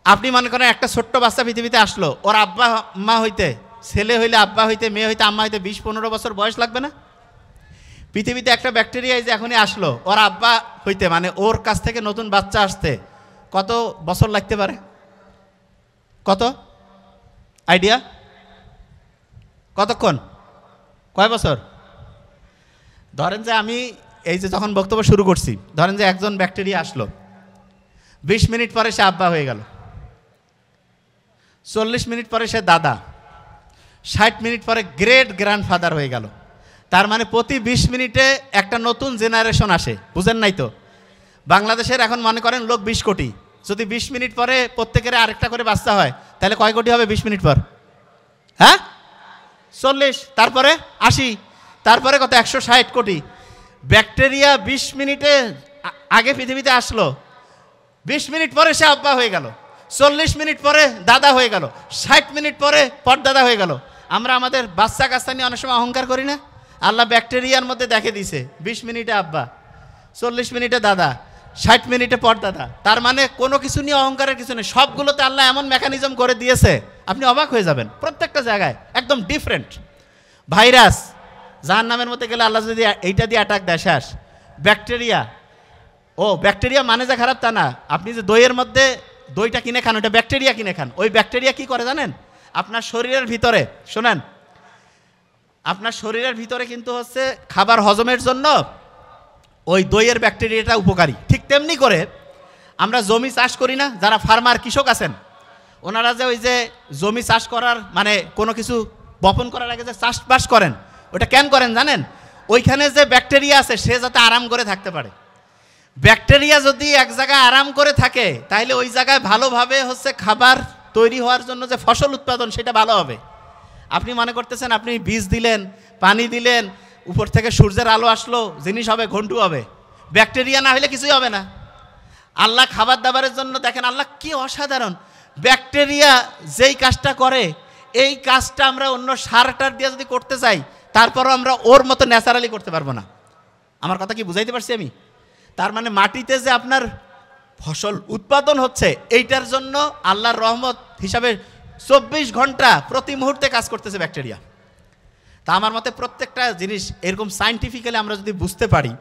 আপনি মনে করেন একটা ছোট্ট বাচ্চা পৃথিবীতে আসলো, ওর আব্বা মা হইতে, ছেলে হইলে আব্বা হইতে, মেয়ে হইতে আম্মা হইতে 20-15 বছর বয়স লাগবে না? পৃথিবীতে একটা ব্যাকটেরিয়া যে এখনই আসলো, ওর আব্বা হইতে মানে ওর কাছ থেকে নতুন বাচ্চা আসতে কত বছর লাগতে পারে? কত আইডিয়া? কতক্ষণ? কয় বছর? ধরেন যে আমি এই যে যখন বক্তব্য শুরু করছি, ধরেন যে একজন ব্যাকটেরিয়া আসলো, 20 মিনিট পরে সে আব্বা হয়ে গেল, 40 মিনিট পরে সে দাদা, 60 মিনিট পরে গ্রেট গ্র্যান্ডফাদার হয়ে গেল। তার মানে প্রতি 20 মিনিটে একটা নতুন জেনারেশন আসে। বুঝেন নাই তো? বাংলাদেশের এখন মনে করেন লোক 20 কোটি, যদি 20 মিনিট পরে প্রত্যেকের আরেকটা করে বাচ্চা হয় তাহলে কয় কোটি হবে 20 মিনিট পর? হ্যাঁ, 40, তারপরে 80, তারপরে কত? 160 কোটি। ব্যাকটেরিয়া 20 মিনিটে আগে পৃথিবীতে আসলো, 20 মিনিট পরে সে আব্বা হয়ে গেল, 40 মিনিট পরে দাদা হয়ে গেল, 60 মিনিট পরে পরদাদা হয়ে গেল। আমরা আমাদের বাচ্চা কাচ্চা নিয়ে অনেক সময় অহংকার করি না? আল্লাহ ব্যাকটেরিয়ার মধ্যে দেখে দিছে 20 মিনিটে আব্বা, 40 মিনিটে দাদা, 60 মিনিটে পরদাদা। তার মানে কোনো কিছু নিয়ে অহংকারের কিছু নেই, সবগুলোতে আল্লাহ এমন মেকানিজম করে দিয়েছে আপনি অবাক হয়ে যাবেন। প্রত্যেকটা জায়গায় একদম ডিফারেন্ট। ভাইরাস, জাহান্নামের মধ্যে গেলে আল্লাহ যদি এইটা দিয়ে অ্যাটাক দেয় শেষ। ব্যাকটেরিয়া, ও ব্যাকটেরিয়া মানে যে খারাপ তা না। আপনি যে দইয়ের মধ্যে দইটা কিনে খান, ওইটা ব্যাকটেরিয়া কিনে খান। ওই ব্যাকটেরিয়া কি করে জানেন? আপনার শরীরের ভিতরে, শোনেন, আপনার শরীরের ভিতরে কিন্তু হচ্ছে খাবার হজমের জন্য ওই দইয়ের ব্যাকটেরিয়াটা উপকারী। ঠিক তেমনি করে আমরা জমি চাষ করি না, যারা ফার্মার কৃষক আছেন ওনারা যে ওই যে জমি চাষ করার মানে কোনো কিছু বপন করার আগে যে চাষবাস করেন, ওটা কেন করেন জানেন? ওইখানে যে ব্যাকটেরিয়া আছে সে যাতে আরাম করে থাকতে পারে। ব্যাকটেরিয়া যদি এক জায়গায় আরাম করে থাকে তাহলে ওই জায়গায় ভালোভাবে হচ্ছে খাবার তৈরি হওয়ার জন্য যে ফসল উৎপাদন সেটা ভালো হবে। আপনি মনে করতেছেন আপনি বীজ দিলেন, পানি দিলেন, উপর থেকে সূর্যের আলো আসলো, জিনিস হবে, ঘন্টু হবে, ব্যাকটেরিয়া না হলে কিছুই হবে না। আল্লাহ খাবার দাবারের জন্য দেখেন আল্লাহ কি অসাধারণ। ব্যাকটেরিয়া যেই কাজটা করে এই কাজটা আমরা অন্য সারটার দিয়ে যদি করতে চাই তারপরও আমরা ওর মতো ন্যাচারালি করতে পারবো না। আমার কথা কি বুঝাইতে পারছি আমি? তার মানে মাটিতে যে আপনার ফসল উৎপাদন হচ্ছে এইটার জন্য আল্লাহর রহমত হিসাবে 24 ঘন্টা প্রতি মুহূর্তে কাজ করতেছে ব্যাকটেরিয়া। তা আমার মতে প্রত্যেকটা জিনিস এরকম সায়েন্টিফিক্যালি আমরা যদি বুঝতে পারি,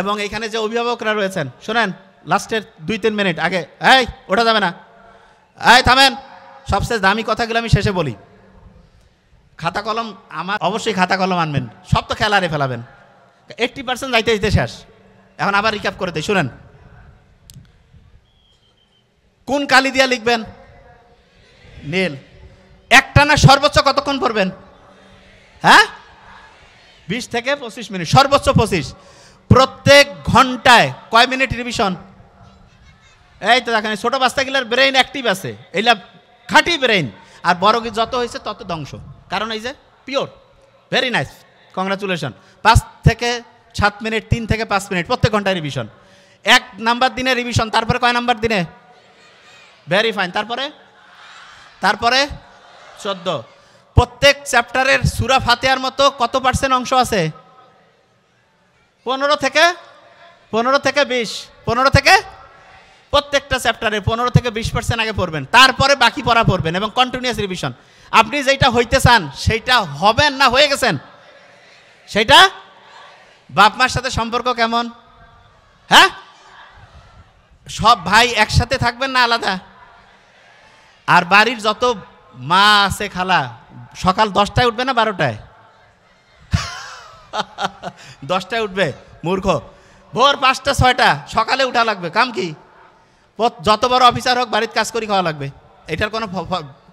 এবং এখানে যে অভিভাবকরা রয়েছেন শোনেন, লাস্টের 2-3 মিনিট আগে এই ওঠা যাবে না, এই থামেন, সবচেয়ে দামি কথাগুলো আমি শেষে বলি। খাতা কলম আমার অবশ্যই খাতা কলম আনবেন, সব তো খেলারে ফেলাবেন, 80% যাইতে যাইতে শেষ। এখন আবার রিক্যাপ করে দিই, শুনেন। কোন কালি দিয়া লিখবেন? নীল। একটানা সর্বোচ্চ কতক্ষণ পড়বেন? হ্যাঁ 20 থেকে 25 মিনিট, সর্বোচ্চ 25। প্রত্যেক ঘন্টায় কয় মিনিট রিভিশন? এই তো দেখেন ছোট বাচ্চাগুলোর ব্রেইন অ্যাক্টিভ আছে, এইলা খাঁটি ব্রেইন, আর বড় যত হয়েছে তত ধ্বংস। কারণ এই যে পিওর, ভেরি নাইস, কংগ্রাচুলেশন। 5 থেকে 7 মিনিট, 3 থেকে 5 মিনিট প্রত্যেক ঘন্টায় রিভিশন। 1 নাম্বার দিনে রিভিশন, তারপরে কয় নাম্বার দিনে? Very fine. তারপরে 14। প্রত্যেক চ্যাপ্টারের সূরা ফাতিহার মতো কত পার্সেন্ট অংশ আছে? 15 থেকে 20, 15 থেকে প্রত্যেকটা চ্যাপ্টারে 15 থেকে 20% আগে পড়বেন, তারপরে বাকি পড়া পড়বেন এবং কন্টিনিউয়াস রিভিশন। আপনি যেটা হইতে চান সেইটা হবেন না হয়ে গেছেন? সেটা বাপ মার সাথে সম্পর্ক কেমন? হ্যাঁ, সব ভাই একসাথে থাকবেন না আলাদা? আর বাড়ির যত মা আছে, খালা, সকাল 10টায় উঠবে না 12টায়? 10টায় উঠবে মূর্খ। ভোর 5টা 6টা সকালে উঠা লাগবে। কাম কি? যত বড় অফিসার হোক বাড়িতে কাজ করি খাওয়া লাগবে। এটার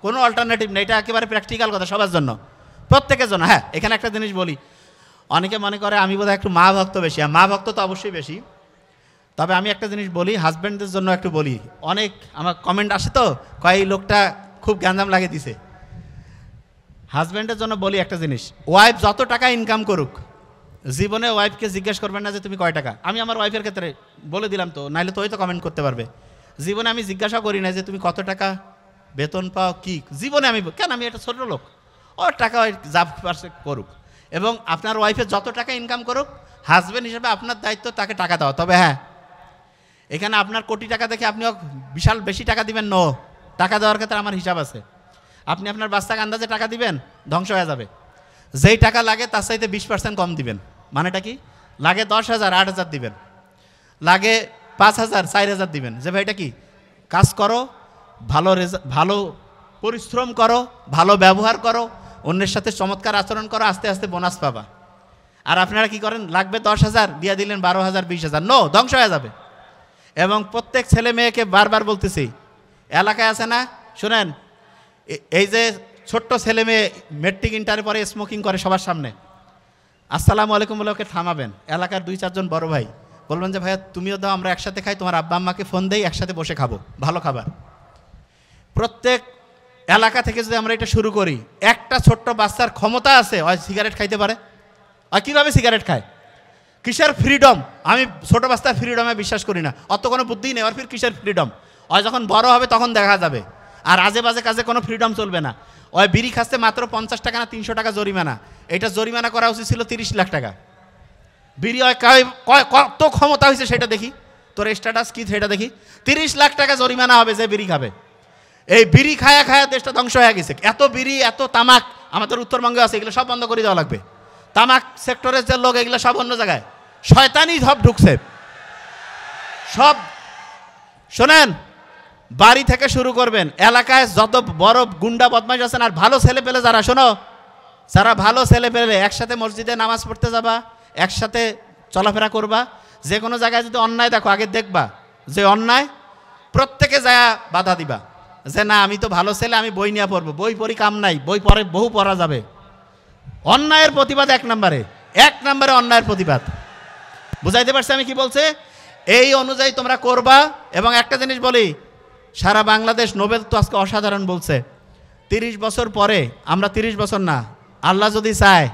কোনো অল্টারনেটিভ নেই, এটা একেবারে প্র্যাকটিক্যাল কথা সবার জন্য, প্রত্যেকের জন্য। হ্যাঁ, এখানে একটা জিনিস বলি, অনেকে মনে করে আমি বোধহয় একটু মা ভক্ত বেশি। মা ভক্ত তো অবশ্যই বেশি, তবে আমি একটা জিনিস বলি, হাজব্যান্ডদের জন্য একটু বলি। অনেক আমার কমেন্ট আসে তো, কয় লোকটা খুব গ্যাঞ্জাম লাগিয়ে দিছে। হাজব্যান্ডের জন্য বলি একটা জিনিস, ওয়াইফ যত টাকা ইনকাম করুক, জীবনে ওয়াইফকে জিজ্ঞেস করবেন না যে তুমি কয় টাকা। আমি আমার ওয়াইফের ক্ষেত্রে বলে দিলাম তো, নাইলে তো ওই তো কমেন্ট করতে পারবে। জীবনে আমি জিজ্ঞাসা করি না যে তুমি কত টাকা বেতন পাও কি, জীবনে আমি কেন, আমি একটা ছোট লোক, ওর টাকা ওই যা পারছে করুক। এবং আপনার ওয়াইফের যত টাকা ইনকাম করুক, হাজব্যান্ড হিসেবে আপনার দায়িত্ব তাকে টাকা দেওয়া। তবে হ্যাঁ, এখানে আপনার কোটি টাকা দেখে আপনি বিশাল বেশি টাকা দিবেন, নো, টাকা দেওয়ার ক্ষেত্রে আমার হিসাব আছে। আপনি আপনার বাচ্চাকে আন্দাজে টাকা দিবেন, ধ্বংস হয়ে যাবে। যেই টাকা লাগে তার চাইতে 20% কম দিবেন। মানেটা কি? লাগে 10,000 8,000 দিবেন, লাগে 5,000 4,000 দিবেন। যে ভাই এটা কি? কাজ করো, ভালো পরিশ্রম করো, ভালো ব্যবহার করো, অন্যের সাথে চমৎকার আচরণ করো, আস্তে আস্তে বোনাস পাবা। আর আপনারা কি করেন? লাগবে 10,000 দিয়ে দিলেন 12,000 20,000, নো, ধ্বংস হয়ে যাবে। এবং প্রত্যেক ছেলে মেয়েকে বারবার বলতেছি, এলাকায় আছে না, শুনেন, এই যে ছোট্ট ছেলে মেয়ে মেট্রিক ইন্টারের পরে স্মোকিং করে সবার সামনে, আসসালামু আলাইকুম বলে ওকে থামাবেন। এলাকার 2-4 জন বড় ভাই বলবেন যে ভাইয়া তুমিও দাও, আমরা একসাথে খাই, তোমার আব্বা আম্মাকে ফোন দেই, একসাথে বসে খাবো ভালো খাবার। প্রত্যেক এলাকা থেকে যদি আমরা এটা শুরু করি, একটা ছোট্ট বাচ্চার ক্ষমতা আছে, ওই সিগারেট খাইতে পারে। আর কীভাবে সিগারেট খায়? কিসের ফ্রিডম? আমি ছোটো বাচ্চার ফ্রিডমে বিশ্বাস করি না, অত কোনো বুদ্ধি নেই। আর ফির কিসের ফ্রিডম? ওই যখন বড় হবে তখন দেখা যাবে। আর আজে বাজে কাজে কোনো ফ্রিডম চলবে না। ওই বিড়ি খাচ্ছে মাত্র 50 টাকা না 300 টাকা জরিমানা। এটা জরিমানা করা উচিত ছিল 30 লাখ টাকা। বিড়ি কত ক্ষমতা হয়েছে সেটা দেখি, তোর স্ট্যাটাস কি সেটা দেখি। 30 লাখ টাকা জরিমানা হবে যে বিড়ি খাবে। এই বিড়ি খায়া খায়া দেশটা ধ্বংস হয়ে গেছে। এত বিড়ি, এত তামাক আমাদের উত্তরবঙ্গে আছে, এগুলো সব বন্ধ করে দেওয়া লাগবে। তামাক সেক্টরের যে লোক, এগুলো সব অন্য জায়গায়, শয়তানি সব ঢুকছে সব। শোনেন, বাড়ি থেকে শুরু করবেন, এলাকায় যত বড় গুন্ডা বদমাশ আছেন, আর ভালো ছেলে পেলে যারা, শোনো, যারা ভালো ছেলে পেলে একসাথে মসজিদে নামাজ পড়তে যাবা, একসাথে চলাফেরা করবা। যে কোনো জায়গায় যদি অন্যায় দেখো, আগে দেখবা যে অন্যায়, প্রত্যেকে যায় বাধা দিবা যে না আমি তো ভালো ছেলে, আমি বই নিয়ে পড়বো। বই পড়ি কাম নাই, বই পরে বহু পড়া যাবে। অন্যায়ের প্রতিবাদ 1 নম্বরে। এক নম্বরে অন্যায়ের প্রতিবাদ। বুঝাইতে পারছি আমি কি বলছে? এই অনুযায়ী তোমরা করবা। এবং একটা জিনিস বলি, সারা বাংলাদেশ নোবেল তো আজকে অসাধারণ বলছে, 30 বছর পরে, আমরা 30 বছর না, আল্লাহ যদি চায়,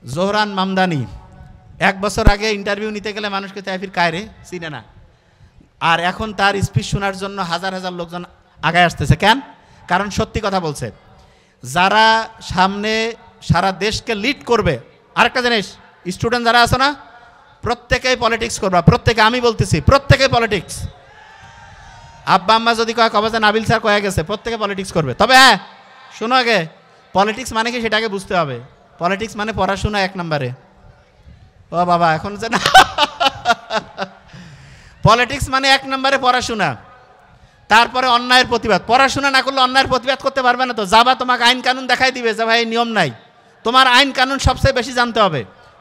জোহরান মামদানি 1 বছর আগে ইন্টারভিউ নিতে গেলে মানুষকে তাইফির কায়রে চিনে না, আর এখন তার স্পিচ শোনার জন্য হাজার হাজার লোকজন আগায় আসতেছে। কেন? কারণ সত্যি কথা বলছে। যারা সামনে সারা দেশকে লিড করবে, আরেকটা জিনিস, স্টুডেন্ট যারা আছে না, প্রত্যেকেই পলিটিক্স করবা, প্রত্যেকে, আমি বলতেছি প্রত্যেকেই পলিটিক্স। আব্বা আম্মা যদি কয় কবে যে নাবিল স্যার কয়ে গেছে, প্রত্যেকে পলিটিক্স করবে। তবে হ্যাঁ, শোনো আগে, পলিটিক্স মানে কি সেটাকে বুঝতে হবে। পলিটিক্স মানে পড়াশোনা 1 নম্বরে। ও বাবা, এখন যে না, পলিটিক্স মানে 1 নম্বরে পড়াশোনা, তারপরে অন্যায়ের প্রতিবাদ। পড়াশোনা না করলে অন্যায়ের প্রতিবাদ করতে পারবে না। তো যাবা, তোমাকে আইন কানুন দেখাই দিবে যে ভাই নিয়ম নাই। তোমার আইন কানুন সবচেয়ে বেশি জানতে হবে,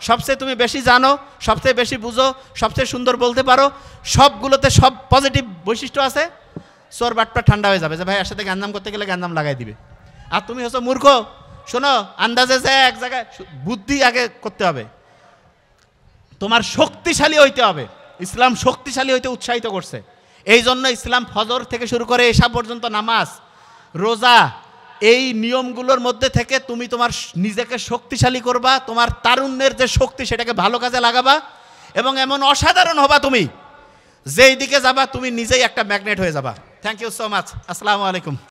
সবচেয়ে তুমি বেশি জানো, সবচেয়ে বেশি বুঝো, সবচেয়ে সুন্দর বলতে পারো, সবগুলোতে সব পজিটিভ বৈশিষ্ট্য আছে। চোর বাটটা ঠান্ডা হয়ে যাবে যে ভাই এর সাথে গ্যাঞ্জাম করতে গেলে গ্যাঞ্জাম লাগাই দিবে। আর তুমি হচ্ছে মূর্খ। শোনো, আন্দাজে যে এক জায়গায় বুদ্ধি আগে করতে হবে, তোমার শক্তিশালী হইতে হবে। ইসলাম শক্তিশালী হইতে উৎসাহিত করছে। এই জন্য ইসলাম ফজর থেকে শুরু করে এসা পর্যন্ত নামাজ, রোজা, এই নিয়মগুলোর মধ্যে থেকে তুমি তোমার নিজেকে শক্তিশালী করবা, তোমার তারুণ্যের যে শক্তি সেটাকে ভালো কাজে লাগাবা, এবং এমন অসাধারণ হবা তুমি, যেই দিকে যাবা তুমি নিজেই একটা ম্যাগনেট হয়ে যাবা। Thank you so much. আসসালামু আলাইকুম।